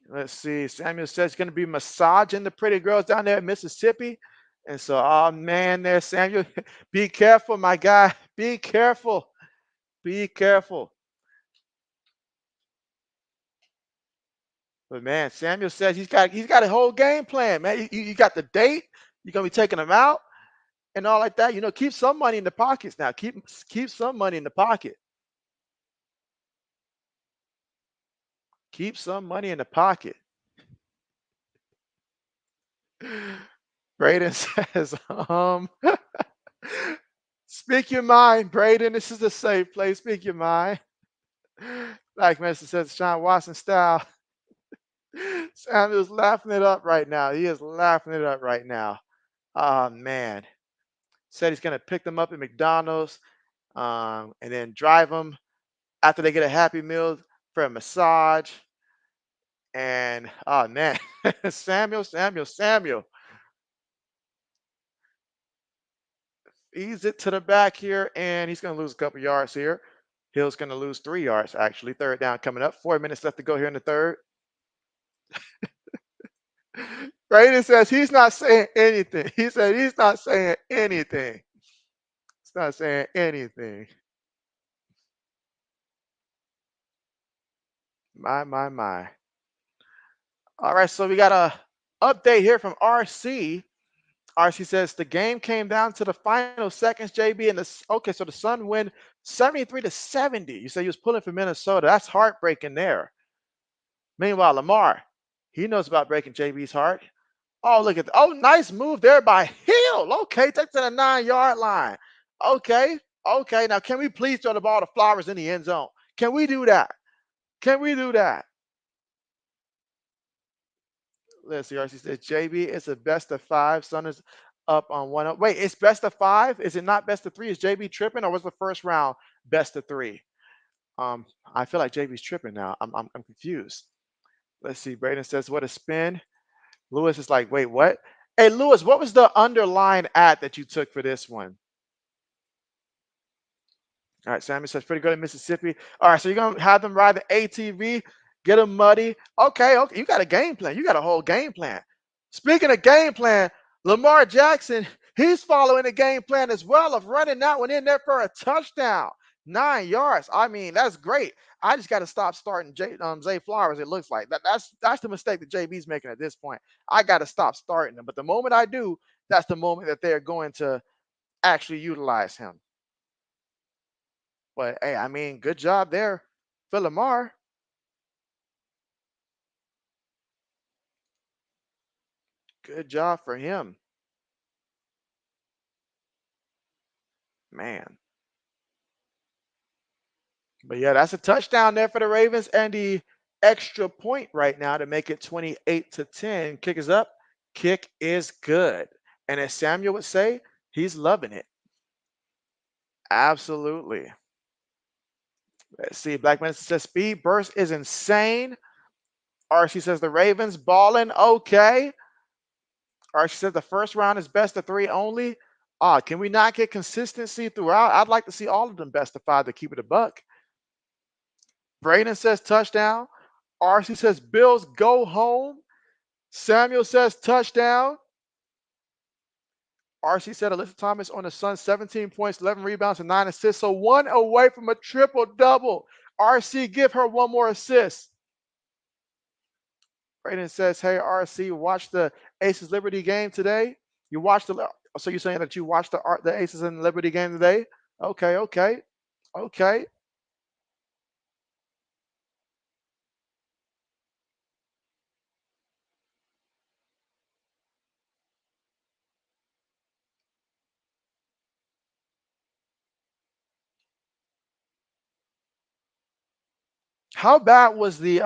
Let's see. Samuel says he's going to be massaging the pretty girls down there in Mississippi. And so, oh man, there, Samuel, be careful, my guy. Be careful. Be careful. But man, Samuel says he's got a whole game plan, man. You got the date. You're gonna be taking them out and all like that. Keep some money in the pockets now. Keep some money in the pocket. Keep some money in the pocket. Braden says, speak your mind, Braden. This is a safe place. Speak your mind. Like Messi says, Sean Watson style. Samuel's laughing it up right now. He is laughing it up right now. Oh man. Said he's gonna pick them up at McDonald's, and then drive them after they get a Happy Meal for a massage. And oh man, Samuel. Ease it to the back here, and he's going to lose a couple yards here. Hill's going to lose 3 yards, actually. Third down coming up. 4 minutes left to go here in the third. Brayden says he's not saying anything. He said he's not saying anything. He's not saying anything. My. All right, so we got a update here from RC. RC says the game came down to the final seconds, JB, and okay, so the Sun win 73-70. You say he was pulling for Minnesota. That's heartbreaking there. Meanwhile, Lamar, he knows about breaking JB's heart. Oh, look at nice move there by Hill. Okay, take to the 9-yard line. Okay, okay. Now, can we please throw the ball to Flowers in the end zone? Can we do that? Can we do that? Let's see. RC says JB is a best of 5. Sun is up on 1. Wait, it's best of 5? Is it not best of 3? Is JB tripping, or was the first round best of 3? I feel like JB's tripping now. I'm confused. Let's see. Braden says, what a spin. Lewis is like, wait, what? Hey, Lewis, what was the underlying ad that you took for this one? All right, Sammy says, pretty good in Mississippi. All right, so you're going to have them ride the ATV, get them muddy. Okay, okay. You got a game plan. You got a whole game plan. Speaking of game plan, Lamar Jackson, he's following the game plan as well of running that one in there for a touchdown. 9 yards. I mean, that's great. I just got to stop starting Zay Flowers, it looks like. That's the mistake that JB's making at this point. I got to stop starting him. But the moment I do, that's the moment that they're going to actually utilize him. But hey, I mean, good job there for Lamar. Good job for him. Man. But yeah, that's a touchdown there for the Ravens and the extra point right now to make it 28-10. Kick is up. Kick is good. And as Samuel would say, he's loving it. Absolutely. Let's see. Black Man says speed burst is insane. RC says the Ravens balling. Okay. RC says the first round is best of 3 only. Can we not get consistency throughout? I'd like to see all of them best of 5 to keep it a buck. Braden says touchdown. RC says Bills go home. Samuel says touchdown. RC said Alyssa Thomas on the Suns, 17 points, 11 rebounds, and 9 assists. So 1 away from a triple-double. RC, give her 1 more assist. Braden says, hey, RC, watch the Aces Liberty game today. You watched so you're saying that you watched the Aces and Liberty game today? Okay, okay, okay. How bad was the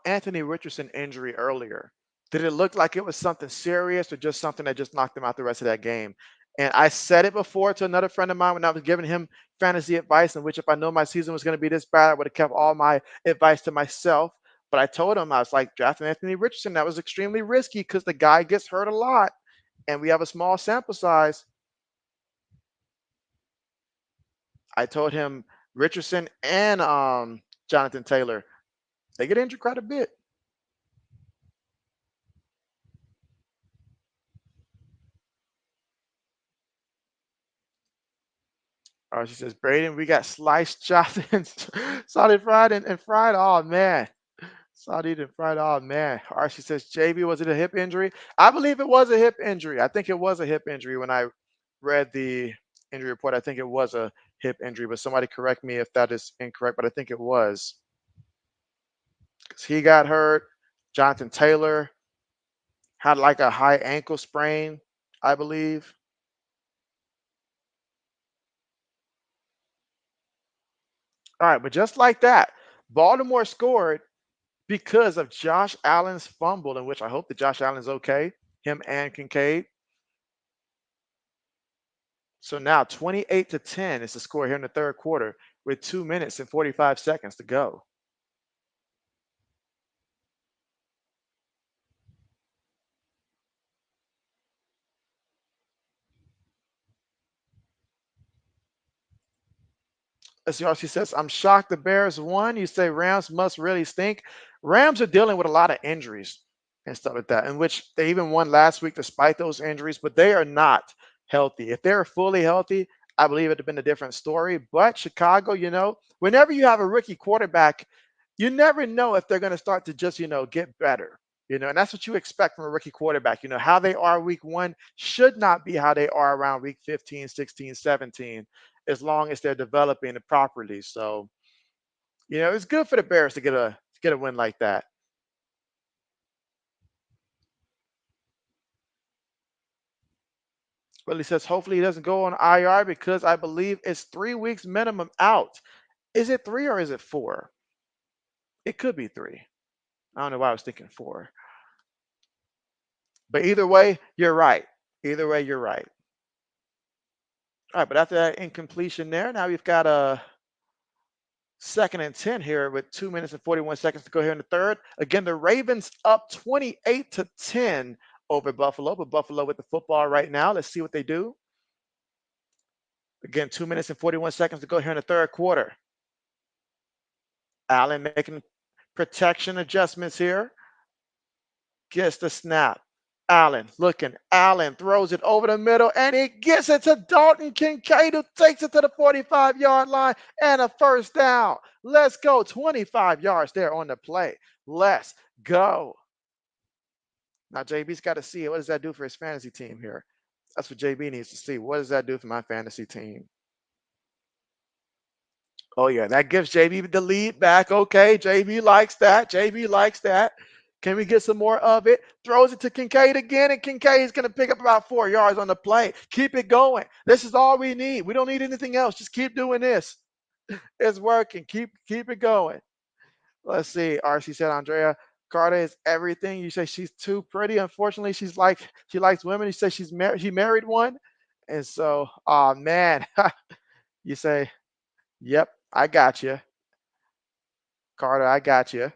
Anthony Richardson injury earlier? Did it look like it was something serious or just something that just knocked him out the rest of that game? And I said it before to another friend of mine when I was giving him fantasy advice, in which if I know my season was going to be this bad, I would have kept all my advice to myself. But I told him, I was like, drafting Anthony Richardson, that was extremely risky because the guy gets hurt a lot and we have a small sample size. I told him Richardson and Jonathan Taylor, they get injured quite a bit. She says, Braden, we got sliced, chopped, and salted fried and fried. Oh, man. Salted and fried. Oh, man. She says, JB, was it a hip injury? I believe it was a hip injury. I think it was a hip injury when I read the injury report. I think it was a hip injury, but somebody correct me if that is incorrect, but I think it was. Because he got hurt. Jonathan Taylor had like a high ankle sprain, I believe. All right, but just like that, Baltimore scored because of Josh Allen's fumble, in which I hope that Josh Allen's okay, him and Kincaid. So now 28-10 is the score here in the third quarter with 2 minutes and 45 seconds to go. As RC says, I'm shocked the Bears won. You say Rams must really stink. Rams are dealing with a lot of injuries. and stuff like that, in which they even won last week despite those injuries, but they are not healthy. If they're fully healthy, I believe it'd have been a different story. But Chicago, whenever you have a rookie quarterback, you never know if they're going to start to just, get better. And that's what you expect from a rookie quarterback. How they are week 1 should not be how they are around week 15, 16, 17, as long as they're developing it properly. So, it's good for the Bears to get a win like that. Willie says, hopefully he doesn't go on IR because I believe it's 3 weeks minimum out. Is it 3 or is it 4? It could be 3. I don't know why I was thinking 4. But either way, you're right. Either way, you're right. All right, but after that incompletion there, now we've got a 2nd and 10 here with 2 minutes and 41 seconds to go here in the third. Again, the Ravens up 28-10 over Buffalo, but Buffalo with the football right now. Let's see what they do. Again, 2 minutes and 41 seconds to go here in the third quarter. Allen making protection adjustments here. Gets the snap. Allen looking. Allen throws it over the middle, and he gets it to Dalton Kincaid, who takes it to the 45-yard line and a first down. Let's go. 25 yards there on the play. Let's go. Now, JB's got to see it. What does that do for his fantasy team here? That's what JB needs to see. What does that do for my fantasy team? Oh, yeah, that gives JB the lead back. Okay, JB likes that. JB likes that. Can we get some more of it? Throws it to Kincaid again, and Kincaid's going to pick up about 4 yards on the play. Keep it going. This is all we need. We don't need anything else. Just keep doing this. It's working. Keep it going. Let's see. RC said, Andrea Carter is everything. You say she's too pretty. Unfortunately, she likes women. You say he married one. And so, oh, man. You say, yep, I got you. Carter, I got you.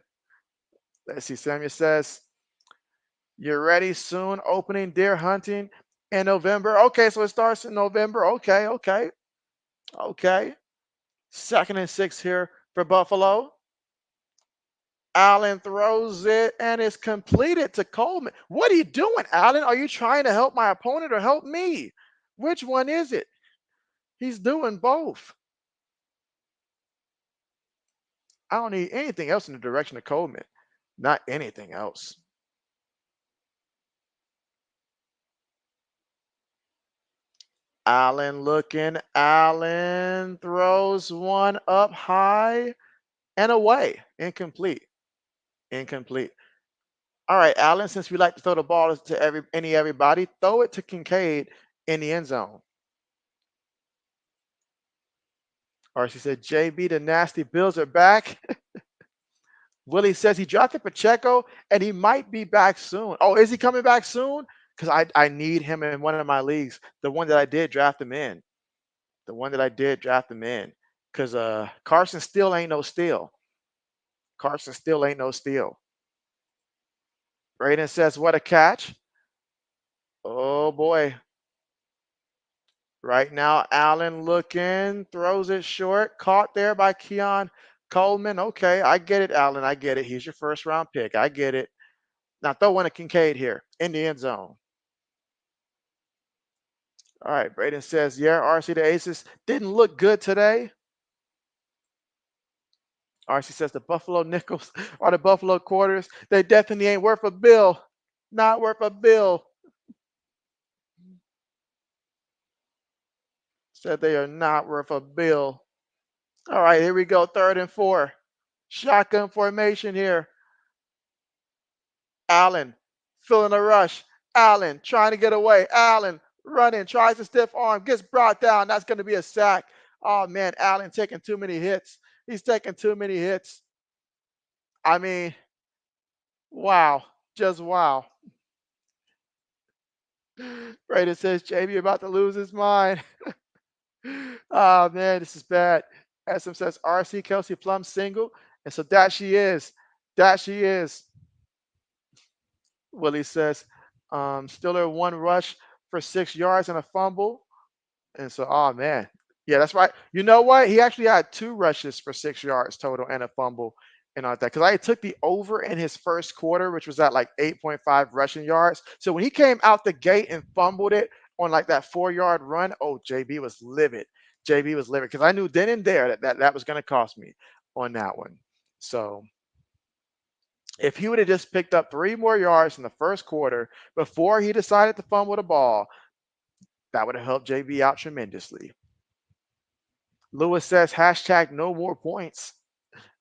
Let's see. Samuel says, you're ready soon. Opening deer hunting in November. Okay, so it starts in November. Okay. 2nd and 6 here for Buffalo. Allen throws it, and it's completed to Coleman. What are you doing, Allen? Are you trying to help my opponent or help me? Which one is it? He's doing both. I don't need anything else in the direction of Coleman. Not anything else. Allen looking. Allen throws one up high and away. Incomplete. All right, Allen, since we like to throw the ball to everybody, throw it to Kincaid in the end zone. Or she said, JB, the nasty Bills are back. Willie says he drafted Pacheco and he might be back soon. Oh, is he coming back soon? Because I need him in one of my leagues. The one that I did draft him in. Because Carson still ain't no steal. Braden says, what a catch. Oh, boy. Right now, Allen looking, throws it short, caught there by Keon Coleman. Okay, I get it, Allen. I get it. He's your first round pick. I get it. Now throw one to Kincaid here in the end zone. All right, Braden says, yeah, RC the Aces didn't look good today. RC says the Buffalo nickels are the Buffalo quarters. They definitely ain't worth a bill. Not worth a bill. Said they are not worth a bill. All right, here we go. 3rd and 4. Shotgun formation here. Allen feeling a rush. Allen trying to get away. Allen running, tries to stiff arm, gets brought down. That's going to be a sack. Oh, man, Allen taking too many hits. He's taking too many hits. I mean, wow. Just wow. Brayden says, JB about to lose his mind. Oh, man, this is bad. SM says, RC Kelsey Plum single. And so that she is. Willie says, Stiller 1 rush for 6 yards and a fumble. And so, oh, man. Yeah, that's right. You know what? He actually had 2 rushes for 6 yards total and a fumble and all that. Because I took the over in his first quarter, which was at like 8.5 rushing yards. So when he came out the gate and fumbled it on like that 4-yard run, oh, JB was livid. JB was livid because I knew then and there that was going to cost me on that one. So if he would have just picked up 3 more yards in the first quarter before he decided to fumble the ball, that would have helped JB out tremendously. Lewis says, hashtag no more points.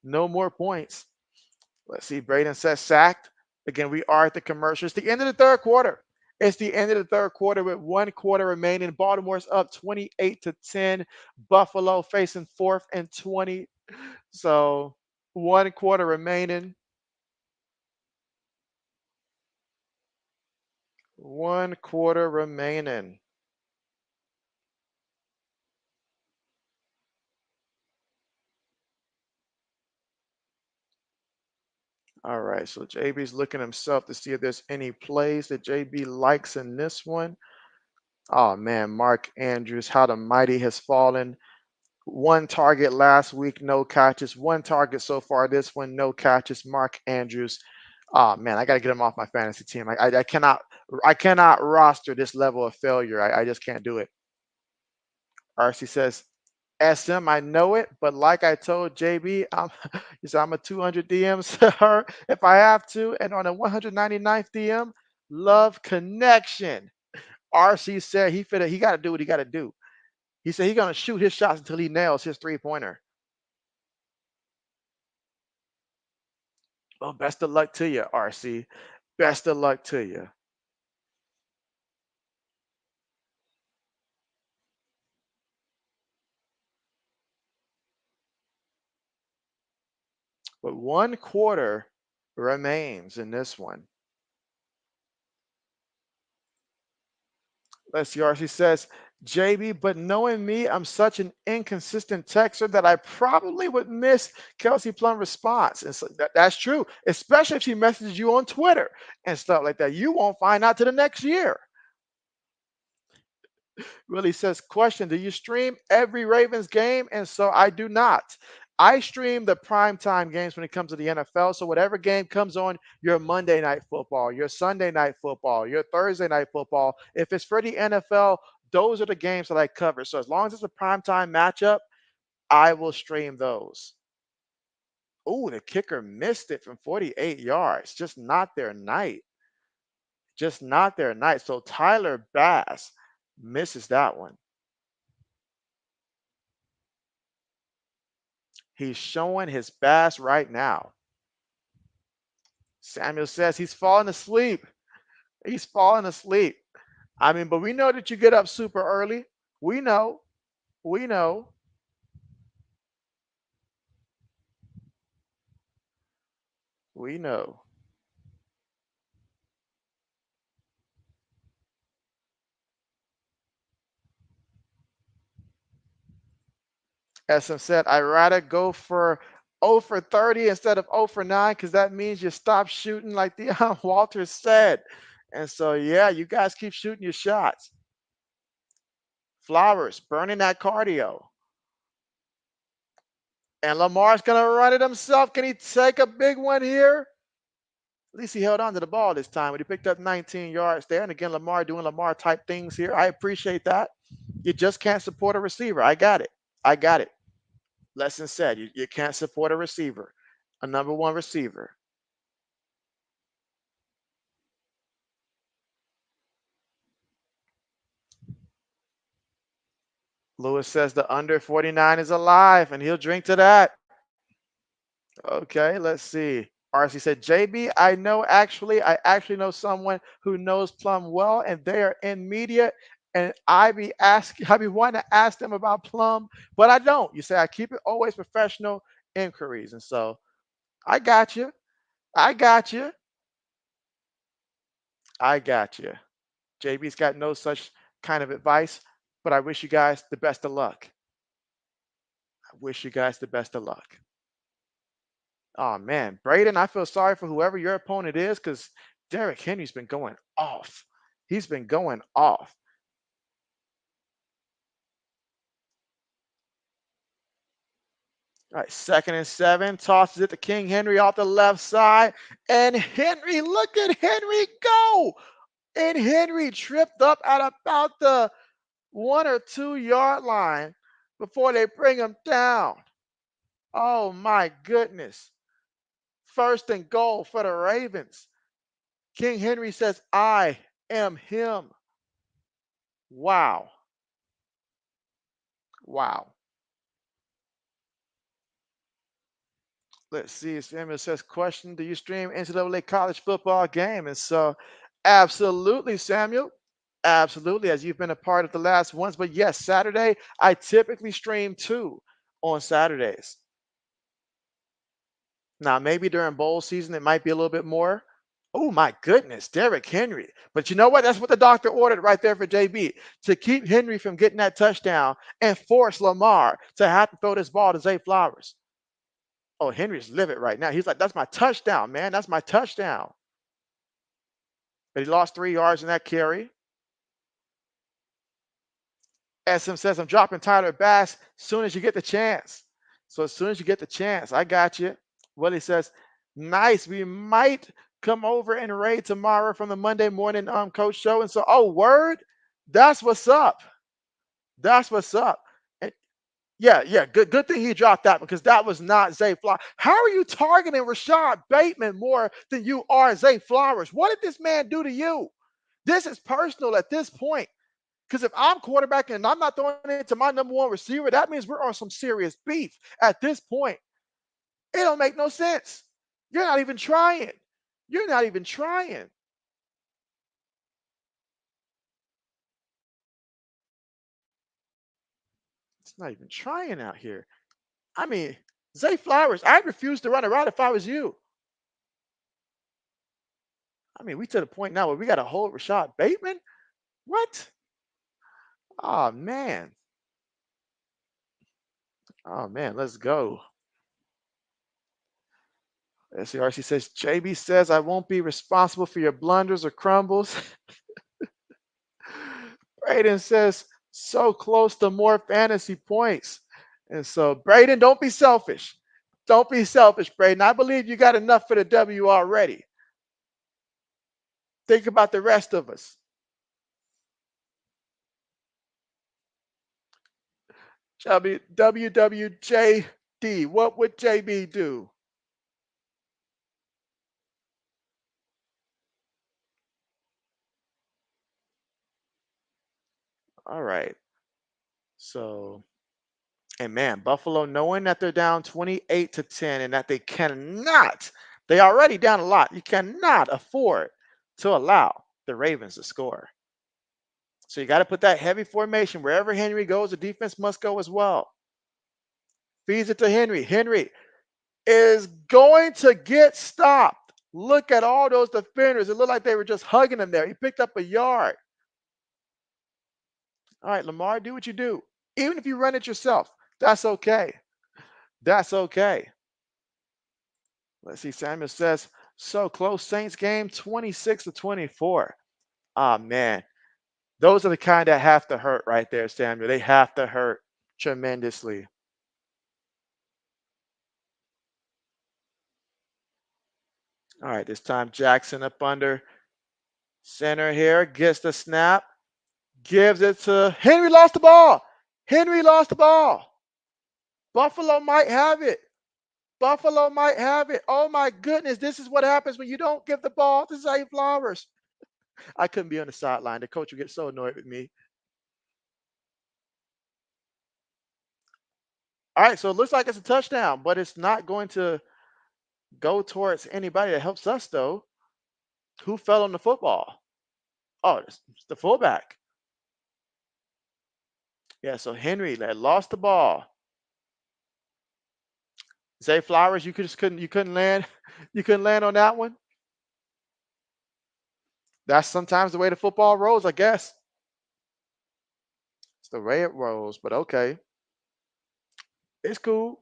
No more points. Let's see. Braden says sacked. Again, we are at the commercials. The end of the third quarter. It's the end of the third quarter with 1 quarter remaining. Baltimore's up 28-10. Buffalo facing 4th and 20. So 1 quarter remaining. 1 quarter remaining. All right, so JB's looking himself to see if there's any plays that JB likes in this one. Oh man, Mark Andrews, how the mighty has fallen. 1 target last week, no catches. 1 target so far this one, no catches. Mark Andrews. Oh man, I gotta get him off my fantasy team. I cannot roster this level of failure. I just can't do it. RC says, SM, I know it, but like I told JB, he said I'm a 200 DMs to her if I have to, and on a 199th DM, love connection. RC said he got to do what he got to do. He said he's gonna shoot his shots until he nails his 3-pointer. Well, best of luck to you, RC. Best of luck to you. But 1 quarter remains in this one. Let's see, RC says, JB, but knowing me, I'm such an inconsistent texter that I probably would miss Kelsey Plum response. And so that's true, especially if she messages you on Twitter and stuff like that. You won't find out till the next year. Really says, question, do you stream every Ravens game? And so I do not. I stream the primetime games when it comes to the NFL. So whatever game comes on your Monday night football, your Sunday night football, your Thursday night football, if it's for the NFL, those are the games that I cover. So as long as it's a primetime matchup, I will stream those. Oh, the kicker missed it from 48 yards. Just not their night. Just not their night. So Tyler Bass misses that one. He's showing his bass right now. Samuel says he's falling asleep. He's falling asleep. I mean, but we know that you get up super early. We know. We know. We know. SM said, I'd rather go for 0 for 30 instead of 0 for 9 because that means you stop shooting like Deion Walters said. And so, yeah, you guys keep shooting your shots. Flowers, burning that cardio. And Lamar's going to run it himself. Can he take a big one here? At least he held on to the ball this time when he picked up 19 yards there. And again, Lamar doing Lamar type things here. I appreciate that. You just can't support a receiver. I got it. I got it. Lesson said, you can't support a receiver, a number one receiver. Lewis says the under 49 is alive and he'll drink to that. Okay, let's see. RC said, JB, I actually know someone who knows Plum well, and they are in media. And I be wanting to ask them about Plum, but I don't. You say I keep it always professional inquiries. And so I got you. I got you. I got you. JB's got no such kind of advice, but I wish you guys the best of luck. I wish you guys the best of luck. Oh man, Braden, I feel sorry for whoever your opponent is because Derrick Henry's been going off. He's been going off. All right, 2nd and 7. Tosses it to King Henry off the left side. And Henry, look at Henry go. And Henry tripped up at about the 1 or 2 yard line before they bring him down. Oh my goodness. 1st and goal for the Ravens. King Henry says, I am him. Wow. Wow. Let's see. Samuel says, question, do you stream NCAA college football game? And so, absolutely, Samuel. Absolutely, as you've been a part of the last ones. But yes, Saturday, I typically stream 2 on Saturdays. Now, maybe during bowl season, it might be a little bit more. Oh, my goodness, Derrick Henry. But you know what? That's what the doctor ordered right there for JB, to keep Henry from getting that touchdown and force Lamar to have to throw this ball to Zay Flowers. Oh, Henry's livid right now. He's like, that's my touchdown, man. That's my touchdown. But he lost 3 yards in that carry. SM says, I'm dropping Tyler Bass as soon as you get the chance. So as soon as you get the chance, I got you. Willie says, nice. We might come over and raid tomorrow from the Monday morning coach show. And so, oh, word? That's what's up. That's what's up. And yeah. Good thing he dropped that, because that was not Zay Flowers. How are you targeting Rashad Bateman more than you are Zay Flowers? What did this man do to you? This is personal at this point. Because if I'm quarterbacking and I'm not throwing it to my number 1 receiver, that means we're on some serious beef at this point. It don't make no sense. You're not even trying. You're not even trying. It's not even trying out here. I mean, Zay Flowers, I'd refuse to run a route if I was you. I mean, we to the point now where we got to hold Rashad Bateman? What? Oh, man. Oh, man, let's go. SCRC says, JB says, I won't be responsible for your blunders or crumbles. Braden says, so close to more fantasy points. And so, Braden, don't be selfish. Don't be selfish, Braden. I believe you got enough for the W already. Think about the rest of us. WWJD, what would JB do? All right. So, and man, Buffalo, knowing that they're down 28-10 and that they already down a lot. You cannot afford to allow the Ravens to score. So you got to put that heavy formation. Wherever Henry goes, the defense must go as well. Feeds it to Henry. Henry is going to get stopped. Look at all those defenders. It looked like they were just hugging him there. He picked up a yard. All right, Lamar, do what you do. Even if you run it yourself, that's okay. That's okay. Let's see. Samuel says, so close. Saints game 26-24. Ah, man. Those are the kind that have to hurt right there, Samuel. They have to hurt tremendously. All right, this time Jackson up under center here, gets the snap, gives it to Henry, lost the ball. Henry lost the ball. Buffalo might have it. Buffalo might have it. Oh my goodness, this is what happens when you don't give the ball to Zay Flowers. I couldn't be on the sideline. The coach would get so annoyed with me. All right, so it looks like it's a touchdown, but it's not going to go towards anybody that helps us, though. Who fell on the football? Oh, it's the fullback. Yeah, so Henry that lost the ball. Zay Flowers, you couldn't land, you couldn't land on that one. That's sometimes the way the football rolls, I guess. It's the way it rolls, but okay, it's cool.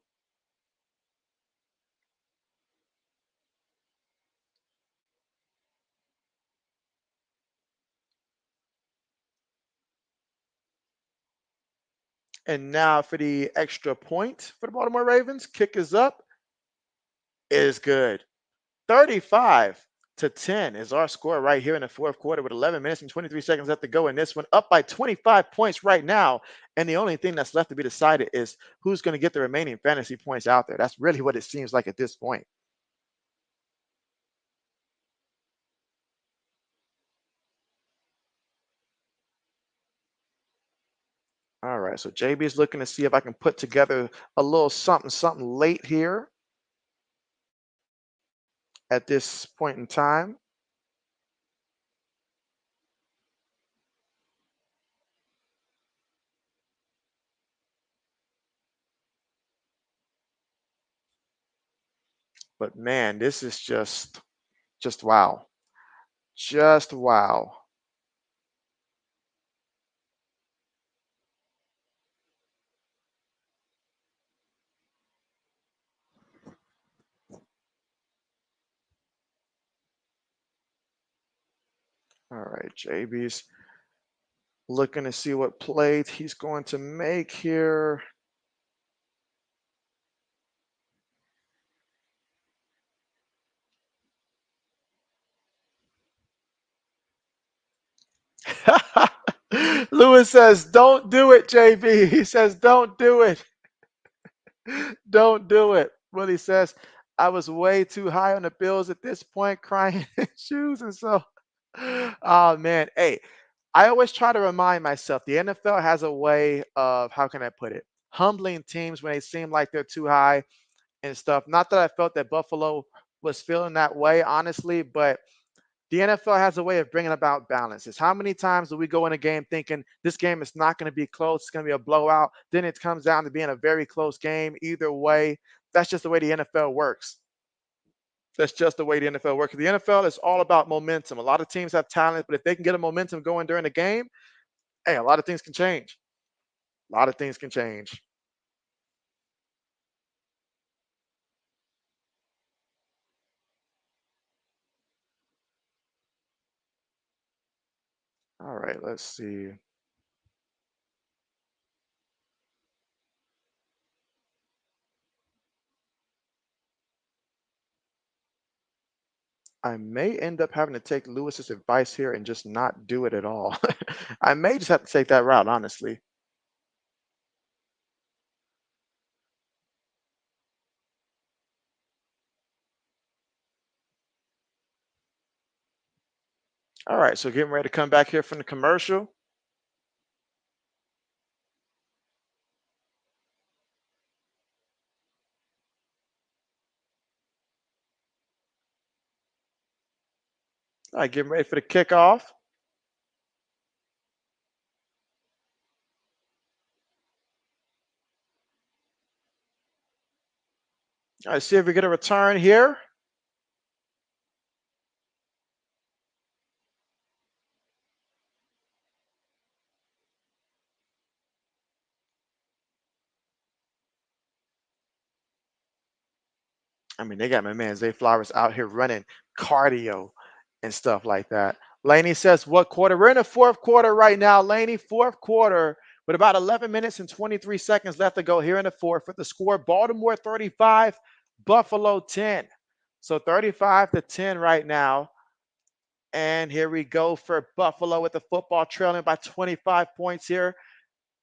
And now for the extra point for the Baltimore Ravens. Kick is up. It is good. 35-10 is our score right here in the fourth quarter with 11 minutes and 23 seconds left to go in this one. Up by 25 points right now. And the only thing that's left to be decided is who's going to get the remaining fantasy points out there. That's really what it seems like at this point. All right, so JB is looking to see if I can put together a little something late here at this point in time. But man, this is just wow. Just wow. All right, JB's looking to see what plays he's going to make here. Lewis says, "Don't do it, JB." He says, "Don't do it. Don't do it." Willie says, "I was way too high on the Bills at this point, crying in shoes." And so, oh man, hey, I always try to remind myself the NFL has a way of, how can I put it, humbling teams when they seem like they're too high and stuff. Not that I felt that Buffalo was feeling that way, honestly, but the NFL has a way of bringing about balances. How many times do we go in a game thinking this game is not going to be close, it's going to be a blowout, then it comes down to being a very close game either way? That's just the way the NFL works. That's just the way the NFL works. The NFL is all about momentum. A lot of teams have talent, but if they can get a momentum going during the game, hey, a lot of things can change. A lot of things can change. All right, let's see. I may end up having to take Lewis's advice here and just not do it at all. I may just have to take that route, honestly. All right, so getting ready to come back here from the commercial. All right, getting ready for the kickoff. All right, see if we get a return here. I mean, they got my man Zay Flowers out here running cardio and stuff like that. Laney says, "What quarter?" We're in the fourth quarter right now, Laney. Fourth quarter with about 11 minutes and 23 seconds left to go here in the fourth. For the score, Baltimore 35, Buffalo 10. So 35-10 right now. And here we go for Buffalo with the football trailing by 25 points here.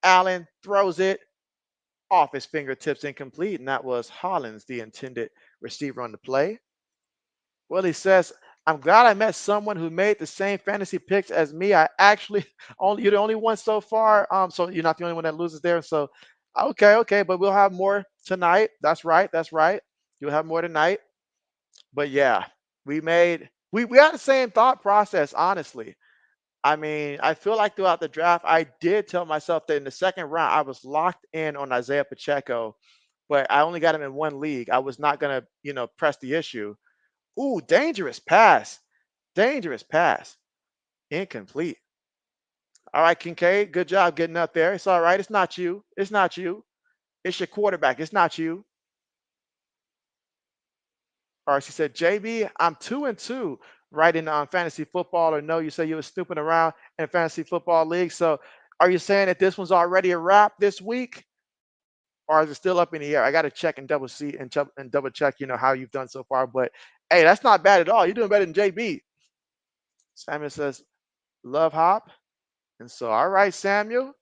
Allen throws it off his fingertips, incomplete, and that was Hollins, the intended receiver on the play. Willie says, "I'm glad I met someone who made the same fantasy picks as me. I actually only you're the only one so far. So you're not the only one that loses there. So okay, but we'll have more tonight. That's right, that's right. You'll have more tonight. But yeah, we had the same thought process, honestly. I mean, I feel like throughout the draft, I did tell myself that in the second round, I was locked in on Isaiah Pacheco, but I only got him in one league. I was not going to, press the issue. Ooh, dangerous pass. Dangerous pass. Incomplete. All right, Kincaid, good job getting up there. It's all right. It's not you. It's not you. It's your quarterback. It's not you. All right, she said, "JB, I'm 2-2 right in fantasy football." Or no, you said you were snooping around in fantasy football league. So Are you saying that this one's already a wrap this week, or is it still up in the air? I got to check and double see and double check, how you've done so far. But hey, that's not bad at all. You're doing better than JB. Samuel says, love hop. And so, all right, Samuel.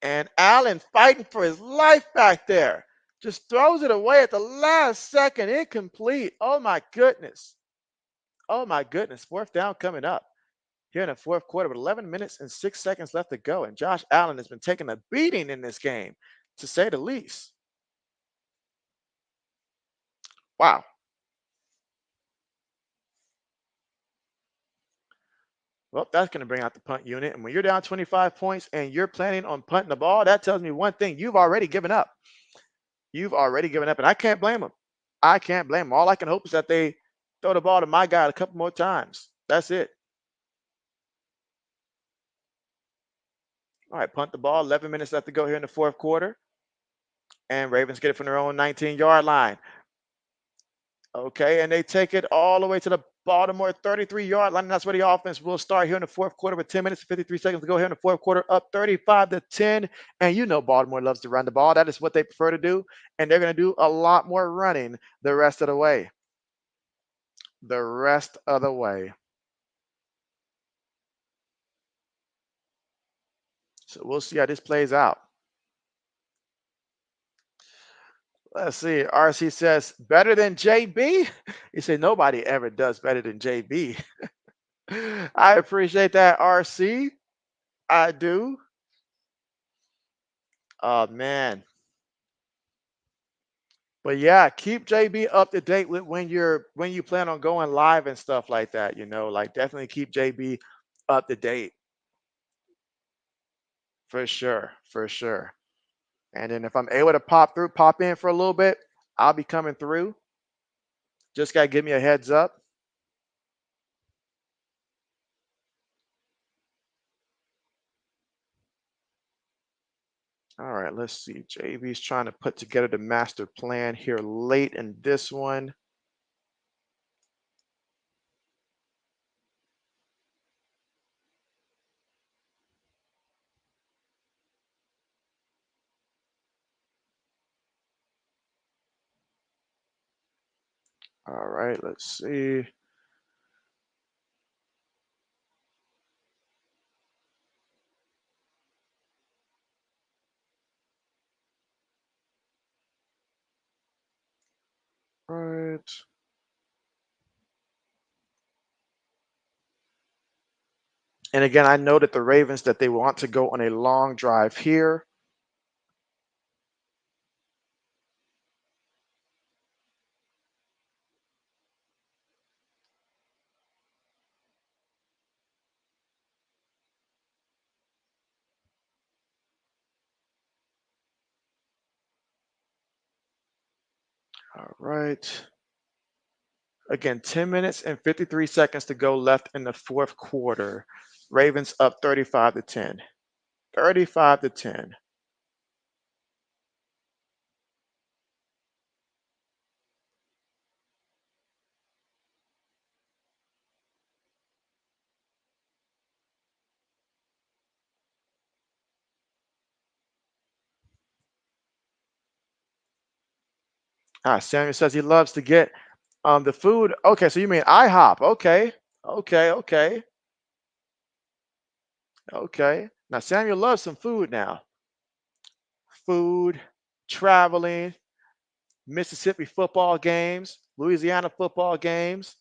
And Allen fighting for his life back there. Just throws it away at the last second. Incomplete. Oh, my goodness. Oh, my goodness. Fourth down coming up here in the fourth quarter with 11 minutes and 6 seconds left to go. And Josh Allen has been taking a beating in this game, to say the least. Wow. Well, that's going to bring out the punt unit. And when you're down 25 points and you're planning on punting the ball, that tells me one thing. You've already given up. You've already given up. And I can't blame them. I can't blame them. All I can hope is that they throw the ball to my guy a couple more times. That's it. All right, punt the ball. 11 minutes left to go here in the fourth quarter. And Ravens get it from their own 19-yard line. Okay, and they take it all the way to the Baltimore 33-yard line. And that's where the offense will start here in the fourth quarter with 10 minutes and 53 seconds to go here in the fourth quarter, up 35-10. And you know Baltimore loves to run the ball. That is what they prefer to do. And they're going to do a lot more running the rest of the way. The rest of the way. So we'll see how this plays out. Let's see. RC says, better than JB? He said, nobody ever does better than JB. I appreciate that, RC. I do. Oh, man. But yeah, keep JB up to date with when you plan on going live and stuff like that, like definitely keep JB up to date for sure, for sure. And then if I'm able to pop in for a little bit, I'll be coming through. Just gotta give me a heads up. All right, let's see. JB's trying to put together the master plan here late in this one. All right, let's see. All right. And again, I know that the Ravens that they want to go on a long drive here. All right. Again, 10 minutes and 53 seconds to go left in the fourth quarter. Ravens up 35-10. 35-10. Samuel says he loves to get the food. Okay, so you mean IHOP. Okay. Okay, okay. Okay. Now Samuel loves some food now. Food, traveling, Mississippi football games, Louisiana football games.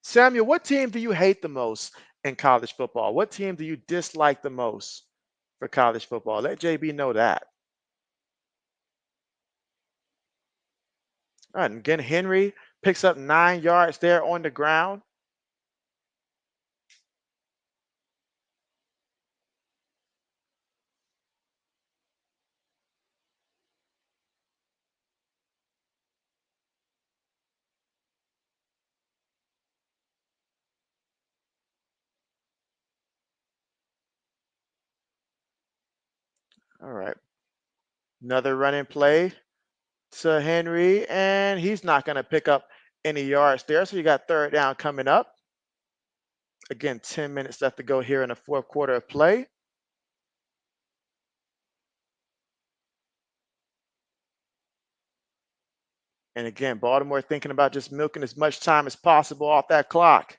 Samuel, what team do you hate the most in college football? What team do you dislike the most for college football? Let JB know that. All right, and again, Henry picks up 9 yards there on the ground. All right. Another running play to Henry, and he's not going to pick up any yards there. So you got third down coming up. Again, 10 minutes left to go here in the fourth quarter of play. And again, Baltimore thinking about just milking as much time as possible off that clock.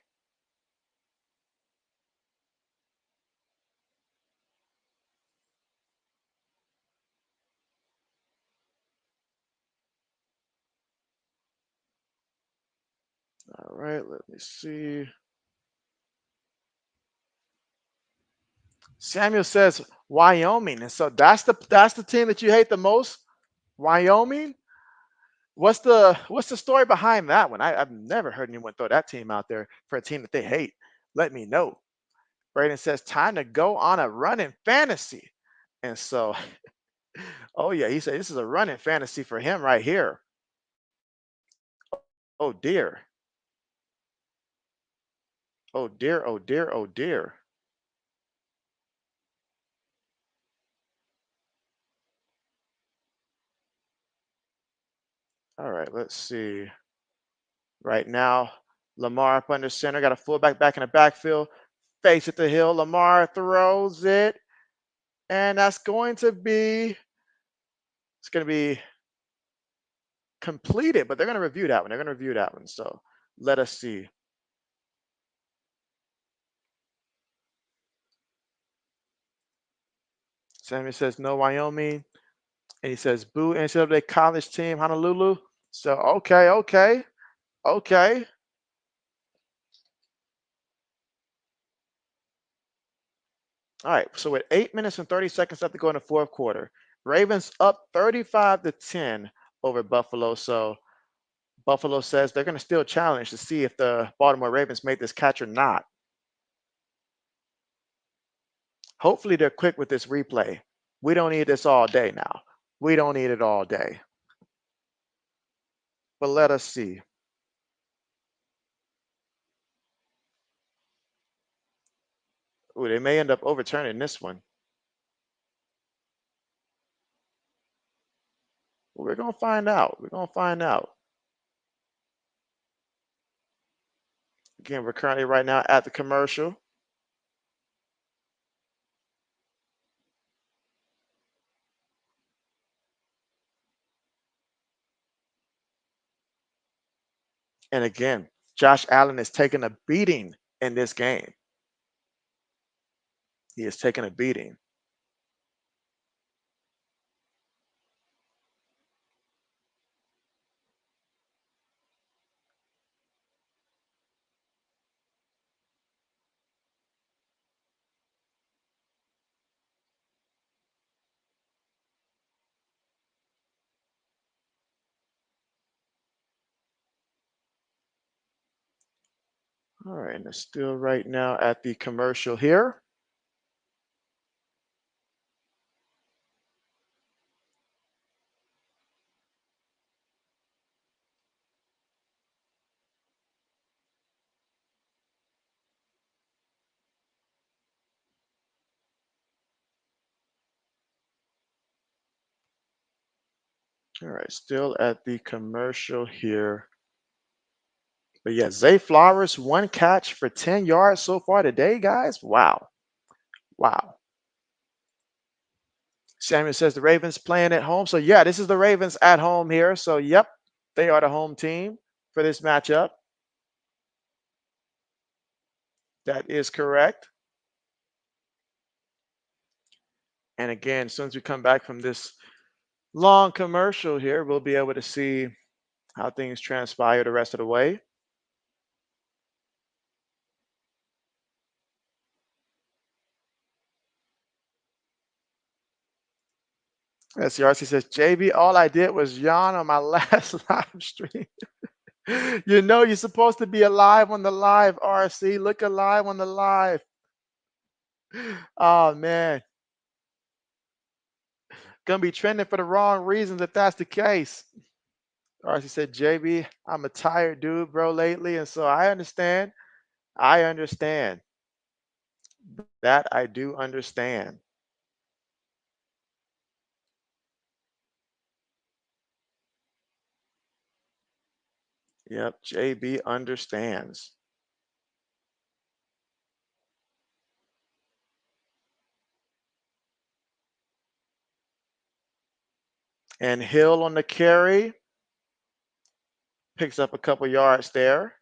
All right, let me see. Samuel says Wyoming, and so that's the team that you hate the most. Wyoming. What's the story behind that one? I've never heard anyone throw that team out there for a team that they hate. Let me know. Braden says time to go on a run in fantasy, and so oh yeah, he said this is a run in fantasy for him right here. Oh dear. Oh dear. Oh dear. Oh dear. All right, let's see. Right now, Lamar up under center, got a fullback back in the backfield, face at the hill. Lamar throws it, and that's going to be it's going to be completed, but they're going to review that one. They're going to review that one. So let us see. Sammy says no Wyoming, and he says boo NCAA college team Honolulu. So okay, okay, okay. All right. So with 8 minutes and 30 seconds left to go in the fourth quarter, Ravens up 35-10 over Buffalo. So Buffalo says they're going to still challenge to see if the Baltimore Ravens made this catch or not. Hopefully, they're quick with this replay. We don't need this all day now. We don't need it all day. But let us see. Ooh, they may end up overturning this one. We're going to find out. We're going to find out. Again, we're currently right now at the commercial. And again, Josh Allen is taking a beating in this game. He is taking a beating. All right, and it's still right now at the commercial here. All right, still at the commercial here. But yeah, Zay Flowers, one catch for 10 yards so far today, guys. Wow. Wow. Samuel says the Ravens playing at home. So yeah, this is the Ravens at home here. So yep, they are the home team for this matchup. That is correct. And again, as soon as we come back from this long commercial here, we'll be able to see how things transpire the rest of the way. SCRC says, JB, all I did was yawn on my last live stream. You know you're supposed to be alive on the live, RC. Look alive on the live. Oh man. Gonna be trending for the wrong reasons if that's the case. RC said, JB, I'm a tired dude, bro, lately. And so I understand. I understand. That I do understand. Yep, JB understands. And Hill on the carry. Picks up a couple yards there.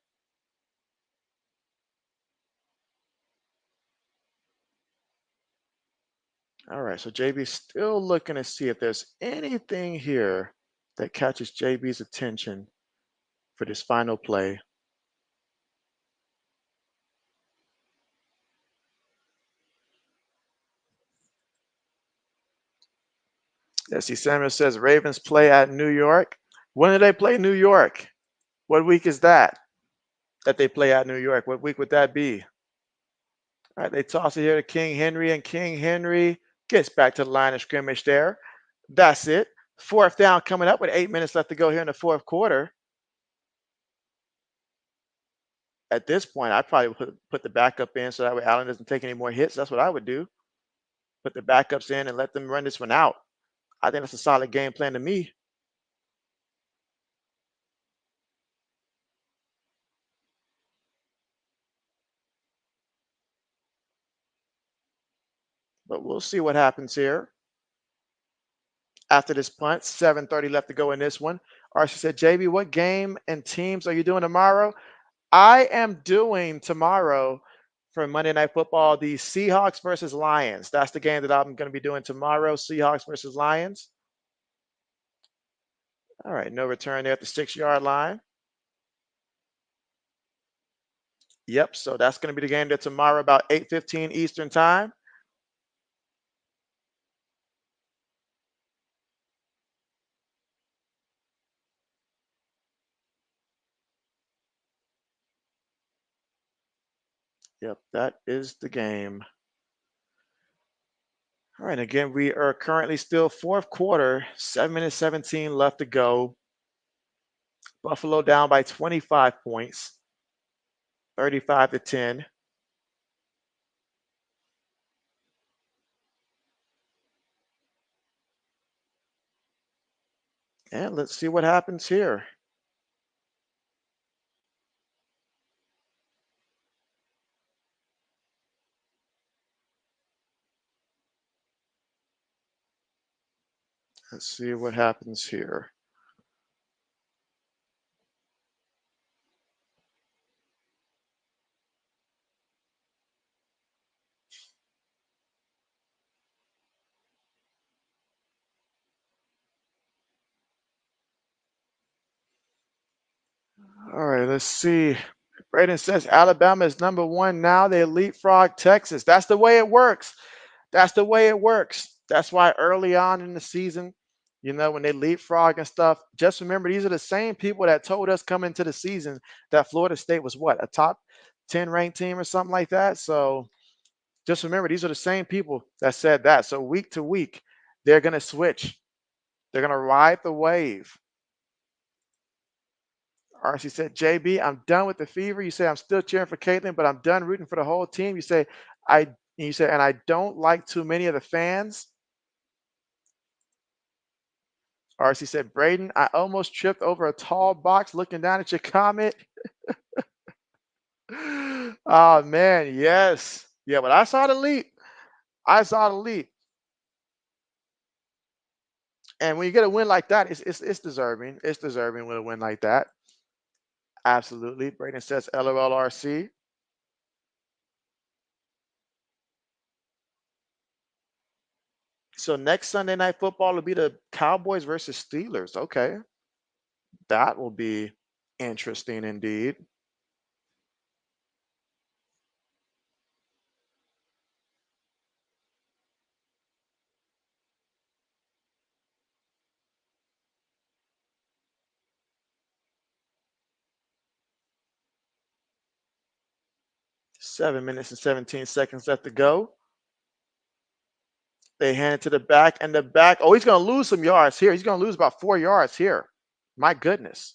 All right, so JB's still looking to see if there's anything here that catches JB's attention for this final play. Jesse Samuel says Ravens play at New York. When do they play New York? What week is that they play at New York? What week would that be? All right, they toss it here to King Henry, and King Henry gets back to the line of scrimmage there. That's it. Fourth down coming up with 8 minutes left to go here in the fourth quarter. At this point, I'd probably put the backup in so that way Allen doesn't take any more hits. That's what I would do. Put the backups in and let them run this one out. I think that's a solid game plan to me. But we'll see what happens here. After this punt, 7:30 left to go in this one. Archie said, JB, what game and teams are you doing tomorrow? I am doing tomorrow for Monday Night Football the Seahawks versus Lions. That's the game that I'm going to be doing tomorrow, Seahawks versus Lions. All right, no return there at the 6-yard line. Yep, so that's going to be the game there tomorrow about 8:15 Eastern time. Yep, that is the game. All right, again, we are currently still fourth quarter, 7 minutes 17 left to go. Buffalo down by 25 points, 35-10. And let's see what happens here. Let's see what happens here. All right, let's see. Braden says Alabama is number one now. They leapfrog Texas. That's the way it works. That's the way it works. That's why early on in the season, when they leapfrog and stuff, just remember these are the same people that told us coming into the season that Florida State was what, a top 10 ranked team or something like that. So just remember these are the same people that said that. So week to week, they're going to switch. They're going to ride the wave. RC said, JB, I'm done with the fever. You say I'm still cheering for Caitlin, but I'm done rooting for the whole team. You say, and I don't like too many of the fans. RC said, Braden, I almost tripped over a tall box looking down at your comment. Oh man, yes. Yeah, but I saw the leap. I saw the leap. And when you get a win like that, it's deserving. It's deserving with a win like that. Absolutely. Braden says LOLRC. So next Sunday Night Football will be the Cowboys versus Steelers. Okay. That will be interesting indeed. Seven minutes and 17 seconds left to go. They hand it to the back, and the back, oh, he's going to lose some yards here. He's going to lose about 4 yards here. My goodness.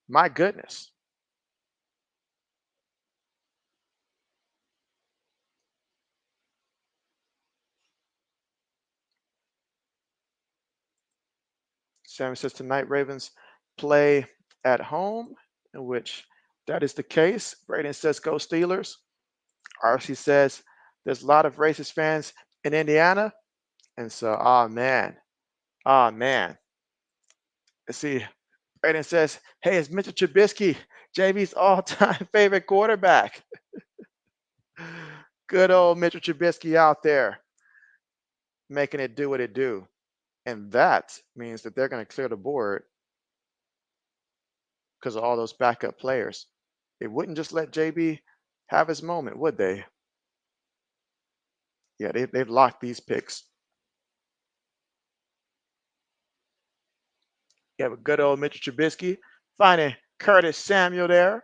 My goodness. Sammy says tonight Ravens play at home. in which that is the case. Braden says, go Steelers. RC says, there's a lot of racist fans in Indiana. And so, oh man, oh man. Let's see. Braden says, hey, it's Mitchell Trubisky, JB's all-time favorite quarterback. Good old Mitchell Trubisky out there making it do what it do. And that means that they're going to clear the board because of all those backup players. They wouldn't just let JB have his moment, would they? Yeah, they've locked these picks. You have a good old Mitchell Trubisky finding Curtis Samuel there.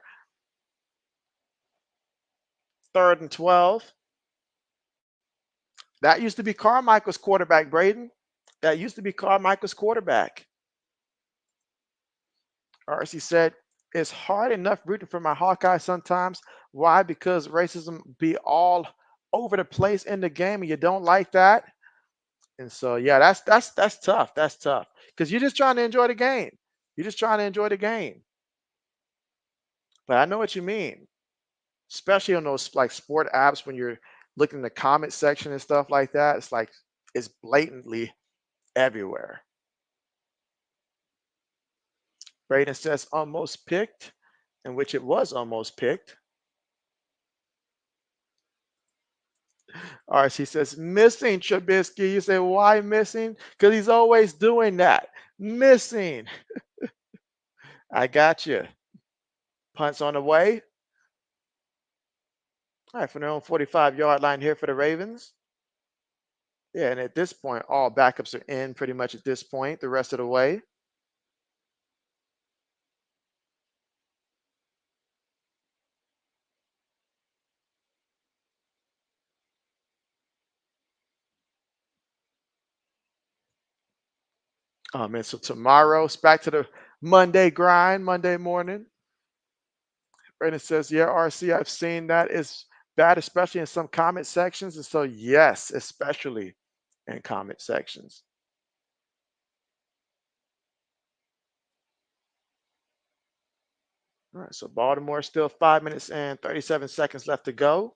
3rd and 12. That used to be Carmichael's quarterback, Braden. That used to be Carmichael's quarterback. RC said, it's hard enough rooting for my Hawkeye sometimes. Why? Because racism be all over the place in the game and you don't like that. And so, yeah, that's tough. That's tough because you're just trying to enjoy the game. You're just trying to enjoy the game. But I know what you mean, especially on those like sport apps when you're looking in the comment section and stuff like that. It's like it's blatantly everywhere. Braden says almost picked, in which it was almost picked. RC says missing Trubisky. You say why missing? Because he's always doing that. Missing. I got you. Punts on the way. All right, from their own 45-yard line here for the Ravens. Yeah, and at this point, all backups are in pretty much at this point, the rest of the way. Man, so tomorrow, it's back to the Monday grind, Monday morning. Brandon says, yeah, RC, I've seen that. It's bad, especially in some comment sections. And so, yes, especially in comment sections. All right, so Baltimore still 5 minutes and 37 seconds left to go.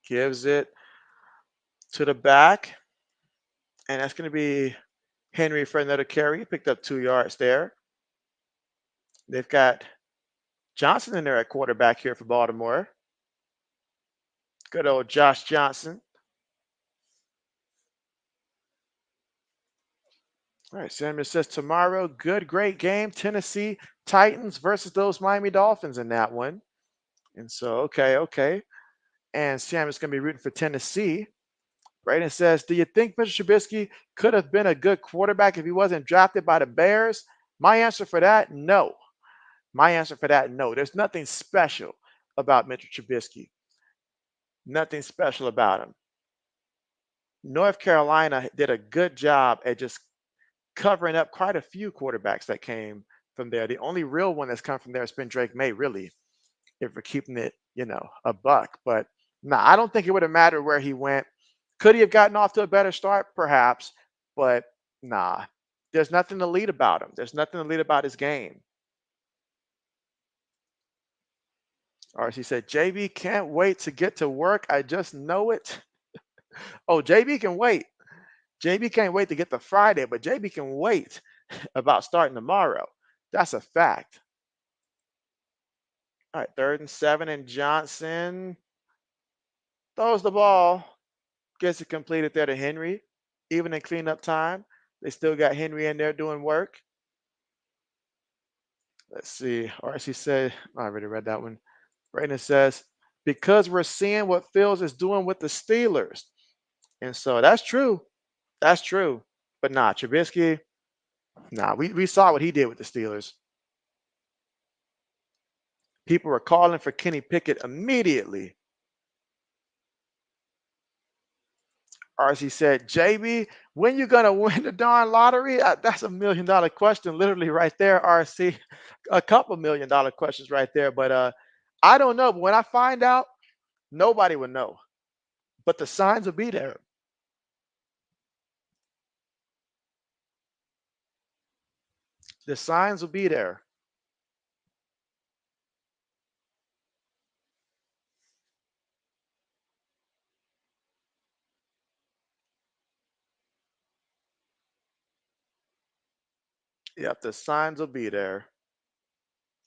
Gives it to the back. And that's going to be Henry for another carry. He picked up 2 yards there. They've got Johnson in there at quarterback here for Baltimore. Good old Josh Johnson. All right, Samuel says tomorrow, good, great game. Tennessee Titans versus those Miami Dolphins in that one. And so, okay. And Samuel's going to be rooting for Tennessee. Braden says, do you think Mr. Trubisky could have been a good quarterback if he wasn't drafted by the Bears? My answer for that, no. My answer for that, no. There's nothing special about Mitchell Trubisky. Nothing special about him. North Carolina did a good job at just covering up quite a few quarterbacks that came from there. The only real one that's come from there has been Drake May, really, if we're keeping it, a buck. But I don't think it would have mattered where he went. Could he have gotten off to a better start? Perhaps. But there's nothing to lead about him. There's nothing to lead about his game. RC said, JB can't wait to get to work. I just know it. Oh, JB can wait. JB can't wait to get to Friday, but JB can wait about starting tomorrow. That's a fact. All right, 3rd and 7, and Johnson throws the ball, gets it completed there to Henry. Even in cleanup time, they still got Henry in there doing work. Let's see. RC said, I already read that one. Brandon says, because we're seeing what Fields is doing with the Steelers. And so that's true. That's true. But Trubisky, we saw what he did with the Steelers. People were calling for Kenny Pickett immediately. RC said, JB, when you going to win the darn lottery? That's $1 million question literally right there, RC. A couple $1 million questions right there. But I don't know. But when I find out, nobody would know. But the signs will be there. The signs will be there. Yep, the signs will be there.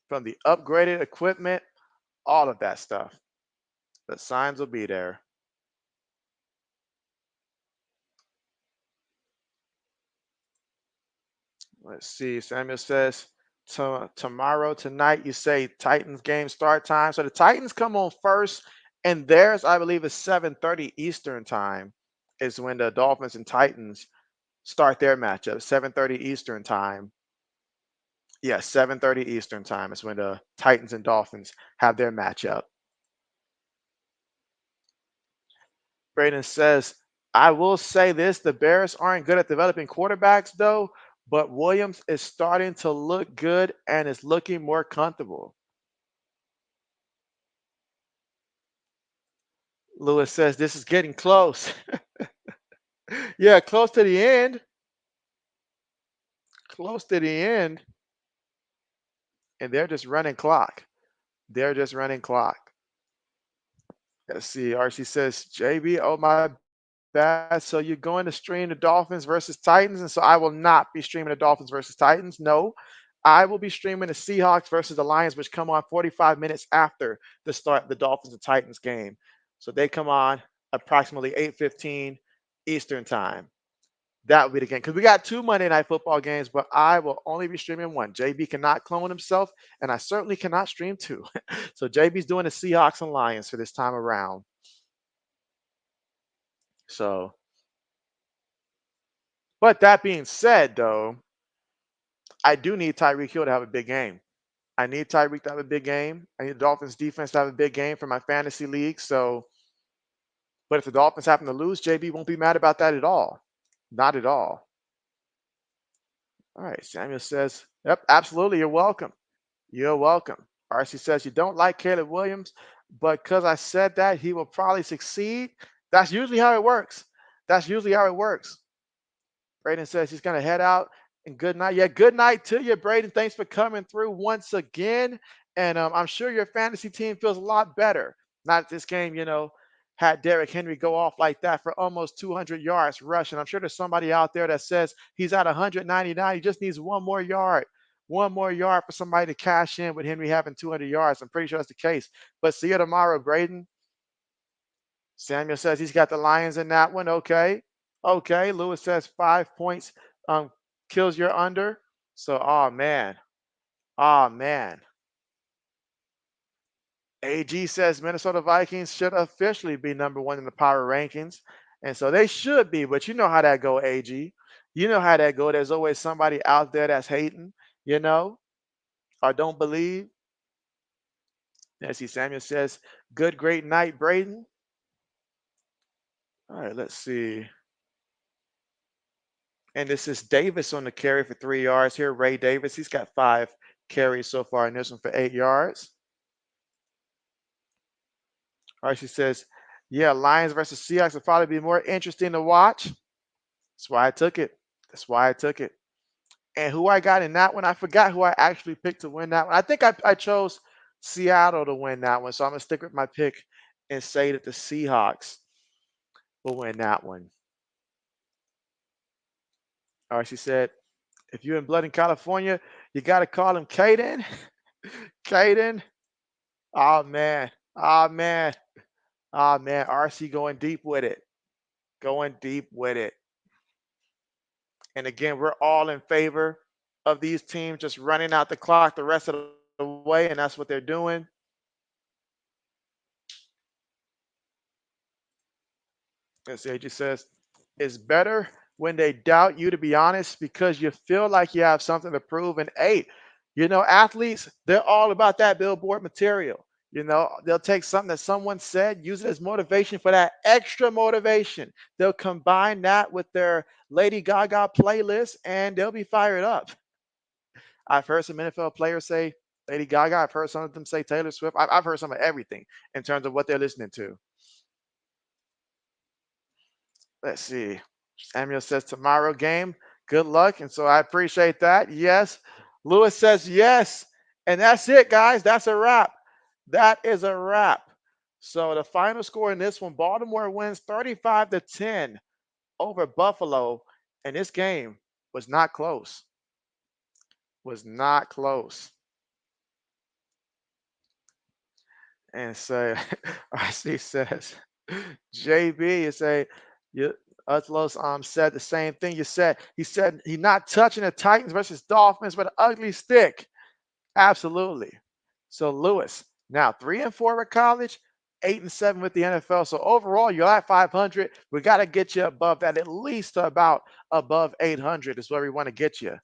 From the upgraded equipment, all of that stuff. The signs will be there. Let's see. Samuel says tomorrow, tonight, you say Titans game start time. So the Titans come on first, and theirs, I believe, is 7:30 Eastern time, is when the Dolphins and Titans start their matchup. 7:30 Eastern time. Yes, 7:30 Eastern time is when the Titans and Dolphins have their matchup. Braden says, I will say this, the Bears aren't good at developing quarterbacks, though, but Williams is starting to look good and is looking more comfortable. Lewis says, this is getting close. Yeah, close to the end. Close to the end. And they're just running clock. They're just running clock. Let's see. RC says, JB, oh my bad. So you're going to stream the Dolphins versus Titans, and so I will not be streaming the Dolphins versus Titans. No, I will be streaming the Seahawks versus the Lions, which come on 45 minutes after the start the Dolphins and Titans game. So they come on approximately 8:15 Eastern time. That will be the game because we got two Monday Night Football games, but I will only be streaming one. JB cannot clone himself, and I certainly cannot stream two. So JB's doing the Seahawks and Lions for this time around. So, but that being said, though, I do need Tyreek Hill to have a big game. I need Tyreek to have a big game. I need the Dolphins defense to have a big game for my fantasy league. So, but if the Dolphins happen to lose, JB won't be mad about that at all. Not at all. All right. Samuel says, yep, absolutely. You're welcome. You're welcome. RC says, you don't like Caleb Williams, but because I said that, he will probably succeed. That's usually how it works. That's usually how it works. Braden says he's going to head out and good night. Yeah, good night to you, Braden. Thanks for coming through once again. And I'm sure your fantasy team feels a lot better. Not this game, had Derrick Henry go off like that for almost 200 yards rushing. I'm sure there's somebody out there that says he's at 199. He just needs one more yard. One more yard for somebody to cash in with Henry having 200 yards. I'm pretty sure that's the case. But see you tomorrow, Braden. Samuel says he's got the Lions in that one. Okay. Okay. Lewis says 5 points kills your under. So, oh man. Oh man. AG says Minnesota Vikings should officially be number one in the power rankings. And so they should be, but you know how that go, AG. You know how that go. There's always somebody out there that's hating, or don't believe. Let's see. Samuel says, good, great night, Braden. All right, let's see. And this is Davis on the carry for 3 yards here. Ray Davis, he's got 5 carries so far in this one for 8 yards. All right, she says, yeah, Lions versus Seahawks will probably be more interesting to watch. That's why I took it. That's why I took it. And who I got in that one, I forgot who I actually picked to win that one. I think I chose Seattle to win that one. So I'm going to stick with my pick and say that the Seahawks will win that one. All right, she said, if you're in Blood in California, you got to call him Caden. Caden. Oh, man. Oh, man. Oh, man. RC going deep with it. Going deep with it. And again, we're all in favor of these teams just running out the clock the rest of the way, and that's what they're doing. As AJ says, it's better when they doubt you, to be honest, because you feel like you have something to prove. And hey, athletes, they're all about that billboard material. They'll take something that someone said, use it as motivation for that extra motivation. They'll combine that with their Lady Gaga playlist and they'll be fired up. I've heard some NFL players say Lady Gaga. I've heard some of them say Taylor Swift. I've heard some of everything in terms of what they're listening to. Let's see. Samuel says tomorrow game. Good luck. And so I appreciate that. Yes. Lewis says yes. And that's it, guys. That's a wrap. That is a wrap. So the final score in this one, Baltimore wins 35-10 over Buffalo. And this game was not close. Was not close. And so RC says, JB, you say, you Utlos said the same thing you said. He said he not touching the Titans versus Dolphins with an ugly stick. Absolutely. So Lewis, now 3-4 with college, 8-7 with the NFL. So overall, you're at 500. We got to get you above that, at least to about above 800 is where we want to get you.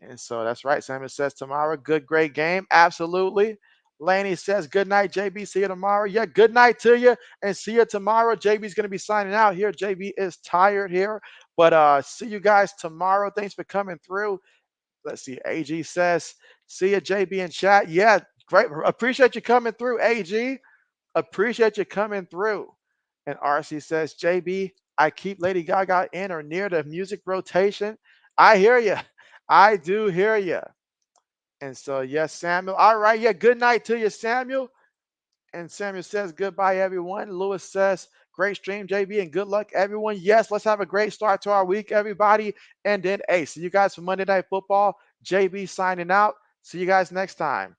And so that's right. Samuel says tomorrow, good, great game. Absolutely. Laney says, good night, JB. See you tomorrow. Yeah, good night to you and see you tomorrow. JB's going to be signing out here. JB is tired here, but see you guys tomorrow. Thanks for coming through. Let's see. AG says, see you, JB, in chat. Yeah, great. Appreciate you coming through, AG. Appreciate you coming through. And RC says, JB, I keep Lady Gaga in or near the music rotation. I hear you. I do hear you. And so, yes, Samuel. All right. Yeah, good night to you, Samuel. And Samuel says, goodbye, everyone. Lewis says, great stream, JB, and good luck, everyone. Yes, let's have a great start to our week, everybody. And then, hey, see you guys for Monday Night Football. JB signing out. See you guys next time.